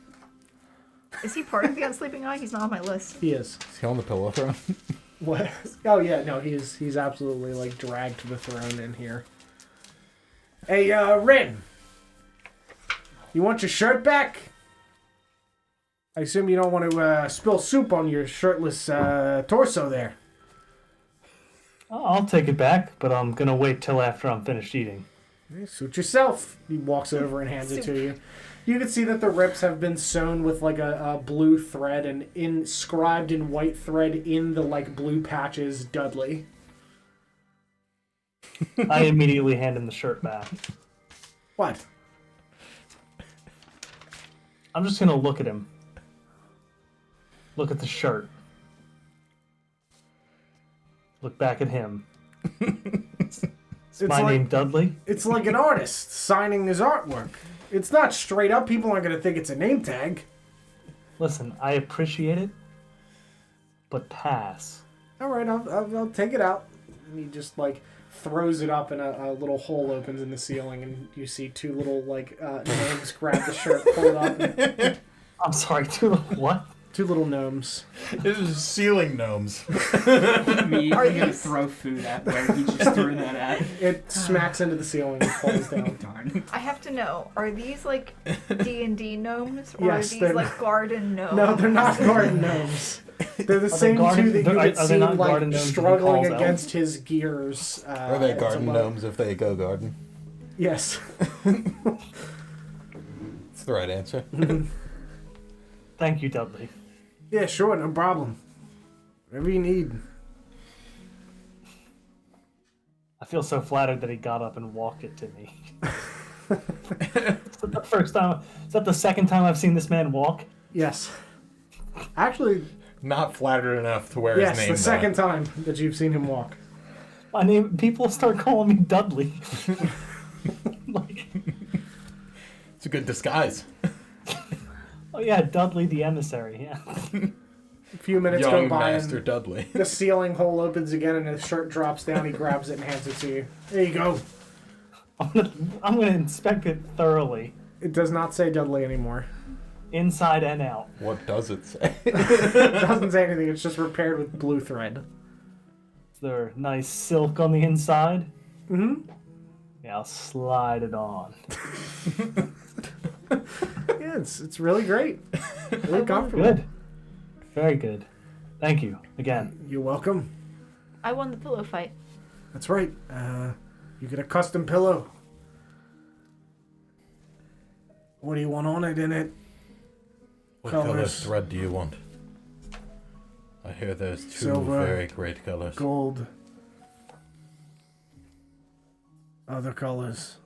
Is he part of the Unsleeping Eye? He's not on my list. He is. Is he on the pillow throne? What? Oh yeah, no, he's absolutely like dragged to the throne in here. Hey, Rin, you want your shirt back? I assume you don't want to spill soup on your shirtless torso there. I'll take it back, but I'm gonna wait till after I'm finished eating. Hey, suit yourself. He walks over and hands it to you. You can see that the rips have been sewn with like a blue thread and inscribed in white thread in the like blue patches, Dudley. I immediately hand him the shirt back. What? I'm just gonna look at him. Look at the shirt. Look back at him. Is my name Dudley? It's like an artist signing his artwork. It's not straight up. People aren't going to think it's a name tag. Listen, I appreciate it, but pass. All right, I'll take it out. And he just like throws it up, and a little hole opens in the ceiling, and you see two little like gnomes grab the shirt, pull it up. And I'm sorry, what? two little gnomes. It was ceiling gnomes. Immediately Are gonna these- throw food at where he just threw that at. It smacks into the ceiling and falls down. Darn. I have to know, are these like D&D gnomes or Yes, are these they're- like garden gnomes? No, they're not garden gnomes. They're the they same garden- two that you are- had are they seen not like garden gnomes that he struggling calls out? against his gears. Are they at garden some gnomes if they go garden? Yes. That's the right answer. Thank you, Dudley. Yeah, sure, no problem. Whatever you need. I feel so flattered that he got up and walked it to me. Is that the first time? Is that the second time I've seen this man walk? Yes. Actually, Not flattered enough to wear yes, his name. the second time that you've seen him walk. My name. People start calling me Dudley. Like, It's a good disguise. oh yeah, Dudley the emissary. Yeah. A few minutes Young go by Master and Dudley. the ceiling hole opens again and his shirt drops down. He grabs it and hands it to you. There you go. I'm gonna inspect it thoroughly, It does not say Dudley anymore. inside and out. What does it say? It doesn't say anything. It's just repaired with blue thread. Is there nice silk on the inside? Mm-hmm. Yeah, I'll slide it on. Yeah, it's really great. Really comfortable. Good. Very good. Thank you again. You're welcome. I won the pillow fight. That's right. You get a custom pillow. What do you want on it in it? What color Colors. thread do you want? I hear there's two Silver. very great colors. Gold. Other colors.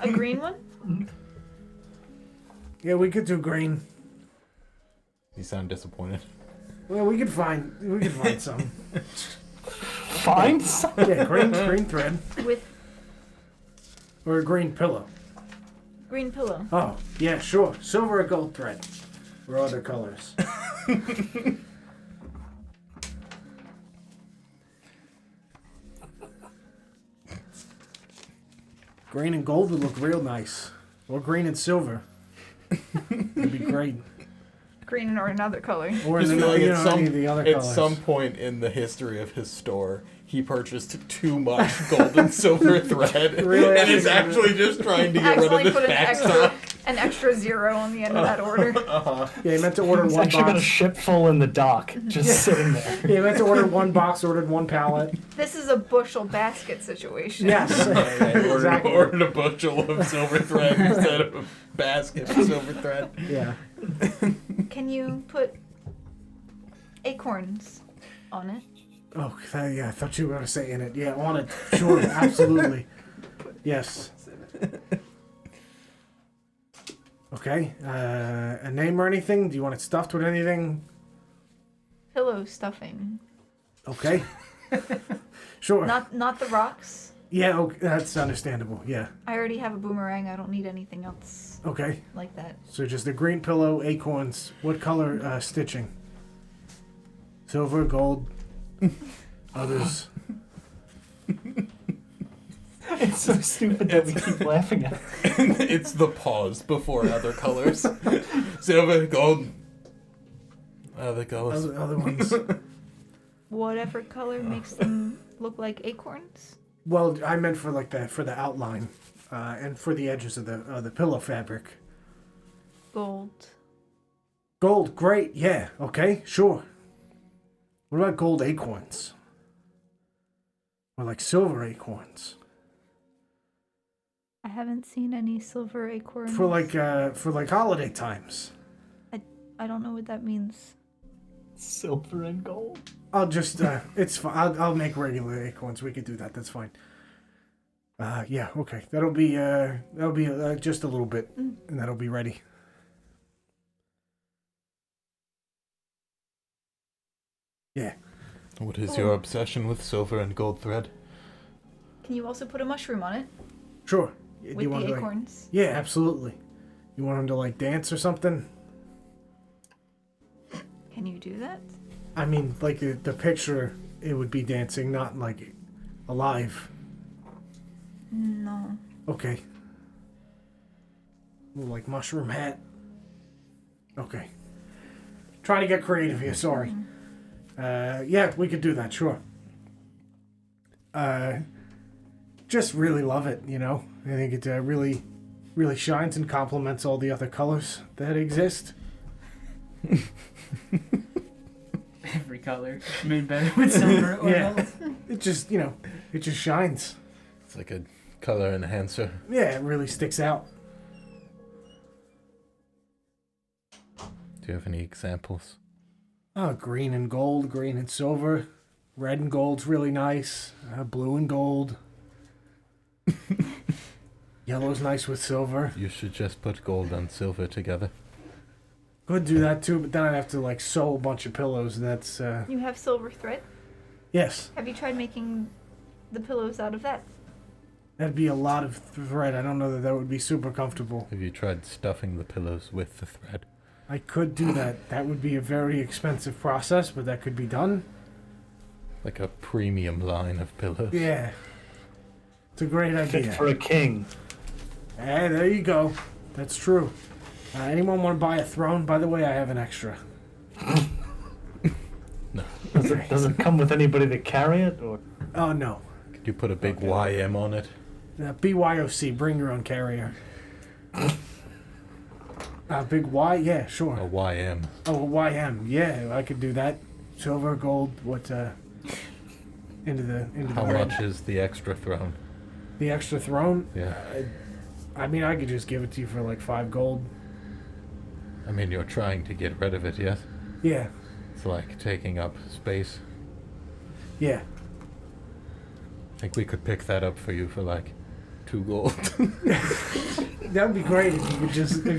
A green one? Yeah, we could do green. You sound disappointed. Well, we could find some. Find some. Yeah, green thread With or a green pillow. green pillow. Oh, yeah, sure. Silver or gold thread or other colors. Green and gold would look real nice. Or green and silver. That'd be great. Green or another color. Or Just the, feel like you at know, some, any of the other at colors. some point in the history of his store, he purchased too much gold and silver thread, Really? and is actually just trying to get rid of Accidentally this put backstock. an extra zero on the end of that order. Yeah, he meant to order He's one actually got a box. ship full in the dock, just sitting there. Yeah, he meant to order one box, ordered one pallet. This is a bushel basket situation. Yes. Exactly. Ordered a bushel of silver thread instead of a basket of silver thread. Yeah. Can you put acorns on it? Oh, yeah, I thought you were going to say in it. Yeah, on it. Sure, absolutely. Yes. Okay. A name or anything? Do you want it stuffed with anything? Pillow stuffing. Okay. Sure. Not the rocks. Yeah, okay, that's understandable. Yeah. I already have a boomerang. I don't need anything else Okay. like that. So just a green pillow, acorns. What color stitching? Silver, gold, others. It's so stupid that we keep laughing at it. It's the pause before other colors. Silver, gold, other colors. Other ones. Whatever color makes them look like acorns. Well, I meant for like for the outline, and for the edges of the pillow fabric. Gold. Gold, great. Yeah. Okay. Sure. What about gold acorns? Or like silver acorns? I haven't seen any silver acorns. For like holiday times. I don't know what that means. Silver and gold. I'll just it's fine. I'll make regular acorns. We could do that. That's fine. Yeah. Okay. That'll be just a little bit, and that'll be ready. Yeah. What is your obsession with silver and gold thread? Can you also put a mushroom on it Sure. Do with you want the to, acorns? yeah, absolutely. You want him to like dance or something? Can you do that? I mean, like the picture, it would be dancing, not like alive. No. Okay. Little like mushroom hat. Okay. Trying to get creative here. Sorry. Yeah, we could do that. Sure. Just really love it. You know, I think it really, really shines and complements all the other colors that exist. Every color made better with silver or Yeah. gold. It just, it just shines. It's like a color enhancer. Yeah, it really sticks out. Do you have any examples? Oh, green and gold, green and silver. Red and gold's really nice. Blue and gold. Yellow's nice with silver. You should just put gold and silver together. Could do that too, but then I'd have to like sew a bunch of pillows, and that's You have silver thread? yes. Have you tried making the pillows out of that. That'd be a lot of thread. I don't know that would be super comfortable. Have you tried stuffing the pillows with the thread? I could do that. That would be a very expensive process, but that could be done. Like a premium line of pillows? Yeah. It's a great Fit idea. for a king. Hey, there you go. That's true. Anyone want to buy a throne? By the way, I have an extra. No. Does it come with anybody to carry it? Or Oh, no. Could you put a big YM on it? BYOC, bring your own carrier. Big Y? Yeah, sure. A YM. Oh, a YM. Yeah, I could do that. Silver, gold, what, into the How red. much is the extra throne? The extra throne? Yeah. I mean, I could just give it to you for like 5 gold. I mean, you're trying to get rid of it, yes? Yeah, It's like taking up space. yeah. I think we could pick that up for you for like 2 gold. That would be great if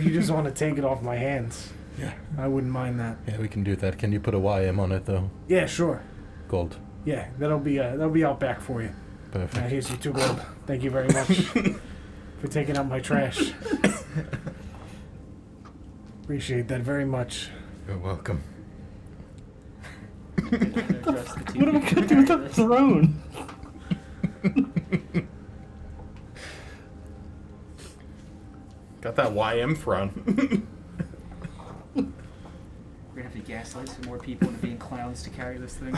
you just want to take it off my hands. Yeah. I wouldn't mind that. Yeah, we can do that. Can you put a YM on it though? Yeah, sure. Gold. Yeah, that'll be out back for you. Perfect. Here's your 2 gold. Thank you very much for taking out my trash. Appreciate that very much. You're welcome. what are we gonna do with the throne? Got that YM throne. We're gonna have to gaslight some more people into being clowns to carry this thing.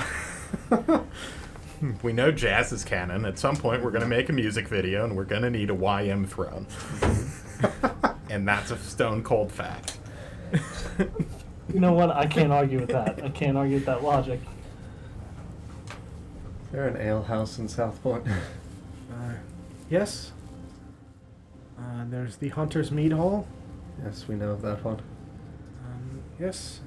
We know jazz is canon. At some point, we're going to make a music video, and we're going to need a YM throne. And that's a stone cold fact. You know what? I can't argue with that. I can't argue with that logic. Is there an ale house in Southport? Yes. There's the Hunter's Meat Hall. Yes, we know of that one. Yes.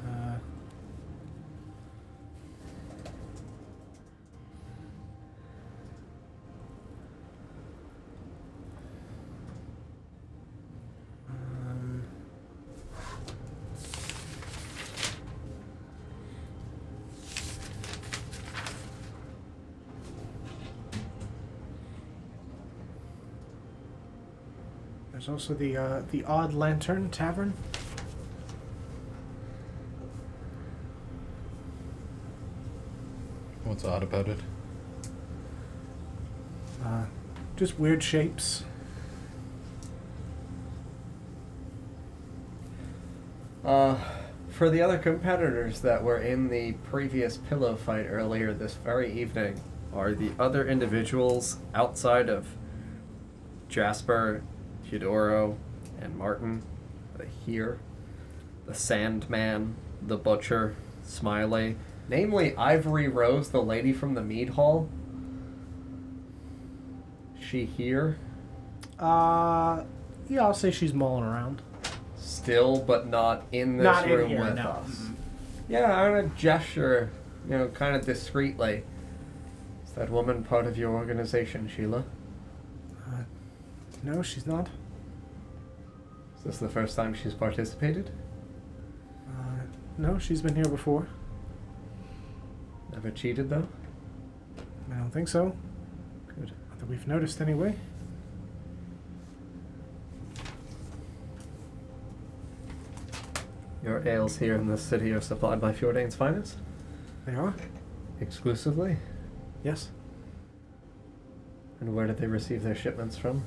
There's also the Odd Lantern Tavern. What's odd about it? Just weird shapes. For the other competitors that were in the previous pillow fight earlier this very evening, are the other individuals outside of Jasper, Theodoro, and Martin here? The Sandman, the Butcher, Smiley, namely Ivory Rose, the lady from the mead hall. She here? Yeah, I'll say she's mulling around. Still, but not in this Not in room here, with no. us. Yeah, I'm gonna gesture, kind of discreetly. Is that woman part of your organization, Sheila? No, she's not. Is this the first time she's participated? No, she's been here before. Never cheated, though? I don't think so. Good. Not that we've noticed anyway. Your ales here in this city are supplied by Fjordane's Finest? They are? Exclusively? Yes. And where did they receive their shipments from?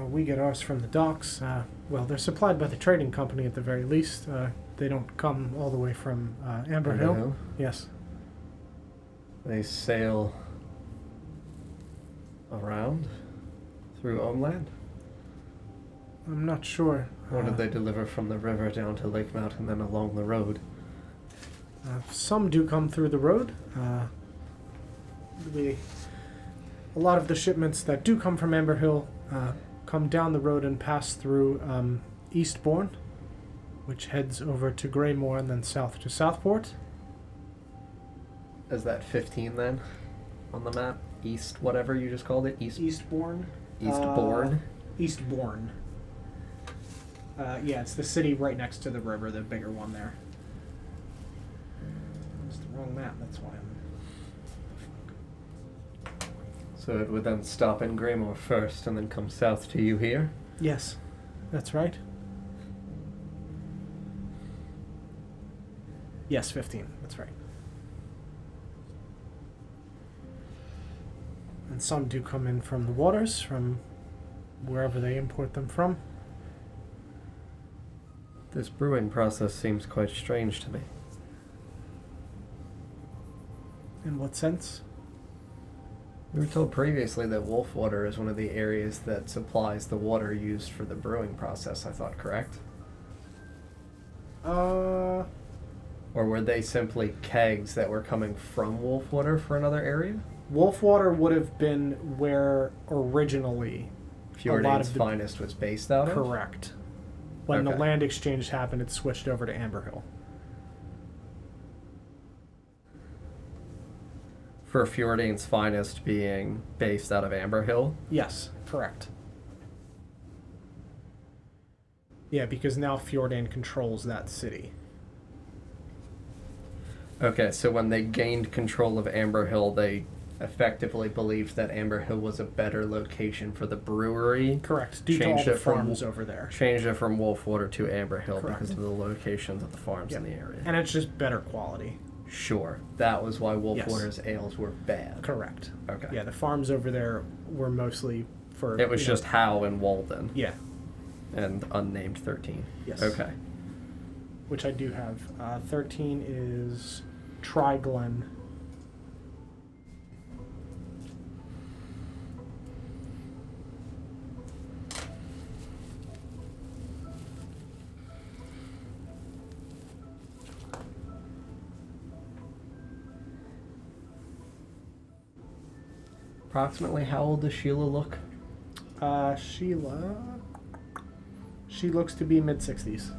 We get ours from the docks. Well, they're supplied by the trading company at the very least. They don't come all the way from Amber Hill. Yes. They sail around through Homeland? I'm not sure. Or did they deliver from the river down to Lake Mount and then along the road? Some do come through the road. A lot of the shipments that do come from Amber Hill come down the road and pass through Eastbourne, which heads over to Greymore and then south to Southport. Is that 15 then? On the map? East, whatever you just called it? Eastbourne? Eastbourne? Eastbourne. Yeah, it's the city right next to the river, the bigger one there. It's the wrong map, that's why So it would then stop in Greymore first and then come south to you here? Yes, that's right. Yes, 15. That's right. And some do come in from the waters, from wherever they import them from. This brewing process seems quite strange to me. In what sense? We were told previously that Wolfwater is one of the areas that supplies the water used for the brewing process, I thought, correct? Or were they simply kegs that were coming from Wolfwater for another area? Wolfwater would have been where originally Fjordane's Finest was based out of? Correct. When the Okay. land exchange happened, it switched over to Amber Hill. For Fjordane's Finest being based out of Amber Hill? Yes, correct. Yeah, because now Fjordane controls that city. Okay, so when they gained control of Amber Hill, they effectively believed that Amber Hill was a better location for the brewery. Correct. Due Changed to all it the from farms over there. Changed it from Wolfwater to Amber Hill Correct. because of the locations of the farms in Yep. the area. And it's just better quality. Sure. That was why Yes. Wolfwater's ales were bad. Correct. Okay. Yeah, the farms over there were mostly for... It was you know- just Howe and Walden Yeah, and unnamed 13. yes. Okay. Which I do have. 13 is Tri-Glen. Approximately how old does Sheila look? Sheila... She looks to be mid-60s.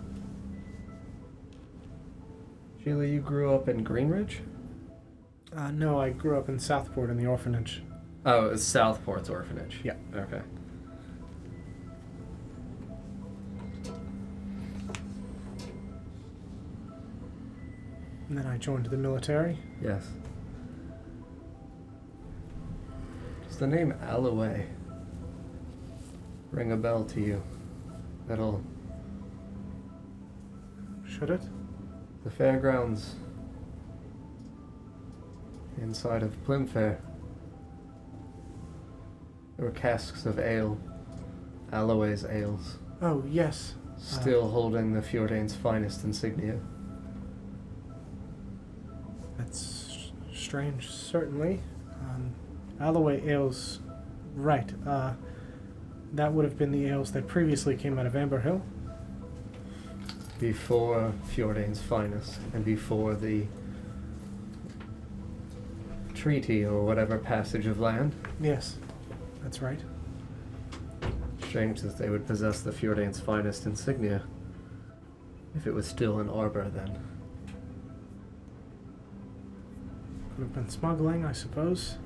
Sheila, you grew up in Greenridge? No, I grew up in Southport in the orphanage. Oh, it's Southport's orphanage. Yeah. Okay. And then I joined the military. Yes. Does the name Alloway ring a bell to you at all? Should it? The fairgrounds inside of Plimfair. There were casks of ale, Alloway's ales, Oh, yes. still holding the Fjordane's Finest insignia. That's strange, certainly. Alloway ales, right. That would have been the ales that previously came out of Amber Hill. Before Fjordane's Finest, and before the treaty or whatever passage of land. Yes, that's right. Strange that they would possess the Fjordane's Finest insignia if it was still in Arbor then. Could have been smuggling, I suppose.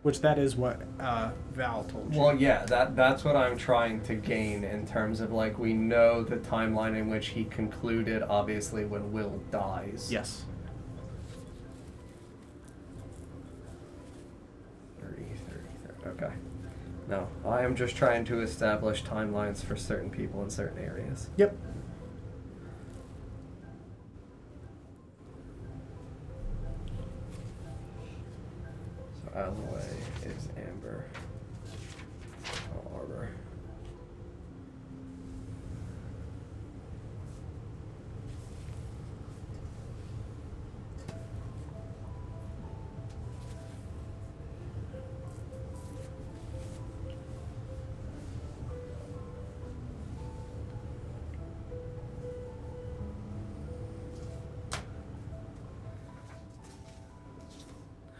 Which that is what Val told you. Well, yeah, that's what I'm trying to gain in terms of, like, we know the timeline in which he concluded, obviously, when Will dies. Yes. 30, 30. Okay. No, I am just trying to establish timelines for certain people in certain areas. Yep. So Alloway is Amber. Arbor.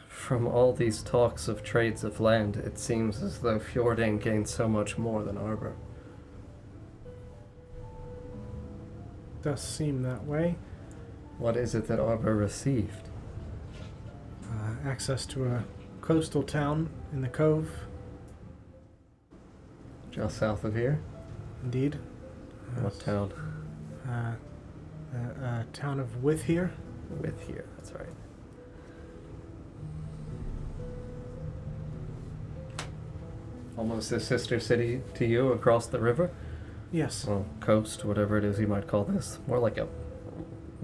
From all these talks of trades of land, it seems as though Fjordane gained so much more than Arbor. Does seem that way. What is it that Arbor received? Access to a coastal town in the cove, Just south of here? indeed. What town? Town of With here. With here, that's right. Almost a sister city to you across the river? Yes. Well, coast, whatever it is you might call this. More like a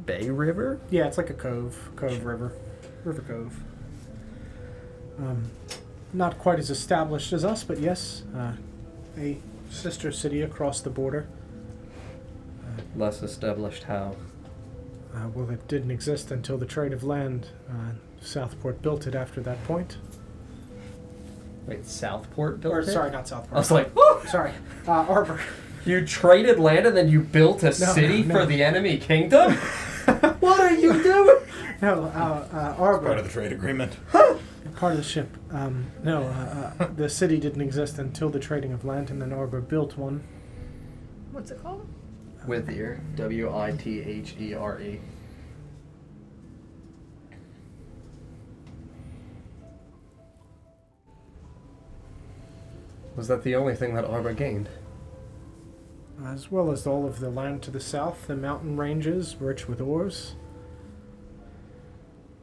bay river? Yeah, it's like a cove. River. River cove. Not quite as established as us, but yes, a sister city across the border. Less established how? Well, it didn't exist until the trade of land. Southport built it after that point. Wait, Southport built Or, it? sorry, not Southport. I was like, Sorry, Arbor. you traded land and then you built a city no. for the enemy kingdom? What are you doing? No, Arbor. Part of the trade agreement. Part of the ship. The city didn't exist until the trading of land, and then Arbor built one. What's it called? Withere. Withere. Was that the only thing that Arbor gained? As well as all of the land to the south, the mountain ranges rich with ores.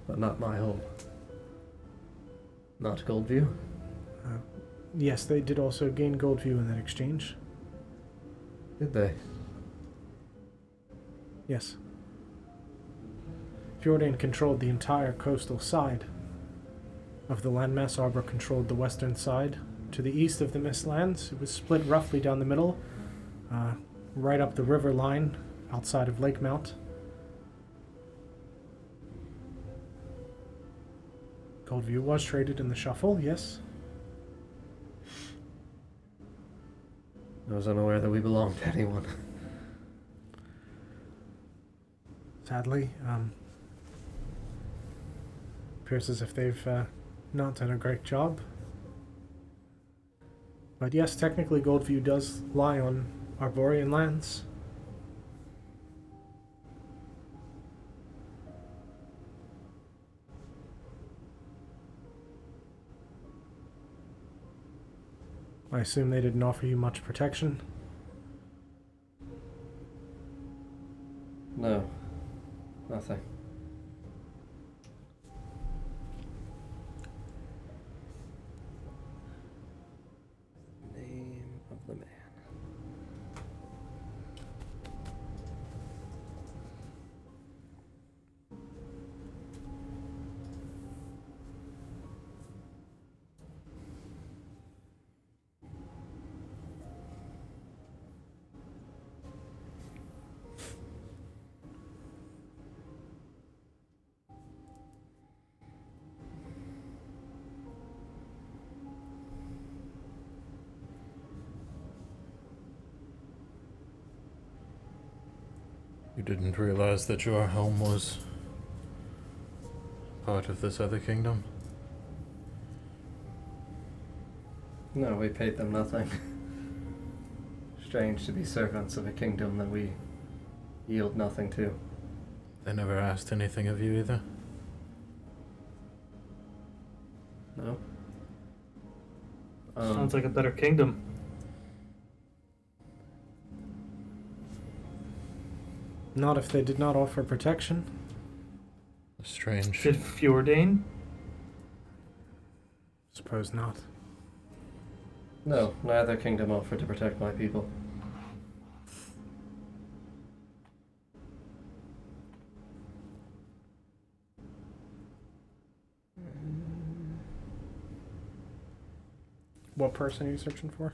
But not my home. Not Goldview? Yes, they did also gain Goldview in that exchange. Did they? Yes. Fjordan controlled the entire coastal side of the landmass. Arbor controlled the western side. To the east of the Mistlands, it was split roughly down the middle, right up the river line outside of Lake Mount. Goldview was traded in the shuffle, yes. I was unaware that we belonged to anyone. Sadly, appears as if they've not done a great job. But yes, technically Goldview does lie on Arborian lands. I assume they didn't offer you much protection? No. Nothing. Name of the man. You didn't realize that your home was part of this other kingdom? No, we paid them nothing. Strange to be servants of a kingdom that we yield nothing to. They never asked anything of you either? No? Sounds like a better kingdom. Not if they did not offer protection. Strange. Did Fjordan? Suppose not. No, neither kingdom offered to protect my people. What person are you searching for?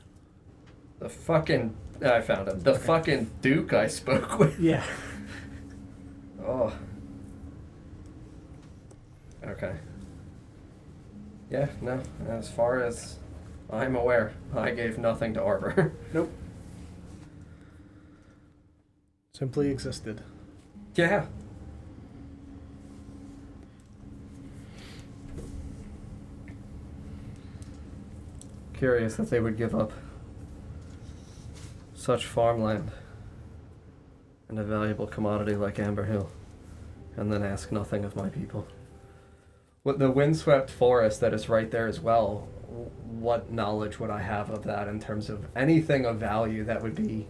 The fucking... I found him. The fucking Duke I spoke with. Yeah. Oh. Okay. Yeah, no. As far as I'm aware, I gave nothing to Arbor. Nope. Simply existed. Yeah. Curious that they would give up such farmland and a valuable commodity like Amber Hill, and then ask nothing of my people. With the windswept forest that is right there as well, what knowledge would I have of that in terms of anything of value that would be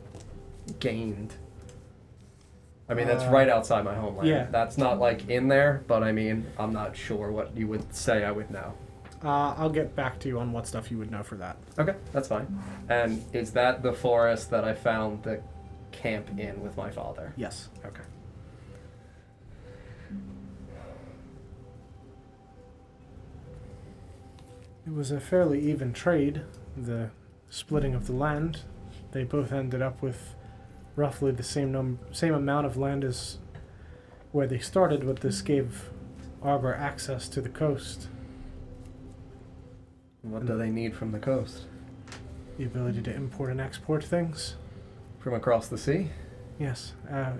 gained I mean, that's right outside my homeland. yeah. That's not like in there, but I mean, I'm not sure what you would say I would know. I'll get back to you on what stuff you would know for that. Okay, that's fine. And is that the forest that I found the camp in with my father? Yes. Okay. It was a fairly even trade, the splitting of the land. They both ended up with roughly the same amount of land as where they started, but this gave Arbor access to the coast. What do they need from the coast? The ability to import and export things. From across the sea? Yes,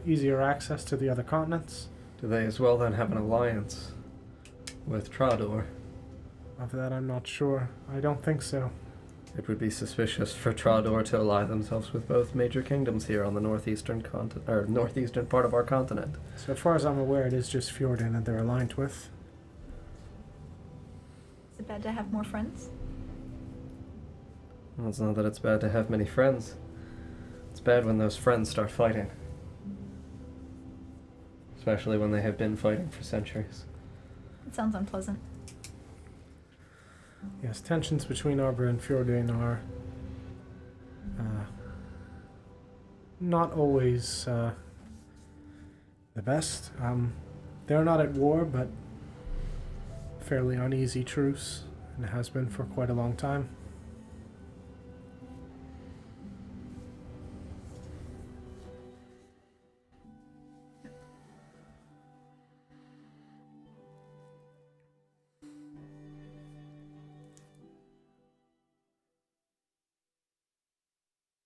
easier access to the other continents. Do they as well then have an alliance with Trador? Of that I'm not sure. I don't think so. It would be suspicious for Trador to ally themselves with both major kingdoms here on the northeastern continent, or northeastern part of our continent. So far as I'm aware, it is just Fjorden that they're aligned with. Is it bad to have more friends? Well, it's not that it's bad to have many friends. It's bad when those friends start fighting. Especially when they have been fighting for centuries. It sounds unpleasant. Yes, tensions between Arbor and Fjorden are not always the best. They're not at war, but fairly uneasy truce, and it has been for quite a long time.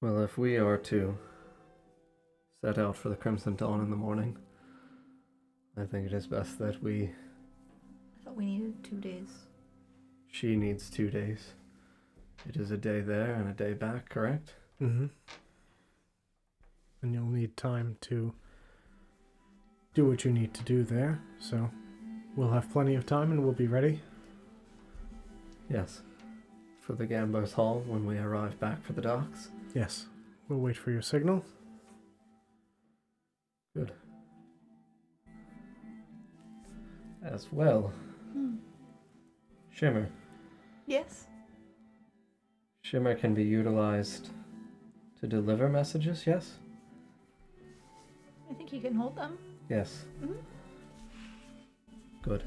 Well, if we are to set out for the Crimson Dawn in the morning, I think it is best that we... I thought we needed 2 days. She needs 2 days. It is a day there and a day back, correct? Mm-hmm. And you'll need time to do what you need to do there, so we'll have plenty of time and we'll be ready. Yes. For the Gambler's Hall when we arrive back for the docks. Yes. We'll wait for your signal. Good. As well, Shimmer. Yes. Shimmer can be utilized to deliver messages, yes? I think you can hold them. Yes. Mhm. Good.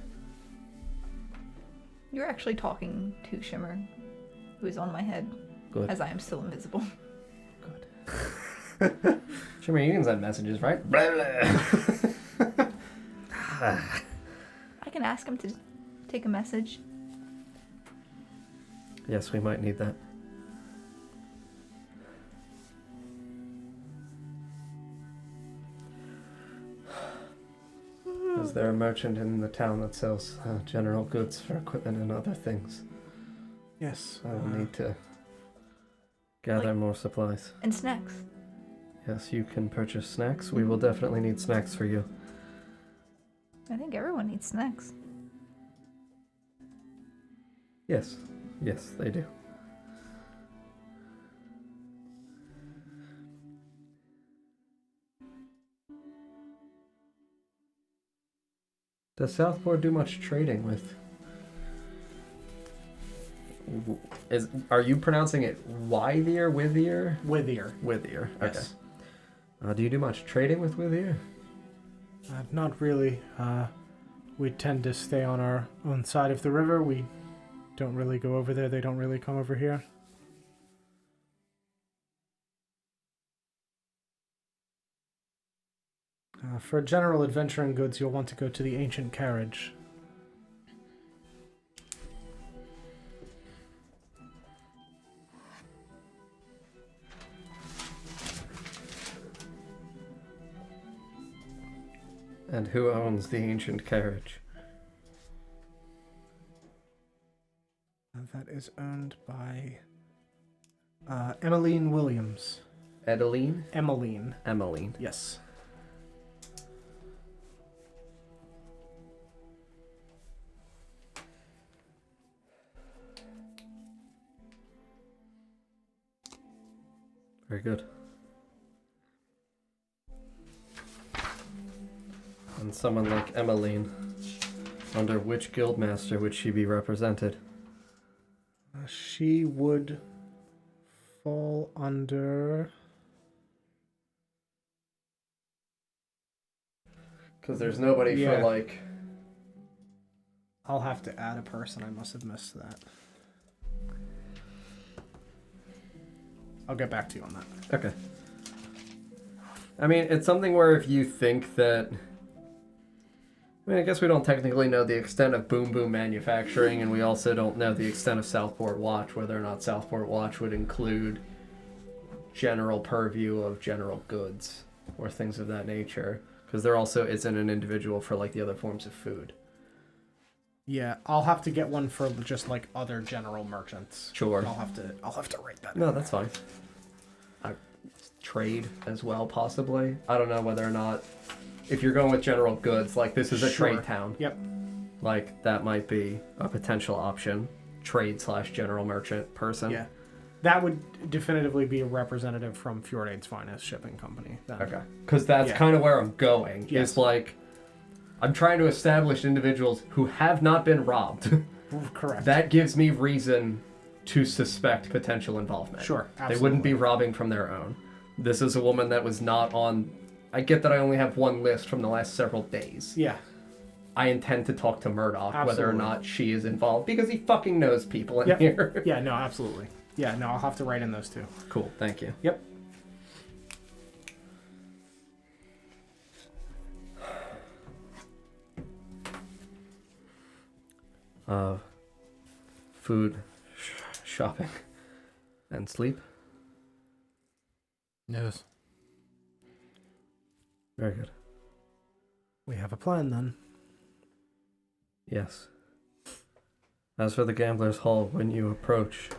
You're actually talking to Shimmer, who is on my head, Good. as I am still invisible. Good. Shimmer, you can send messages, right? I can ask him to take a message. Yes, we might need that. Is there a merchant in the town that sells general goods for equipment and other things? Yes. I will need to gather Like- more supplies. And snacks. Yes, you can purchase snacks. We will definitely need snacks for you. I think everyone needs snacks. Yes. Yes, they do. Does Southport do much trading with? Are you pronouncing it Withier? Withier? Withier. Withier. Okay. Yes. Do you do much trading with Withier? Not really. We tend to stay on our own side of the river. We don't really go over there. They don't really come over here. For general adventuring goods, you'll want to go to the Ancient Carriage. And who owns the Ancient Carriage? That is owned by Emmeline Williams. Edeline? Emmeline. Emmeline. Yes. Very good. And someone like Emmeline, under which guildmaster would she be represented? She would fall under... Because there's nobody Yeah. for, like... I'll have to add a person. I must have missed that. I'll get back to you on that. Okay. I mean, it's something where if you think that... I mean, I guess we don't technically know the extent of Boom Boom manufacturing, and we also don't know the extent of Southport Watch, whether or not Southport Watch would include general purview of general goods or things of that nature. Because there also isn't an individual for, like, the other forms of food. Yeah, I'll have to get one for just like other general merchants. Sure. I'll have to write that. No, that's fine. Trade as well, possibly. I don't know whether or not, if you're going with general goods, like this is a Sure. trade town. Yep. Like that might be a potential option. Trade/general merchant person. Yeah. That would definitively be a representative from Fjordade's Finest Shipping Company. Then. Okay. Because that's Yeah. kind of where I'm going. Yes. It's like, I'm trying to establish individuals who have not been robbed. Correct. That gives me reason to suspect potential involvement. Sure, They wouldn't be absolutely. robbing from their own. This is a woman that was not on... I get that I only have one list from the last several days. Yeah. I intend to talk to Murdoch whether or Absolutely. not she is involved, because he fucking knows people in Yep. here. Yeah, no, absolutely. Yeah, no, I'll have to write in those two. Cool, thank you. Yep. Food, shopping, and sleep. Yes. Very good. We have a plan then. Yes. As for the Gambler's Hall, when you approach,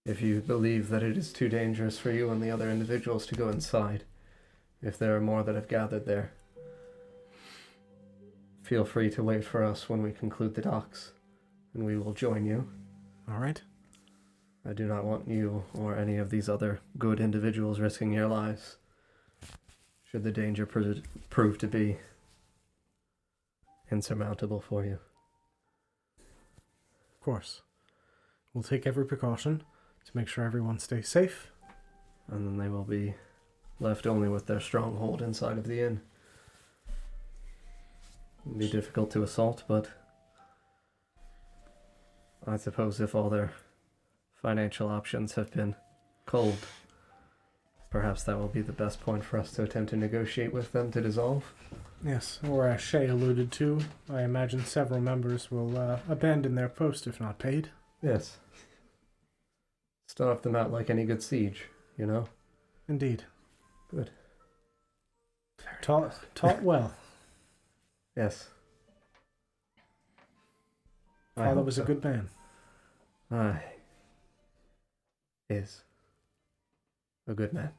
if you believe that it is too dangerous for you and the other individuals to go inside, if there are more that have gathered there, feel free to wait for us when we conclude the docks, and we will join you. All right. I do not want you or any of these other good individuals risking your lives, should the danger prove to be insurmountable for you. Of course. We'll take every precaution to make sure everyone stays safe. And then they will be left only with their stronghold inside of the inn. It'll be difficult to assault, but I suppose if all their financial options have been culled, perhaps that will be the best point for us to attempt to negotiate with them to dissolve. Yes, or as Shay alluded to, I imagine several members will abandon their post if not paid. Yes. Starve them out like any good siege, you know? Indeed. Good. Taught well. Yes. I Father hope was so. a good man. Aye. Is a good man.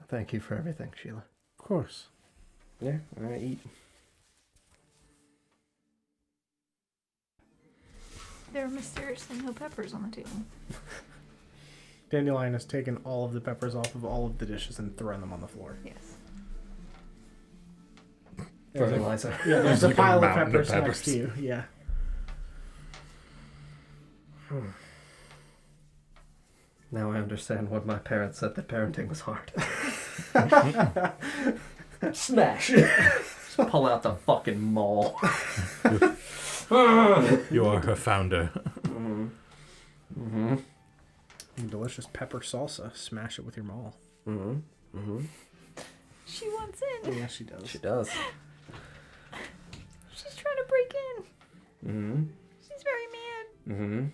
Thank you for everything, Sheila. Of course. Yeah, I eat. There are mysteriously no peppers on the table. Dandelion has taken all of the peppers off of all of the dishes and thrown them on the floor. Yes. There's a- Fertilizer. Yeah, there's a Like a pile of mountain of peppers next peppers. to you. Yeah. Now I understand what my parents said, that parenting was hard. Smash! Just pull out the fucking maul. You are her founder. Mm-hmm. Delicious pepper salsa. Smash it with your maul. Mm-hmm. Mm-hmm. She wants in. Yeah, she does. She does. She's trying to break in. Mm-hmm. She's very mad. Mm-hmm.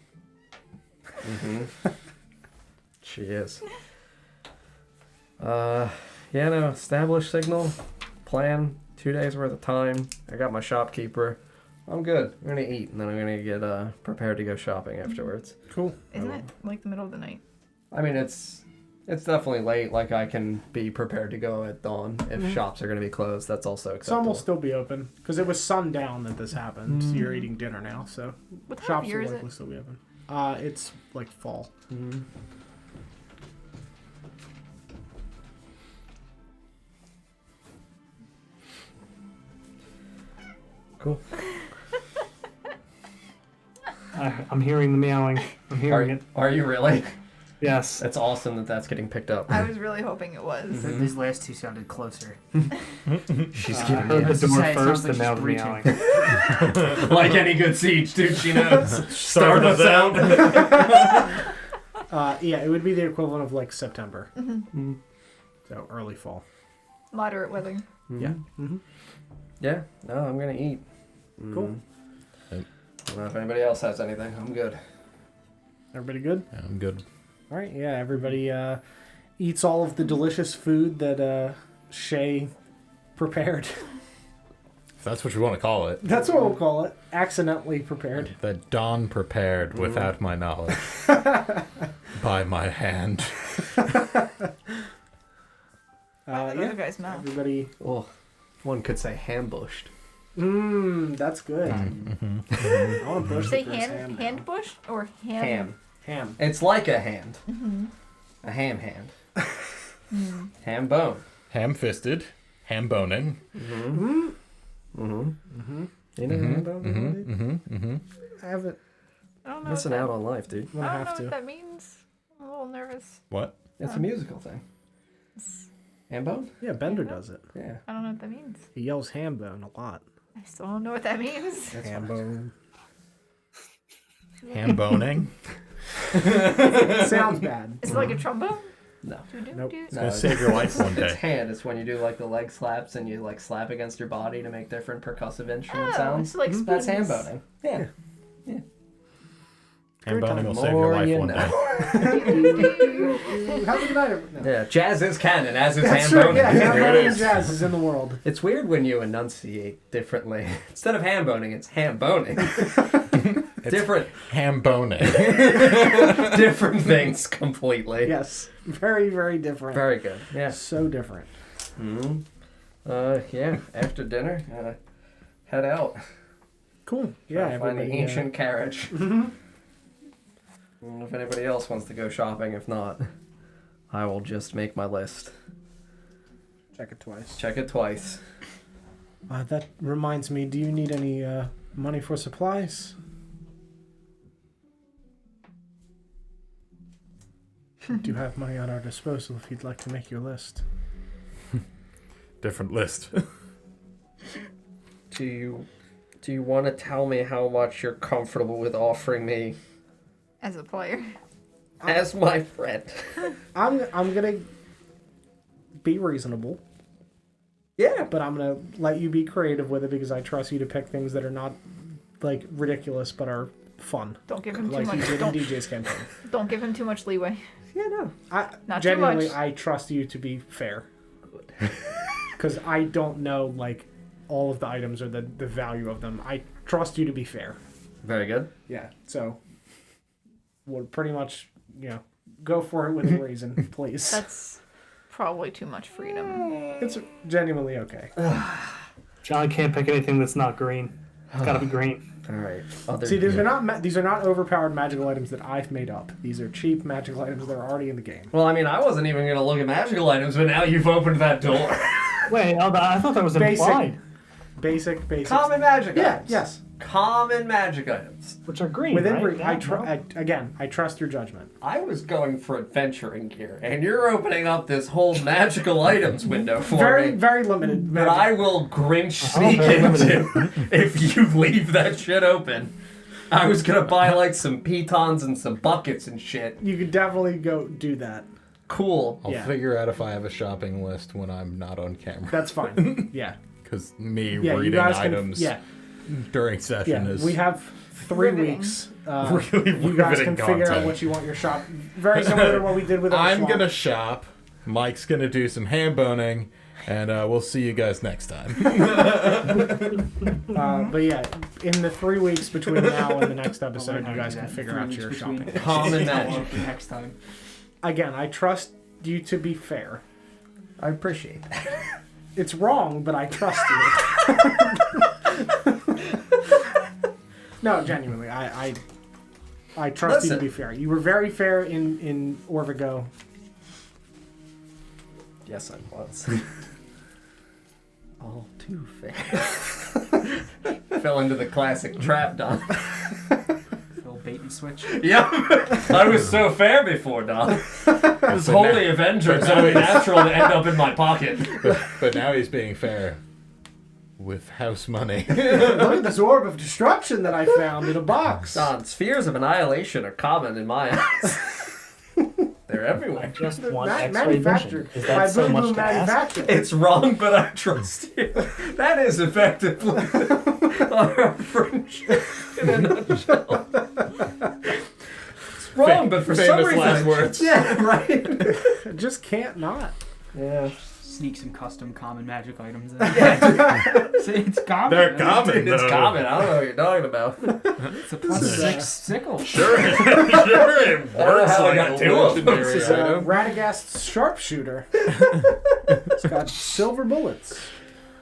Mm-hmm. She is. Yeah, no, establish signal, plan, 2 days worth of time. I got my shopkeeper. I'm good. I'm gonna eat, and then I'm gonna get prepared to go shopping afterwards. Cool. Isn't it like the middle of the night? I mean, it's definitely late. Like, I can be prepared to go at dawn. If shops are gonna be closed, that's also acceptable. Some will still be open because it was sundown that this happened. You're eating dinner now, so What time of shops year will is likely it? still be open. It's like fall. Mhm. Cool. I'm hearing the meowing. I'm hearing it. Are you really? Yes. That's awesome that that's getting picked up. I was really hoping it was. These last two sounded closer. She's I keeping heard me the door It sounds first, like and now she's the meowing. breaching. like any good siege, dude. She knows. Start us out. Yeah, it would be the equivalent of like September. Mm-hmm. So early fall. Moderate weather. Yeah. Mm-hmm. Yeah. No, I'm gonna eat. Cool. I don't know if anybody else has anything. I'm good. Everybody good? Yeah, I'm good. All right. Yeah. Everybody eats all of the delicious food that Shay prepared. If that's what you want to call it. That's what we'll call it. Accidentally prepared. That Dawn prepared without my knowledge. By my hand. That Yeah. other guy's mouth. Everybody. Oh, one could say hambushed. That's good. I want to Did you push say the first ham. hand bush or ham? Ham. Ham. It's like a hand. Mm-hmm. A ham hand. Ham bone. Ham-fisted. Ham-boning. You know ham bone? I haven't. I don't know. Missing out on life, dude. I'm gonna I don't have know to. what that means. I'm a little nervous. What? It's a musical thing. Ham bone? Yeah, Bender does it. Yeah. I don't know what that means. He yells ham bone a lot. I still don't know what that means. Ham bone. Ham-boning? Sounds bad. Is it like a trombone? No. Nope. It's gonna save your life one It's day. hand. It's when you do like the leg slaps and you like slap against your body to make different percussive instrument Oh, sounds. it's like That's ham spoons. boning. Yeah. Ham-boning will More save your life you one know. day. Have a good night. No. Yeah, jazz is canon, as is That's ham true. boning. Yeah, ham There it boning is. jazz is in the world. It's weird when you enunciate differently. Instead of ham boning, it's ham boning. Different Ham-boning. different things completely. Yes, very, very different. Very good. Yeah. So different. Yeah. After dinner, head out. Cool. Try Yeah, to find the everybody. ancient carriage. If anybody else wants to go shopping, if not, I will just make my list. Check it twice. Check it twice. That reminds me. Do you need any money for supplies? We do have money at our disposal if you'd like to make your list. Different list. Do you want to tell me how much you're comfortable with offering me As a player. as my friend? I'm gonna be reasonable, Yeah. but I'm gonna let you be creative with it because I trust you to pick things that are not like ridiculous but are fun. Don't give him too Like you much. did in Don't, DJ's campaign. don't give him too much leeway. Yeah, no. Not too Genuinely, much. I trust you to be fair. Because I don't know like all of the items or the value of them. I trust you to be fair. Very good. Yeah. So we'll pretty much, go for it with a reason, please. That's probably too much freedom. It's genuinely okay. John can't pick anything that's not green. It's gotta be green. All right. See, these are not overpowered magical items that I've made up. These are cheap magical items that are already in the game. Well, I mean, I wasn't even going to look at magical items, but now you've opened that door. Wait, I thought that was implied. Basic. Common magic Yeah. items. Yes. Common magic items. Which are green, Within right? reason. Yeah, I trust your judgment. I was going for adventuring gear, and you're opening up this whole magical items window for Very, me. very limited. That I will Grinch sneak very into if you leave that shit open. I was gonna buy like some pitons and some buckets and shit. You could definitely go do that. Cool. I'll Yeah. figure out if I have a shopping list when I'm not on camera. That's fine. Yeah. Because me Yeah. You reading guys can. items Yeah. during session Yeah. is We have 3 Riveting. weeks. really You guys riveting can figure out content. what you want your shop. Very similar to what we did with our I'm swap. gonna shop. Mike's gonna do some ham boning, and we'll see you guys next time. But yeah, in the 3 weeks between now and the next I'll episode, learn how you to guys do can that. figure 3 out weeks your between- shopping. Common magic. Next time. Again, I trust you to be fair. I appreciate that. It's wrong, but I trust you. No, genuinely, I trust you to Listen. be fair. You were very fair in Orvigo. Yes, I was. All too fair. fell into the classic trap, Don. Little bait and switch. Yep. I was so fair before, Don. This holy Avenger is only natural to end up in my pocket. But now he's being fair. With house money. Look at this orb of destruction that I found in a box. Don, spheres of annihilation are common in my eyes. They're everywhere. Just one X-ray Manufactured vision. Is by that so Boom much Boom to ask? Manufactured. It's wrong, but I trust you. That is effectively our friendship in a nutshell. It's wrong, but for some Famous reason... last words. Yeah, right. I just can't not. Yeah. Sneak some custom common magic items in. See, it's common. They're common, Dude, it's though. common. I don't know what you're talking about. It's a +6 sickle. Sure, it I don't know works how I like got a two of them. This legendary is a item. Radagast's sharpshooter. It's got silver bullets.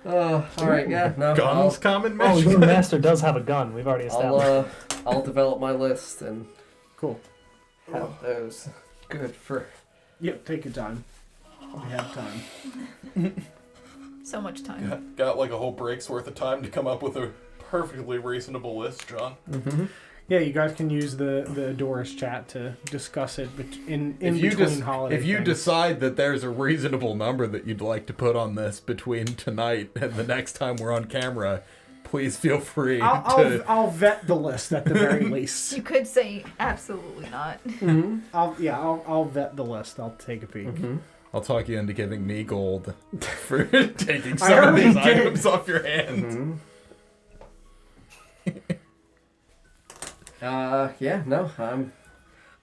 All right, yeah, no. Guns, common Oh, magic. your master does have a gun. We've already established. I'll develop my list and Cool. have those good for... Yep, take your time. We have time. So much time. Got like a whole break's worth of time to come up with a perfectly reasonable list, John. Mm-hmm. Yeah, you guys can use the Adoris chat to discuss it in between holiday If you things. decide that there's a reasonable number that you'd like to put on this between tonight and the next time we're on camera, please feel free to... I'll vet the list at the very least. You could say absolutely not. I'll vet the list. I'll take a peek. Mm-hmm. I'll talk you into giving me gold for taking I some of already these did. items off your hands. Yeah, no,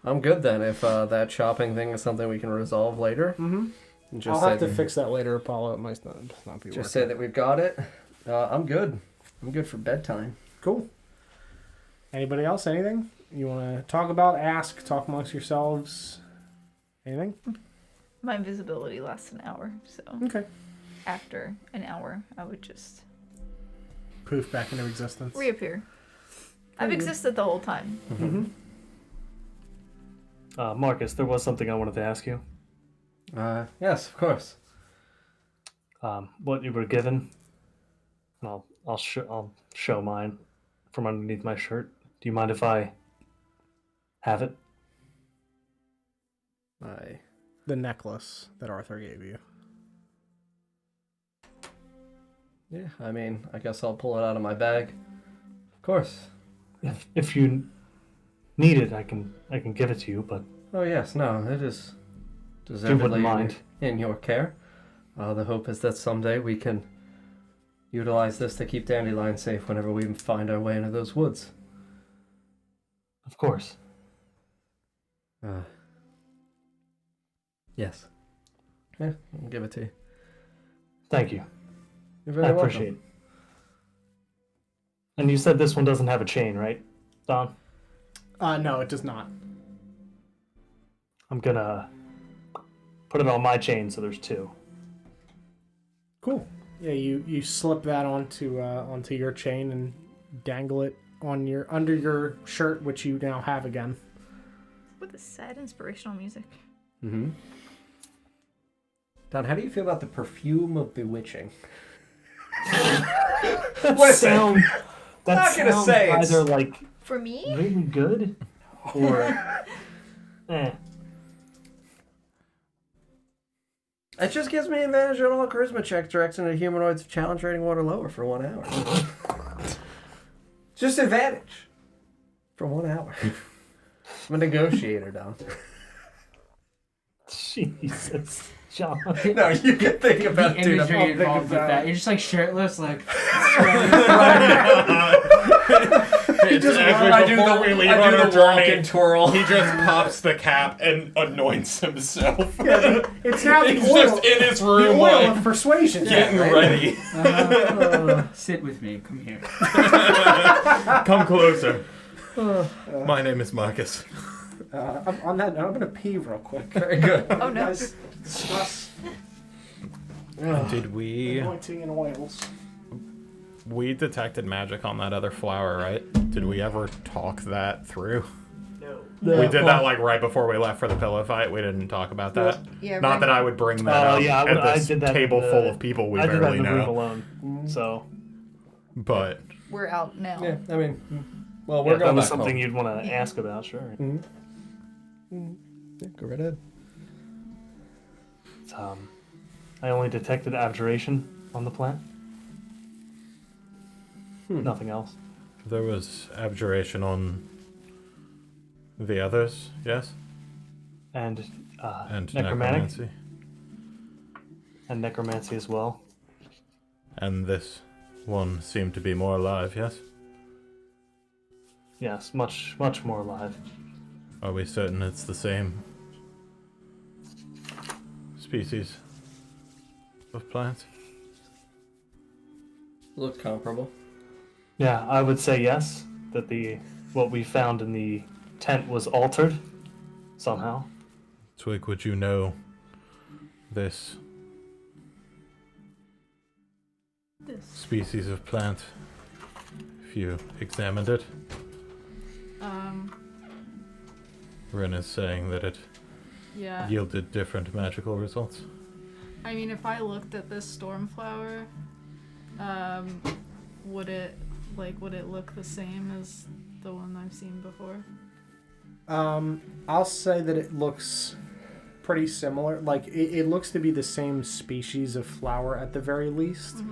I'm good then. If that shopping thing is something we can resolve later, just I'll say have to fix that later, Apollo. It might not be just working. say that we've got it. I'm good. I'm good for bedtime. Cool. Anybody else? Anything you want to talk about? Ask. Talk amongst yourselves. Anything? My invisibility lasts an hour, so Okay. after an hour, I would just Poof back into existence. reappear. I've existed the whole time. Mm-hmm. Marcus, there was something I wanted to ask you. Yes, of course. What you were given, and I'll show mine from underneath my shirt. Do you mind if I have it? The necklace that Arthur gave you. Yeah, I mean, I guess I'll pull it out of my bag. Of course. If you need it, I can give it to you. But Oh yes, no, it is if you deservedly wouldn't mind. in your care. The hope is that someday we can utilize this to keep Dandelion safe whenever we find our way into those woods. Of course. Yes. Yeah, I'll give it to you. Thank you. You're very I welcome. appreciate it. And you said this one doesn't have a chain, right, Don? No, it does not. I'm gonna put it on my chain, so there's two. Cool. Yeah, you slip that onto your chain and dangle it on under your shirt, which you now have again. With the sad inspirational music. Mm-hmm. Don, how do you feel about the perfume of bewitching? That not gonna sounds say it's- either like For me? really good or It just gives me advantage on all charisma checks directed at humanoids of challenge rating 1 or lower for 1 hour. Just advantage for 1 hour. I'm a negotiator, Don. Jesus, John. No, you can think The about it, dude. imagery I'll involved think with about that. it. You're just like shirtless, like. Just I do the walk and twirl. He just pops the cap and anoints himself. It's now the He's oil, just in his the room, oil like, of persuasion. getting ready. Sit with me. Come here. Come closer. My name is Marcus. On that note, I'm gonna pee real quick. Very good. Oh no. Guys, discuss Did we anointing and oils. detected magic on that other flower, right? Did we ever talk that through? No. We did that like right before we left for the pillow fight. We didn't talk about that. Yeah, Not right. that I would bring that up I at this did that. table in the- full of people we I did that barely in the room know. alone. So But we're out now. Yeah, I mean, well, Yeah, we're if that going was back something home. you'd want to ask about, sure. Yeah, go right ahead. I only detected abjuration on the plant. Nothing else. There was abjuration on the others, yes? And And necromantic. necromancy. And necromancy as well. And this one seemed to be more alive, yes? Yes, much, much more alive. Are we certain it's the same species of plant? Look comparable. Yeah, I would say yes. That what we found in the tent was altered somehow. Twig, would you know this species of plant if you examined it? Rin is saying that it Yeah. yielded different magical results. I mean, if I looked at this storm flower, would it look the same as the one I've seen before? I'll say that it looks pretty similar. Like, it looks to be the same species of flower at the very least.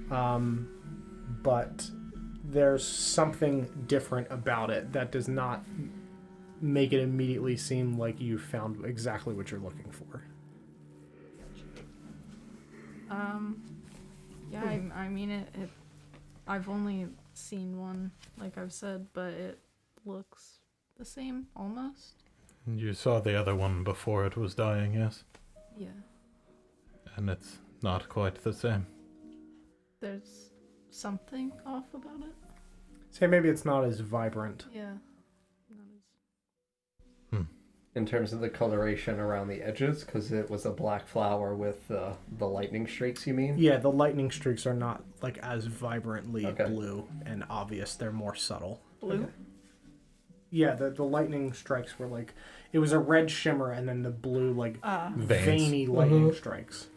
But there's something different about it that does not make it immediately seem like you found exactly what you're looking for. Yeah, I mean, it I've only seen one, like I've said, but it looks the same, almost. You saw the other one before it was dying, yes? Yeah. And it's not quite the same. There's something off about it. Say maybe it's not as vibrant. Yeah. Not as... In terms of the coloration around the edges, because it was a black flower with the lightning streaks, you mean? Yeah, the lightning streaks are not like as vibrantly Okay. blue and obvious. They're more subtle. Blue? Okay. Yeah, the lightning strikes were like, it was a red shimmer and then the blue like Veins. veiny lightning strikes.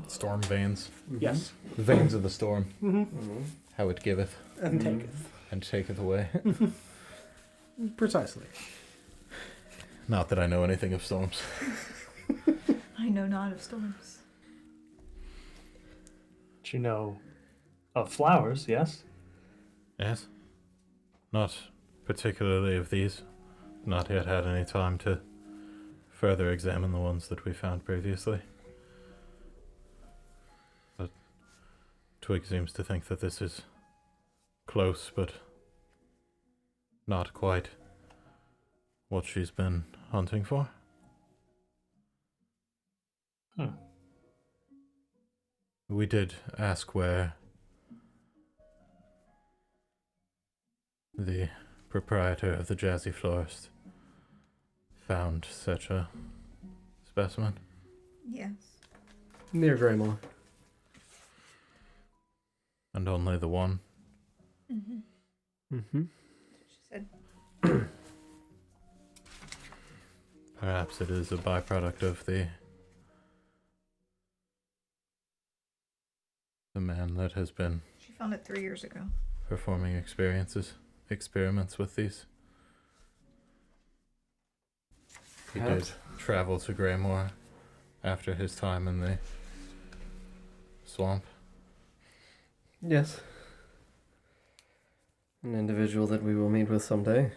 Storm veins. Yes. Veins of the storm. Mm-hmm. How it giveth And take and taketh away. it. Precisely. Not that I know anything of storms. I know not of storms. But you know of flowers, yes? Yes. Not particularly of these. Not yet had any time to further examine the ones that we found previously. But Twig seems to think that this is close, but not quite what she's been hunting for. We did ask where the proprietor of the Jazzy Florist found such a specimen. Yes. Near Greymore. And only the one. Mm-hmm. She said. Perhaps it is a byproduct of the man that has been She found it 3 years ago. performing experiments with these. He did Perhaps. travel to Greymore after his time in the swamp. Yes. An individual that we will meet with someday.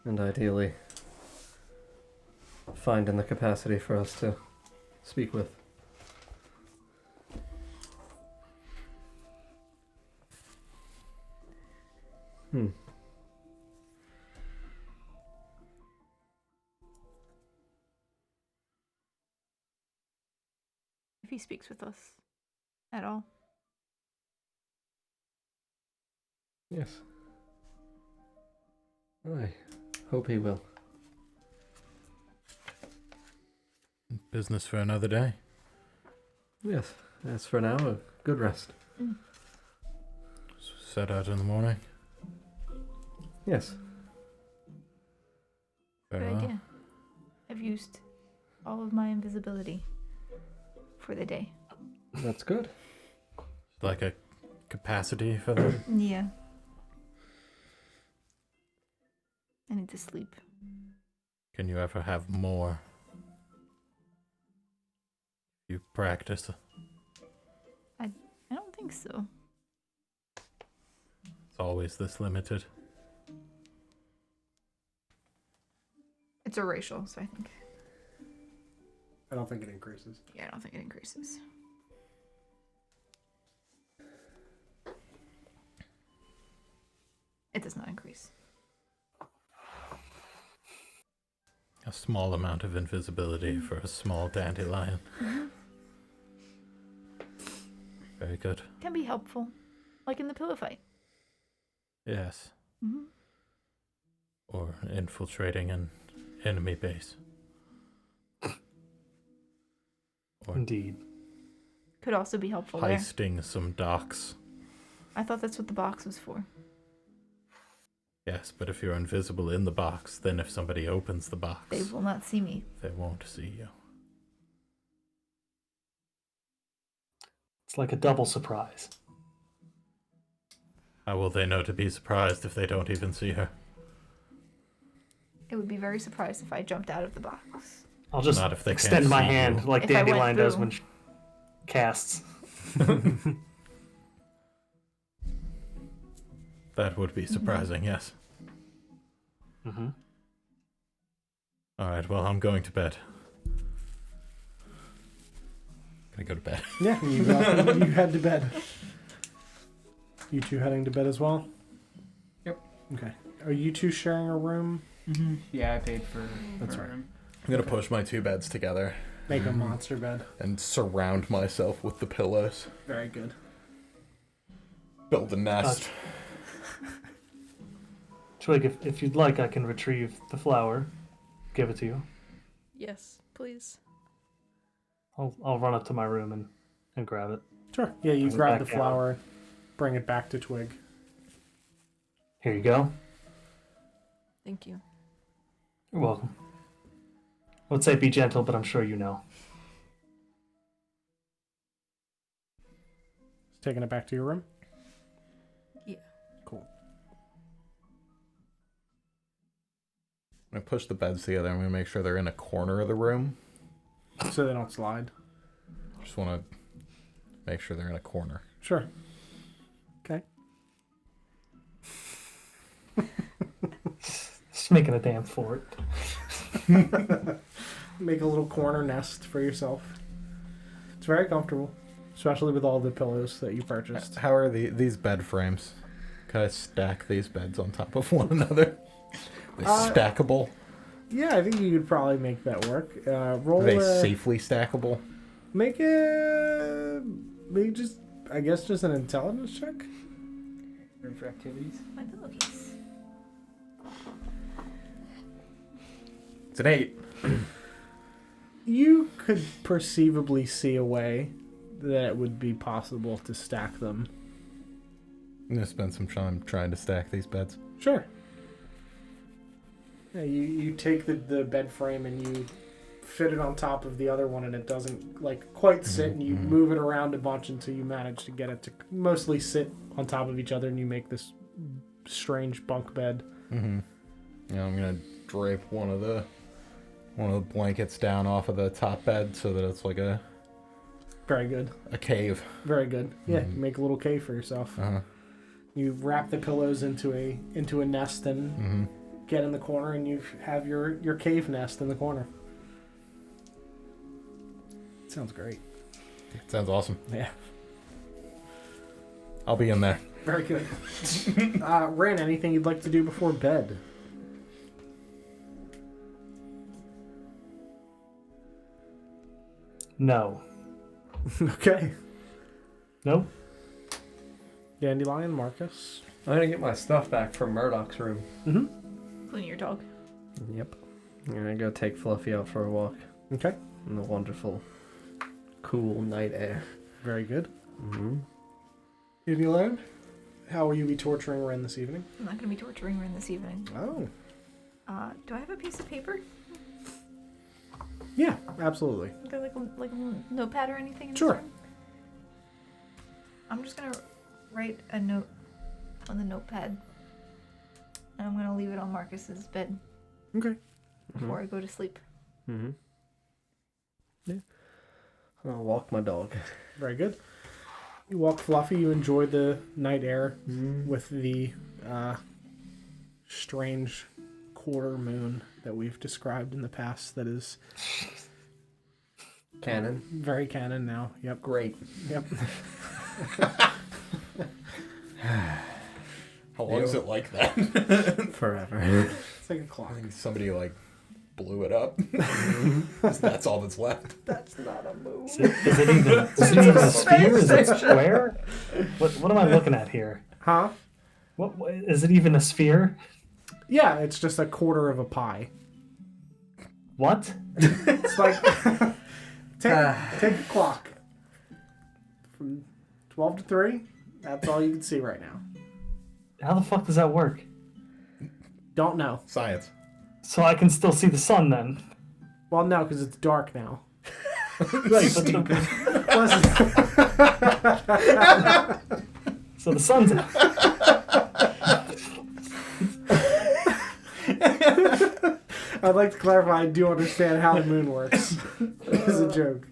And ideally find in the capacity for us to speak with. If he speaks with us at all. Yes. I hope he will. Business for another day. Yes. As for now, a good rest. Set out in the morning. Yes. Good Very well. idea. I've used all of my invisibility for the day. That's good. Like a capacity for them? Yeah. I need to sleep. Can you ever have more? You practice. I don't think so. It's always this limited. It's a racial, so I think. I don't think it increases. Yeah, I don't think it increases. It does not increase. A small amount of invisibility for a small dandelion. Very good. Can be helpful. Like in the pillow fight. Yes. Mm-hmm. Or infiltrating an enemy base. Indeed. Could also be helpful there. Heisting some docks. I thought that's what the box was for. Yes, but if you're invisible in the box, then if somebody opens the box, They will not see me. they won't see you. It's like a double surprise. How will they know to be surprised if they don't even see her? It would be very surprised if I jumped out of the box. I'll just Not if they extend can't my see hand you. like If I went Dandelion does boom. when she casts. That would be surprising, yes. Mm-hmm. Alright, well, I'm going to bed. Can I go to bed? Yeah, you head to bed. You two heading to bed as well? Yep. Okay. Are you two sharing a room? Mm-hmm. Yeah, I paid for. That's for right. him. I'm going to push my two beds together Make a monster bed. and surround myself with the pillows. Very good. Build a nest. Twig, if you'd like, I can retrieve the flower. Give it to you. Yes, please. I'll run up to my room and grab it. Sure. Yeah, you Bring it grab the back down. flower, bring it back to Twig. Here you go. Thank you. You're welcome. I would say be gentle, but I'm sure you know. Taking it back to your room? Yeah. Cool. I'm going to push the beds together. I'm going to make sure they're in a corner of the room. So they don't slide. Just want to make sure they're in a corner. Sure. Okay. Just making a damn fort. Make a little corner nest for yourself. It's very comfortable, especially with all the pillows that you purchased. How are these bed frames? Can I stack these beds on top of one another? Are they stackable? Yeah, I think you could probably make that work. Roll. Are they safely stackable? Make just, I guess, just an intelligence check. Room for activities. My pillows. It's an 8. You could perceivably see a way that it would be possible to stack them. I'm going to spend some time trying to stack these beds. Sure. Yeah, you take the bed frame and you fit it on top of the other one, and it doesn't like quite sit, and you move it around a bunch until you manage to get it to mostly sit on top of each other, and you make this strange bunk bed. Mm-hmm. Yeah, I'm going to drape one of the blankets down off of the top bed so that it's like a Very good. cave. Very good. Yeah, you make a little cave for yourself. Uh-huh. You wrap the pillows into a nest and get in the corner, and you have your cave nest in the corner. Sounds great. Sounds awesome. Yeah. I'll be in there. Very good. Ran, anything you'd like to do before bed? No. Okay. Nope. Dandelion, Marcus. I'm gonna get my stuff back from Murdoch's room. Including your dog. Yep. I'm gonna go take Fluffy out for a walk Okay. in the wonderful, cool night air. Very good. Mm-hmm. Dandelion, how will you be torturing Ren this evening? I'm not going to be torturing Ren this evening. Oh. Do I have a piece of paper? Yeah, absolutely. Like a notepad or anything? In this Sure. room? I'm just going to write a note on the notepad. And I'm gonna leave it on Marcus's bed Okay. before I go to sleep. Mm-hmm. Yeah. I'll walk my dog. Very good. You walk Fluffy. You enjoy the night air with the strange quarter moon that we've described in the past. That is Canon. very canon now. Yep. Great. Yep. How long is it like that? Forever. It's like a clock. I think somebody like blew it up. That's all that's left. That's not a moon. Is it even a sphere? Is it square? What am I looking at here? Huh? What is it even a sphere? Yeah, it's just a quarter of a pie. What? It's like take the clock from 12 to 3. That's all you can see right now. How the fuck does that work? Don't know. Science. So I can still see the sun then? Well, no, because it's dark now. Right, but Listen, so the sun's out. I'd like to clarify. I do understand how the moon works. It's a joke.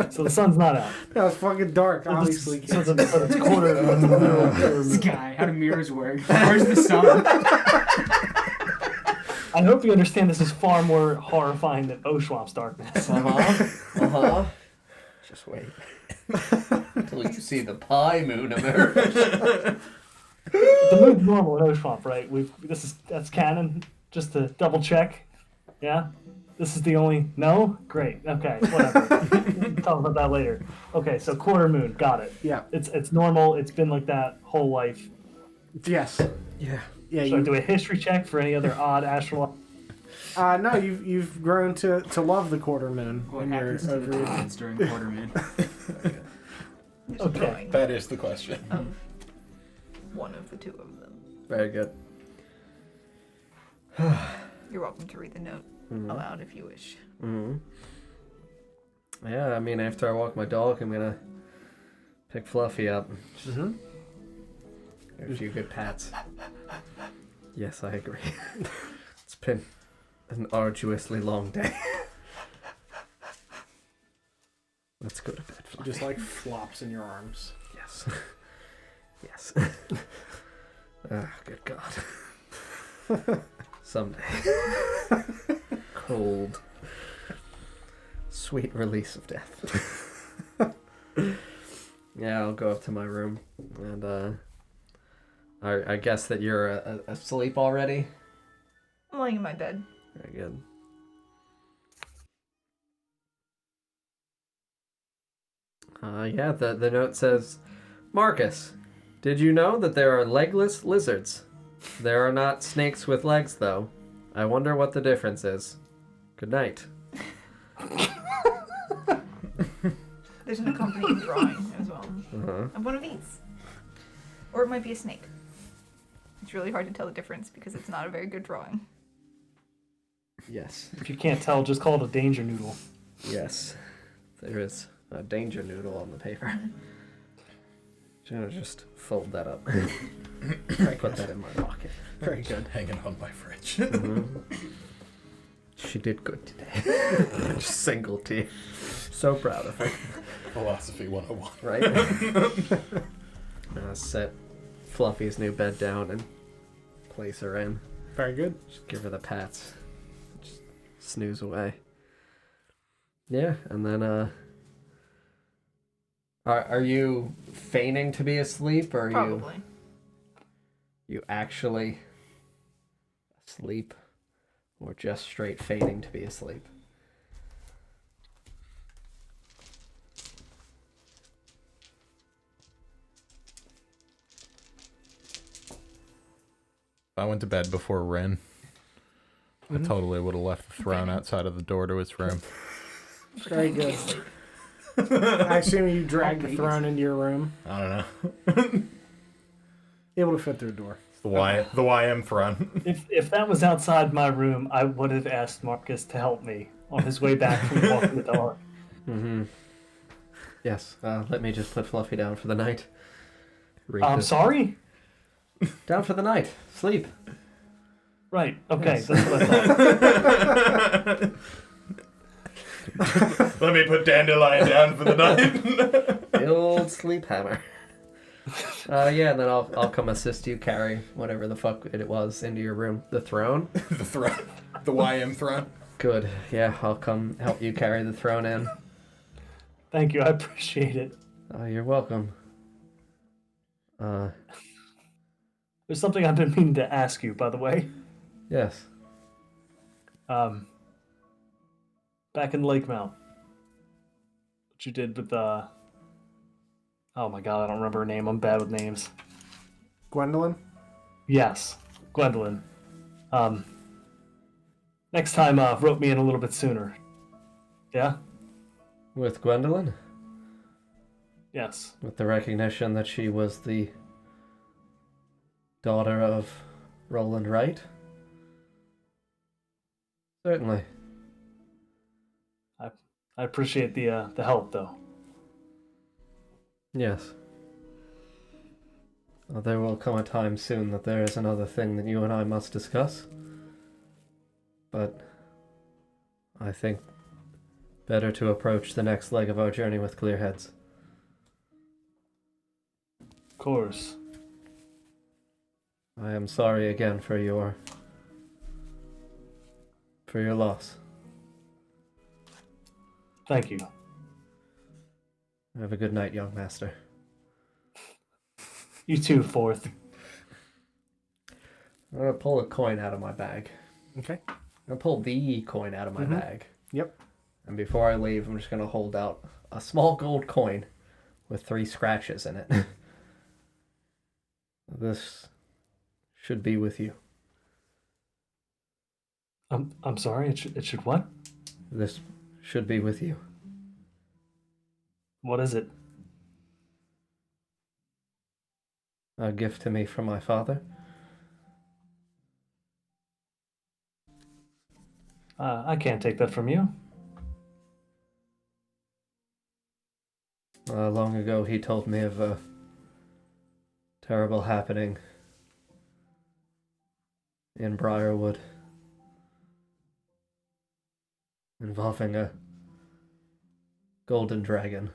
So the sun's not out. No, it's fucking dark. Obviously, So it's quarter. What's the middle? This guy, how do mirrors work? Where's the sun? I hope you understand this is far more horrifying than Oshwamp's darkness. Just wait. Until you see the pie moon emerge. The moon's normal in Oshwamp, right? That's canon. Just to double check. Yeah. This is the only no. Great. Okay. Whatever. Talk about that later. Okay. So quarter moon. Got it. yeah, It's normal. It's been like that whole life. yes, Yeah. yeah. Should I do a history check for any other odd astral? No, you've grown to love the quarter moon. What when you're happens to the over. kids during quarter moon? There's Okay. a drawing That is the question. of one of the two of them. Very good. You're welcome to read the note aloud if you wish. Mm-hmm. Yeah, I mean, after I walk my dog, I'm gonna pick Fluffy up. Mm-hmm. Give her a few good pats. Yes, I agree. It's been an arduously long day. Let's go to bed, She Fluffy. just like flops in your arms. Yes. Yes. Good God. Someday. Cold. Sweet release of death. Yeah, I'll go up to my room and I guess that you're asleep already. I'm laying in my bed. Very good. Yeah, the note says, Marcus, did you know that there are legless lizards? There are not snakes with legs, though. I wonder what the difference is. Good night. There's an accompanying drawing as well Uh-huh. of one of these. Or it might be a snake. It's really hard to tell the difference because it's not a very good drawing. Yes. If you can't tell, just call it a danger noodle. Yes. There is a danger noodle on the paper. Should I just fold that up? Put that in my pocket. Very good. Hanging on my fridge. She did good today. Just single T. So proud of her. Philosophy 101. Right? Set Fluffy's new bed down and place her in. Very good. Just give her the pats. Just snooze away. Yeah, and then are you feigning to be asleep, or are Probably. you actually asleep, or just straight feigning to be asleep? If I went to bed before Ren, I totally would have left the throne outside of the door to his room. Very good. I assume you dragged the throne into your room. I don't know. Able to fit through a door. The YM throne. If that was outside my room, I would have asked Marcus to help me on his way back from walking the dog. Mm-hmm. Yes, let me just put Fluffy down for the night. I'm sorry? Down for the night. Sleep. Right, okay, Yes. that's what I thought. Let me put Dandelion down for the night. The old sleep hammer. Yeah, and then I'll come assist you carry whatever the fuck it was into your room. The throne? The throne. The YM throne. Good. Yeah, I'll come help you carry the throne in. Thank you, I appreciate it. You're welcome. There's something I've been meaning to ask you, by the way. Yes. Back in Lake Mount. What you did with oh my god, I don't remember her name. I'm bad with names. Gwendolyn? Yes, Gwendolyn. Next time, rope me in a little bit sooner. Yeah? With Gwendolyn? Yes. With the recognition that she was the daughter of Roland Wright? Certainly. I appreciate the help, though. Yes. Well, there will come a time soon that there is another thing that you and I must discuss. But I think better to approach the next leg of our journey with clear heads. Of course. I am sorry again for your loss. Thank you. Have a good night, young master. You too, Fourth. I'm gonna pull a coin out of my bag. Okay. I'm gonna pull the coin out of my bag. Yep. And before I leave, I'm just gonna hold out a small gold coin with 3 scratches in it. This should be with you. I'm sorry. It should what? This should be with you. What is it? A gift to me from my father. I can't take that from you. Long ago, he told me of a terrible happening in Briarwood involving a golden dragon.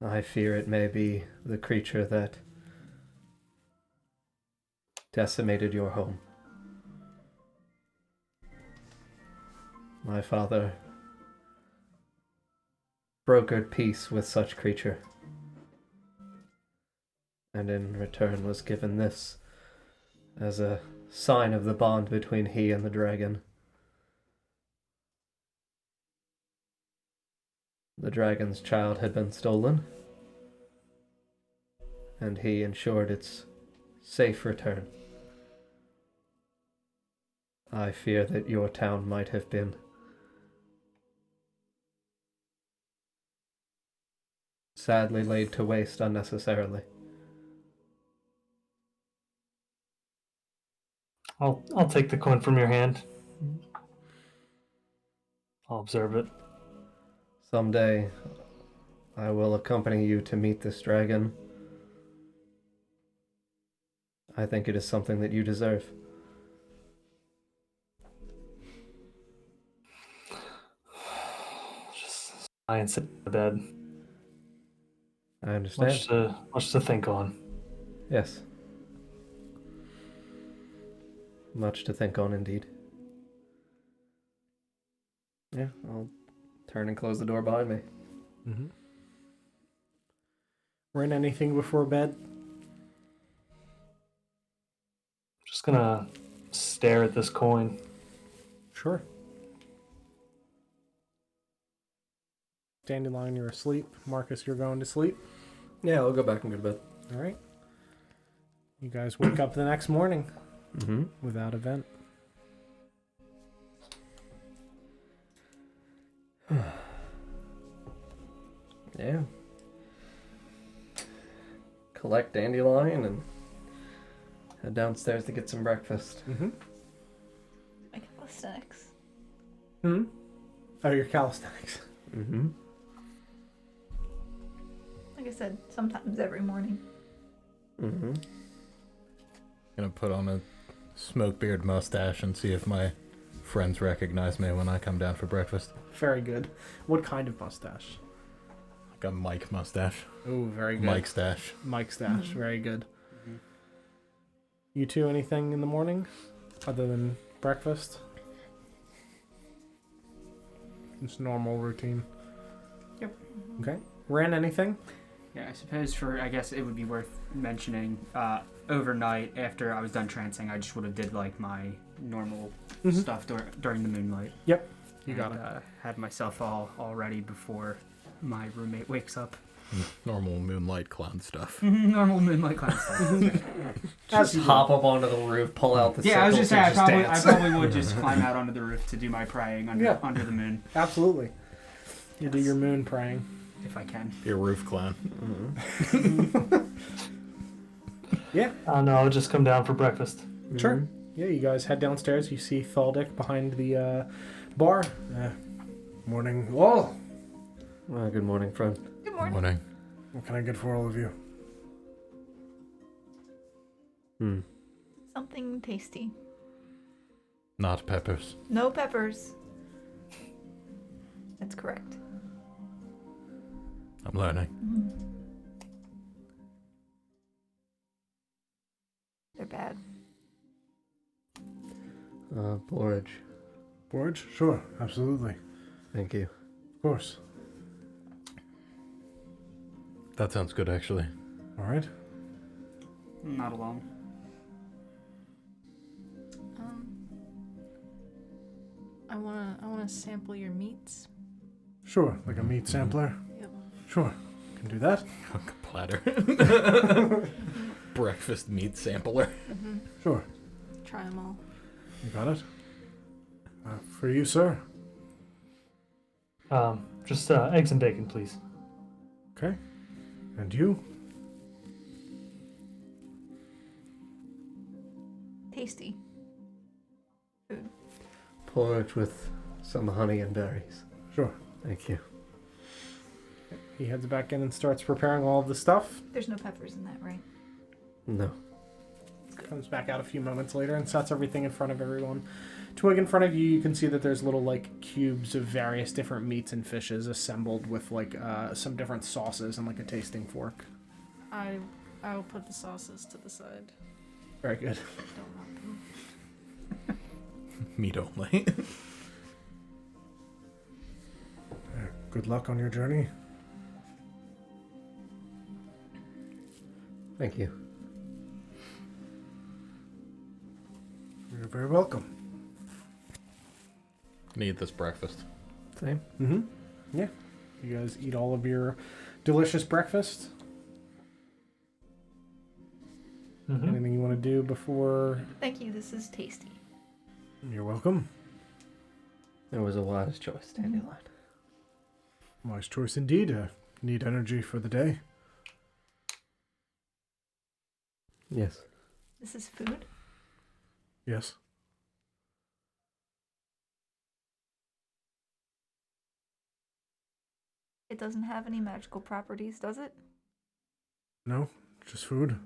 I fear it may be the creature that decimated your home. My father brokered peace with such creature, and in return was given this as a sign of the bond between he and the dragon. The dragon's child had been stolen, and he ensured its safe return. I fear that your town might have been sadly laid to waste unnecessarily. I'll take the coin from your hand. I'll observe it. Someday, I will accompany you to meet this dragon. I think it is something that you deserve. Just lie and sit in the bed. I understand. Much to think on. Yes. Much to think on indeed. Yeah, I'll turn and close the door behind me. Mm-hmm. Run anything before bed? Just gonna stare at this coin. Sure. Dandelion, you're asleep. Marcus, you're going to sleep. Yeah, I'll go back and go to bed. All right. You guys wake up the next morning Mm-hmm. without event. Yeah. Collect Dandelion and head downstairs to get some breakfast. Mm-hmm. I got the snacks. Hmm? Oh, your calisthenics. Mm-hmm. Like I said, sometimes every morning. Mm-hmm. Gonna put on a smoke beard mustache and see if my friends recognize me when I come down for breakfast. Very good. What kind of mustache? Like a Mike mustache. Oh, very good. Mike stash. Mike stash. Very good. You two, anything in the morning other than breakfast? Just normal routine. Yep. Okay. Ran anything? Yeah, I suppose I guess it would be worth mentioning, overnight after I was done trancing, I just would have did like my normal stuff during the moonlight. Yep. You got it. Had myself all ready before my roommate wakes up. Normal moonlight clown stuff. Normal moonlight clown stuff. Just hop up onto the roof, pull out the Yeah, I was just saying, sickles, and I dance. probably would just climb out onto the roof to do my praying under the moon. Absolutely. You do your moon praying. If I can. Your roof clown. Yeah. No, I'll just come down for breakfast. Sure. Yeah, you guys head downstairs. You see Thaldic behind the bar. Morning, all. Good morning, friend. Good morning. Morning. What can I get for all of you? Something tasty. Not peppers. No peppers. That's correct. I'm learning. They're bad. Porridge. Porridge? Sure, absolutely. Thank you. Of course. That sounds good, actually. All right. Not alone. I wanna sample your meats. Sure, like a meat sampler. Yep. Sure, can do that. Platter. Breakfast meat sampler. Sure, Try them all. you got it. For you, sir. Just eggs and bacon, please. Okay. And you? Tasty. Food. Porridge with some honey and berries. Sure. Thank you. He heads back in and starts preparing all of the stuff. There's no peppers in that, right? No. Comes back out a few moments later and sets everything in front of everyone. Twig, in front of you, you can see that there's little like cubes of various different meats and fishes assembled with like some different sauces and like a tasting fork. I will put the sauces to the side. Very good. Don't want them. Meat only. Good luck on your journey. Thank you. You're very welcome. Need this breakfast. Same. Mm-hmm. Yeah. You guys eat all of your delicious breakfast. Mm-hmm. Anything you want to do before? Thank you. This is tasty. You're welcome. It was a wise choice, Dandelion. Wise choice indeed. Need energy for the day. Yes. This is food. Yes. It doesn't have any magical properties, does it? No, just food.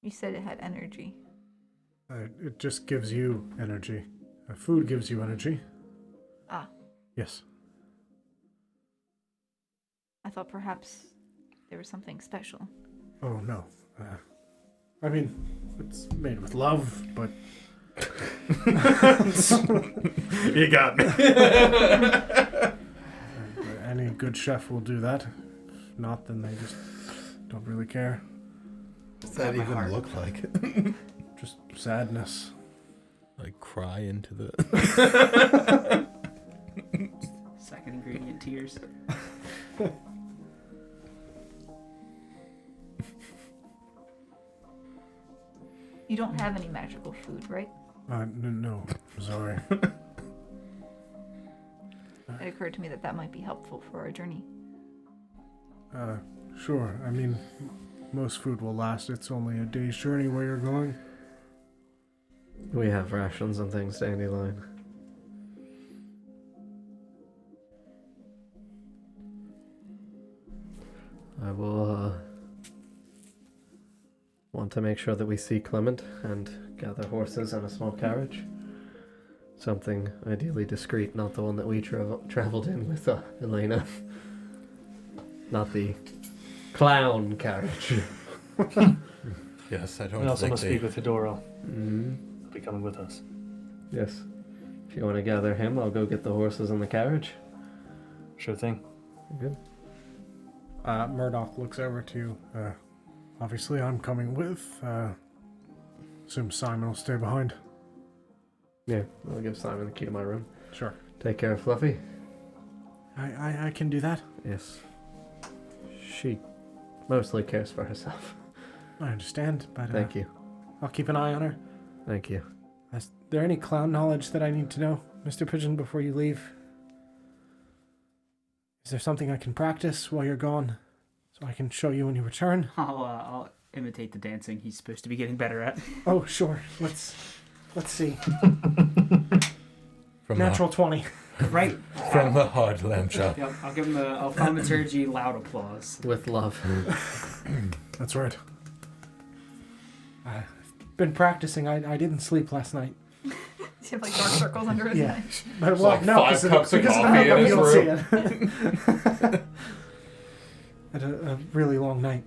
You said it had energy. It just gives you energy. Food gives you energy. Ah, Yes. I thought perhaps there was something special. Oh, no. I mean, it's made with love, but... You got me. Any good chef will do that. If not, then they just don't really care. What's that My even heart. look like? Just sadness. Like cry into the... Second ingredient, tears. You don't have any magical food, right? No, sorry. It occurred to me that that might be helpful for our journey. Sure. I mean, most food will last. It's only a day's journey where you're going. We have rations and things, Dandelion. I will want to make sure that we see Clement and gather horses and a small carriage. Something ideally discreet, not the one that we traveled in with Elena. Not the clown carriage. Yes, I We don't also think must they... speak with Adoro. Mm-hmm. He'll be coming with us. Yes. If you want to gather him, I'll go get the horses and the carriage. Sure thing. Good. Murdoch looks over to, obviously I'm coming with. Assume Simon will stay behind. Yeah, I'll give Simon the key to my room. Sure. Take care of Fluffy. I can do that. Yes. She mostly cares for herself. I understand, but Thank you. I'll keep an eye on her. Thank you. Is there any clown knowledge that I need to know, Mr. Pigeon, before you leave? Is there something I can practice while you're gone, so I can show you when you return? I'll imitate the dancing he's supposed to be getting better at. Oh, sure. Let's see. From Natural 20. Right. From the hard lamb shop. Yep, I'll give him a thaumaturgy loud applause. With love. That's right. I've been practicing. I didn't sleep last night. Does he have like dark circles under his Yeah. eyes? But like five cups of coffee in his room. Had a really long night.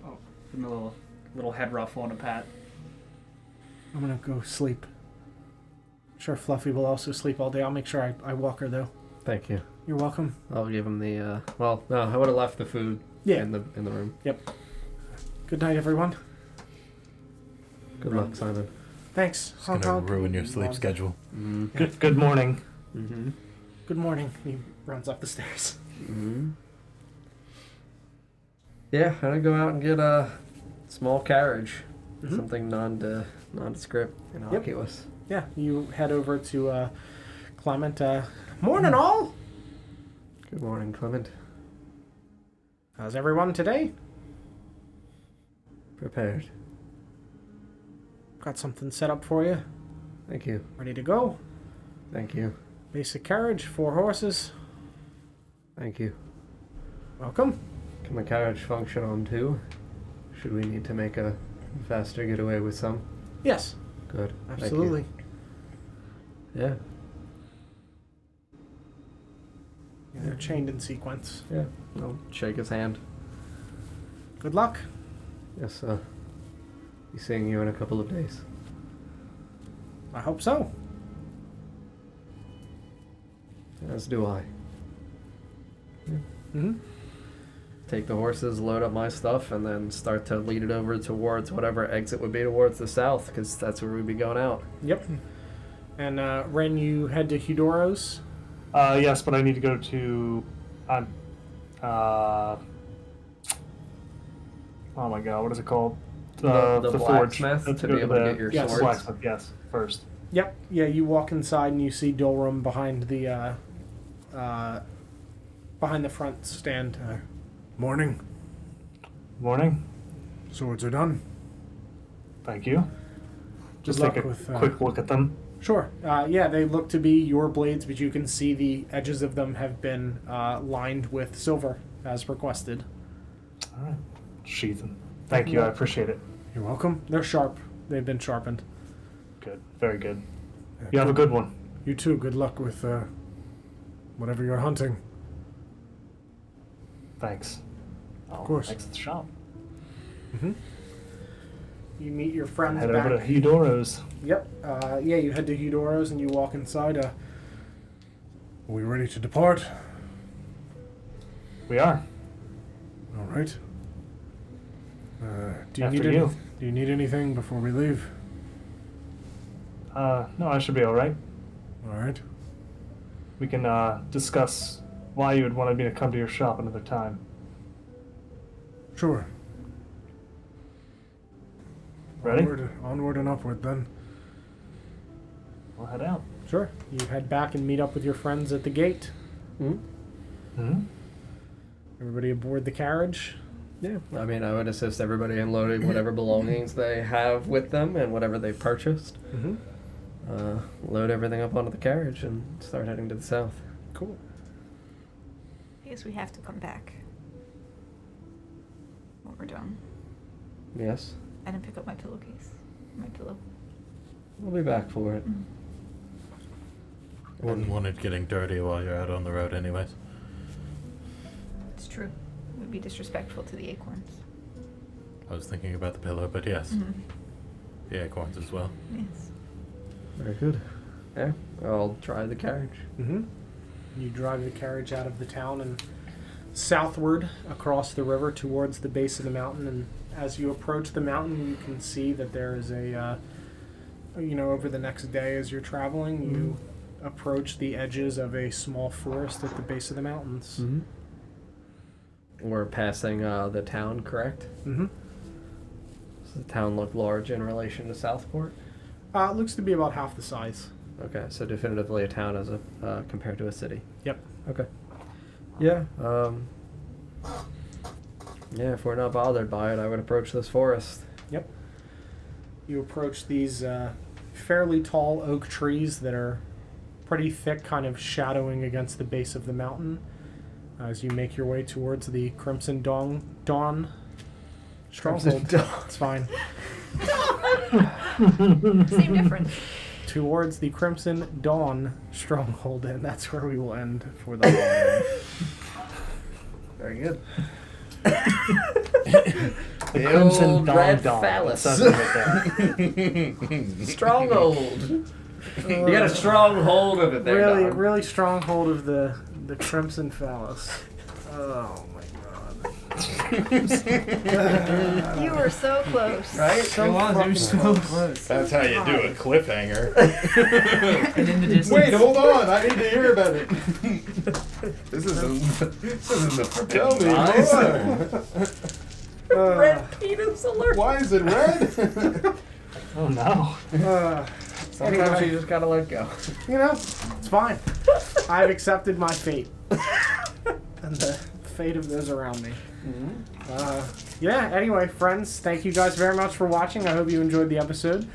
Oh, give him a little head ruffle and a pat. I'm gonna go sleep. Sure, Fluffy will also sleep all day. I'll make sure I walk her though. Thank you. You're welcome. I'll give him the, well, no, I would have left the food in the room. Yep. Good night, everyone. Good luck, Simon. Thanks. It's gonna ruin your sleep schedule. Mm-hmm. Good morning. Mm-hmm. Good morning. He runs up the stairs. Mm-hmm. Yeah, I'm gonna go out and get a small carriage. Mhm. Something nondescript, innocuous. Yeah, you head over to Clement. Morning, all. Good morning, Clement. How's everyone today? Prepared. Got something set up for you. Thank you. Ready to go. Thank you. Basic carriage, 4 horses. Thank you. Welcome. Can the carriage function on 2? Should we need to make a faster getaway with some? Yes, Good. Thank you. absolutely. Yeah. They're chained in sequence. Yeah. I'll shake his hand. Good luck. Yes, be seeing you in a couple of days. I hope so. As do I. Mm-hmm. Take the horses, load up my stuff, and then start to lead it over towards whatever exit would be towards the south, because that's where we'd be going out. Yep. And Ren, you head to Hudoro's. Yes, but I need to go to. Oh my god, what is it called? The forge. blacksmith Let's to go be able to the- get your yes, swords. Blacksmith, yes, first. Yep. Yeah, you walk inside and you see Dolrum behind the front stand. Morning. Morning. Swords are done. Thank you. Just luck take a with, quick look at them. Sure. Yeah, they look to be your blades, but you can see the edges of them have been lined with silver, as requested. All right. Sheath them. Thank you. I appreciate it. You're welcome. They're sharp. They've been sharpened. Good. Very good. You have a good one. You too. Good luck with whatever you're hunting. Thanks. Of course. Exit the shop. Mm-hmm. You meet your friends Head back. over to Eudoro's. Yep. Yeah, you head to Hudoro's and you walk inside. Are we ready to depart? We are. All right. Do After you. Do you need anything before we leave? No, I should be all right. All right. We can discuss why you would want me to come to your shop another time. Sure. Ready? Onward and upward then. We'll head out. Sure. You head back and meet up with your friends at the gate. Hmm? Hmm? Everybody aboard the carriage. Yeah, I mean, I would assist everybody in loading whatever belongings they have with them and whatever they purchased. Mm-hmm. Load everything up onto the carriage and start heading to the south. Cool. I guess we have to come back when we're done. Yes, I didn't pick up my pillowcase. My pillow. we'll be back for it. Wouldn't want it getting dirty while you're out on the road anyways. It's true. It would be disrespectful to the acorns. I was thinking about the pillow, but yes. Mm-hmm. The acorns as well. Yes. Very good. Yeah, I'll drive the carriage. Mm-hmm. You drive the carriage out of the town and southward across the river towards the base of the mountain. And as you approach the mountain, you can see that there is a, over the next day as you're traveling, you approach the edges of a small forest at the base of the mountains. Mm-hmm. We're passing the town, correct? Mm-hmm. Does the town look large in relation to Southport? It looks to be about half the size. Okay, so definitively a town as a compared to a city. Yep. Okay. Yeah. Yeah, if we're not bothered by it, I would approach this forest. Yep. You approach these fairly tall oak trees that are pretty thick, kind of shadowing against the base of the mountain as you make your way towards the Crimson Dawn stronghold. It's fine. Same difference. Towards the Crimson Dawn stronghold, and that's where we will end for the holiday. Very good. The Crimson old Dawn red Dawn. phallus. It says it right there. Stronghold. You got a strong hold of it there, Really, dog. really strong hold of the Crimson Phallus. Oh my god. You were so close. Right? So It was so fucking close. That's how you do a cliffhanger. And in the distance. Wait, hold on. I need to hear about it. This isn't the Tell me more. Red penis alert. Why is it red? Oh no. Sometimes Anyway. you just gotta let go. It's fine. I've accepted my fate. And the fate of those around me. Anyway, friends, thank you guys very much for watching. I hope you enjoyed the episode.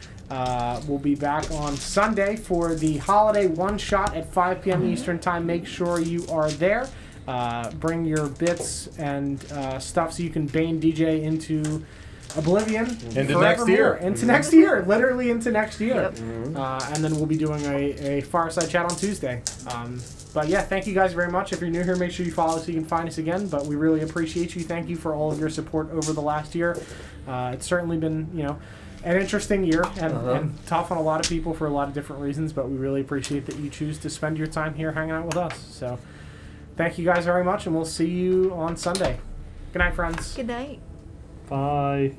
We'll be back on Sunday for the holiday one-shot at 5 p.m. Eastern Time. Make sure you are there. Bring your bits and stuff so you can Bane DJ into oblivion. Into next year. Into next year. Literally into next year. Yep. And then we'll be doing a fireside chat on Tuesday. But yeah, thank you guys very much. If you're new here, make sure you follow so you can find us again. But we really appreciate you. Thank you for all of your support over the last year. It's certainly been, an interesting year and tough on a lot of people for a lot of different reasons. But we really appreciate that you choose to spend your time here hanging out with us. So thank you guys very much, and we'll see you on Sunday. Good night, friends. Good night. Bye.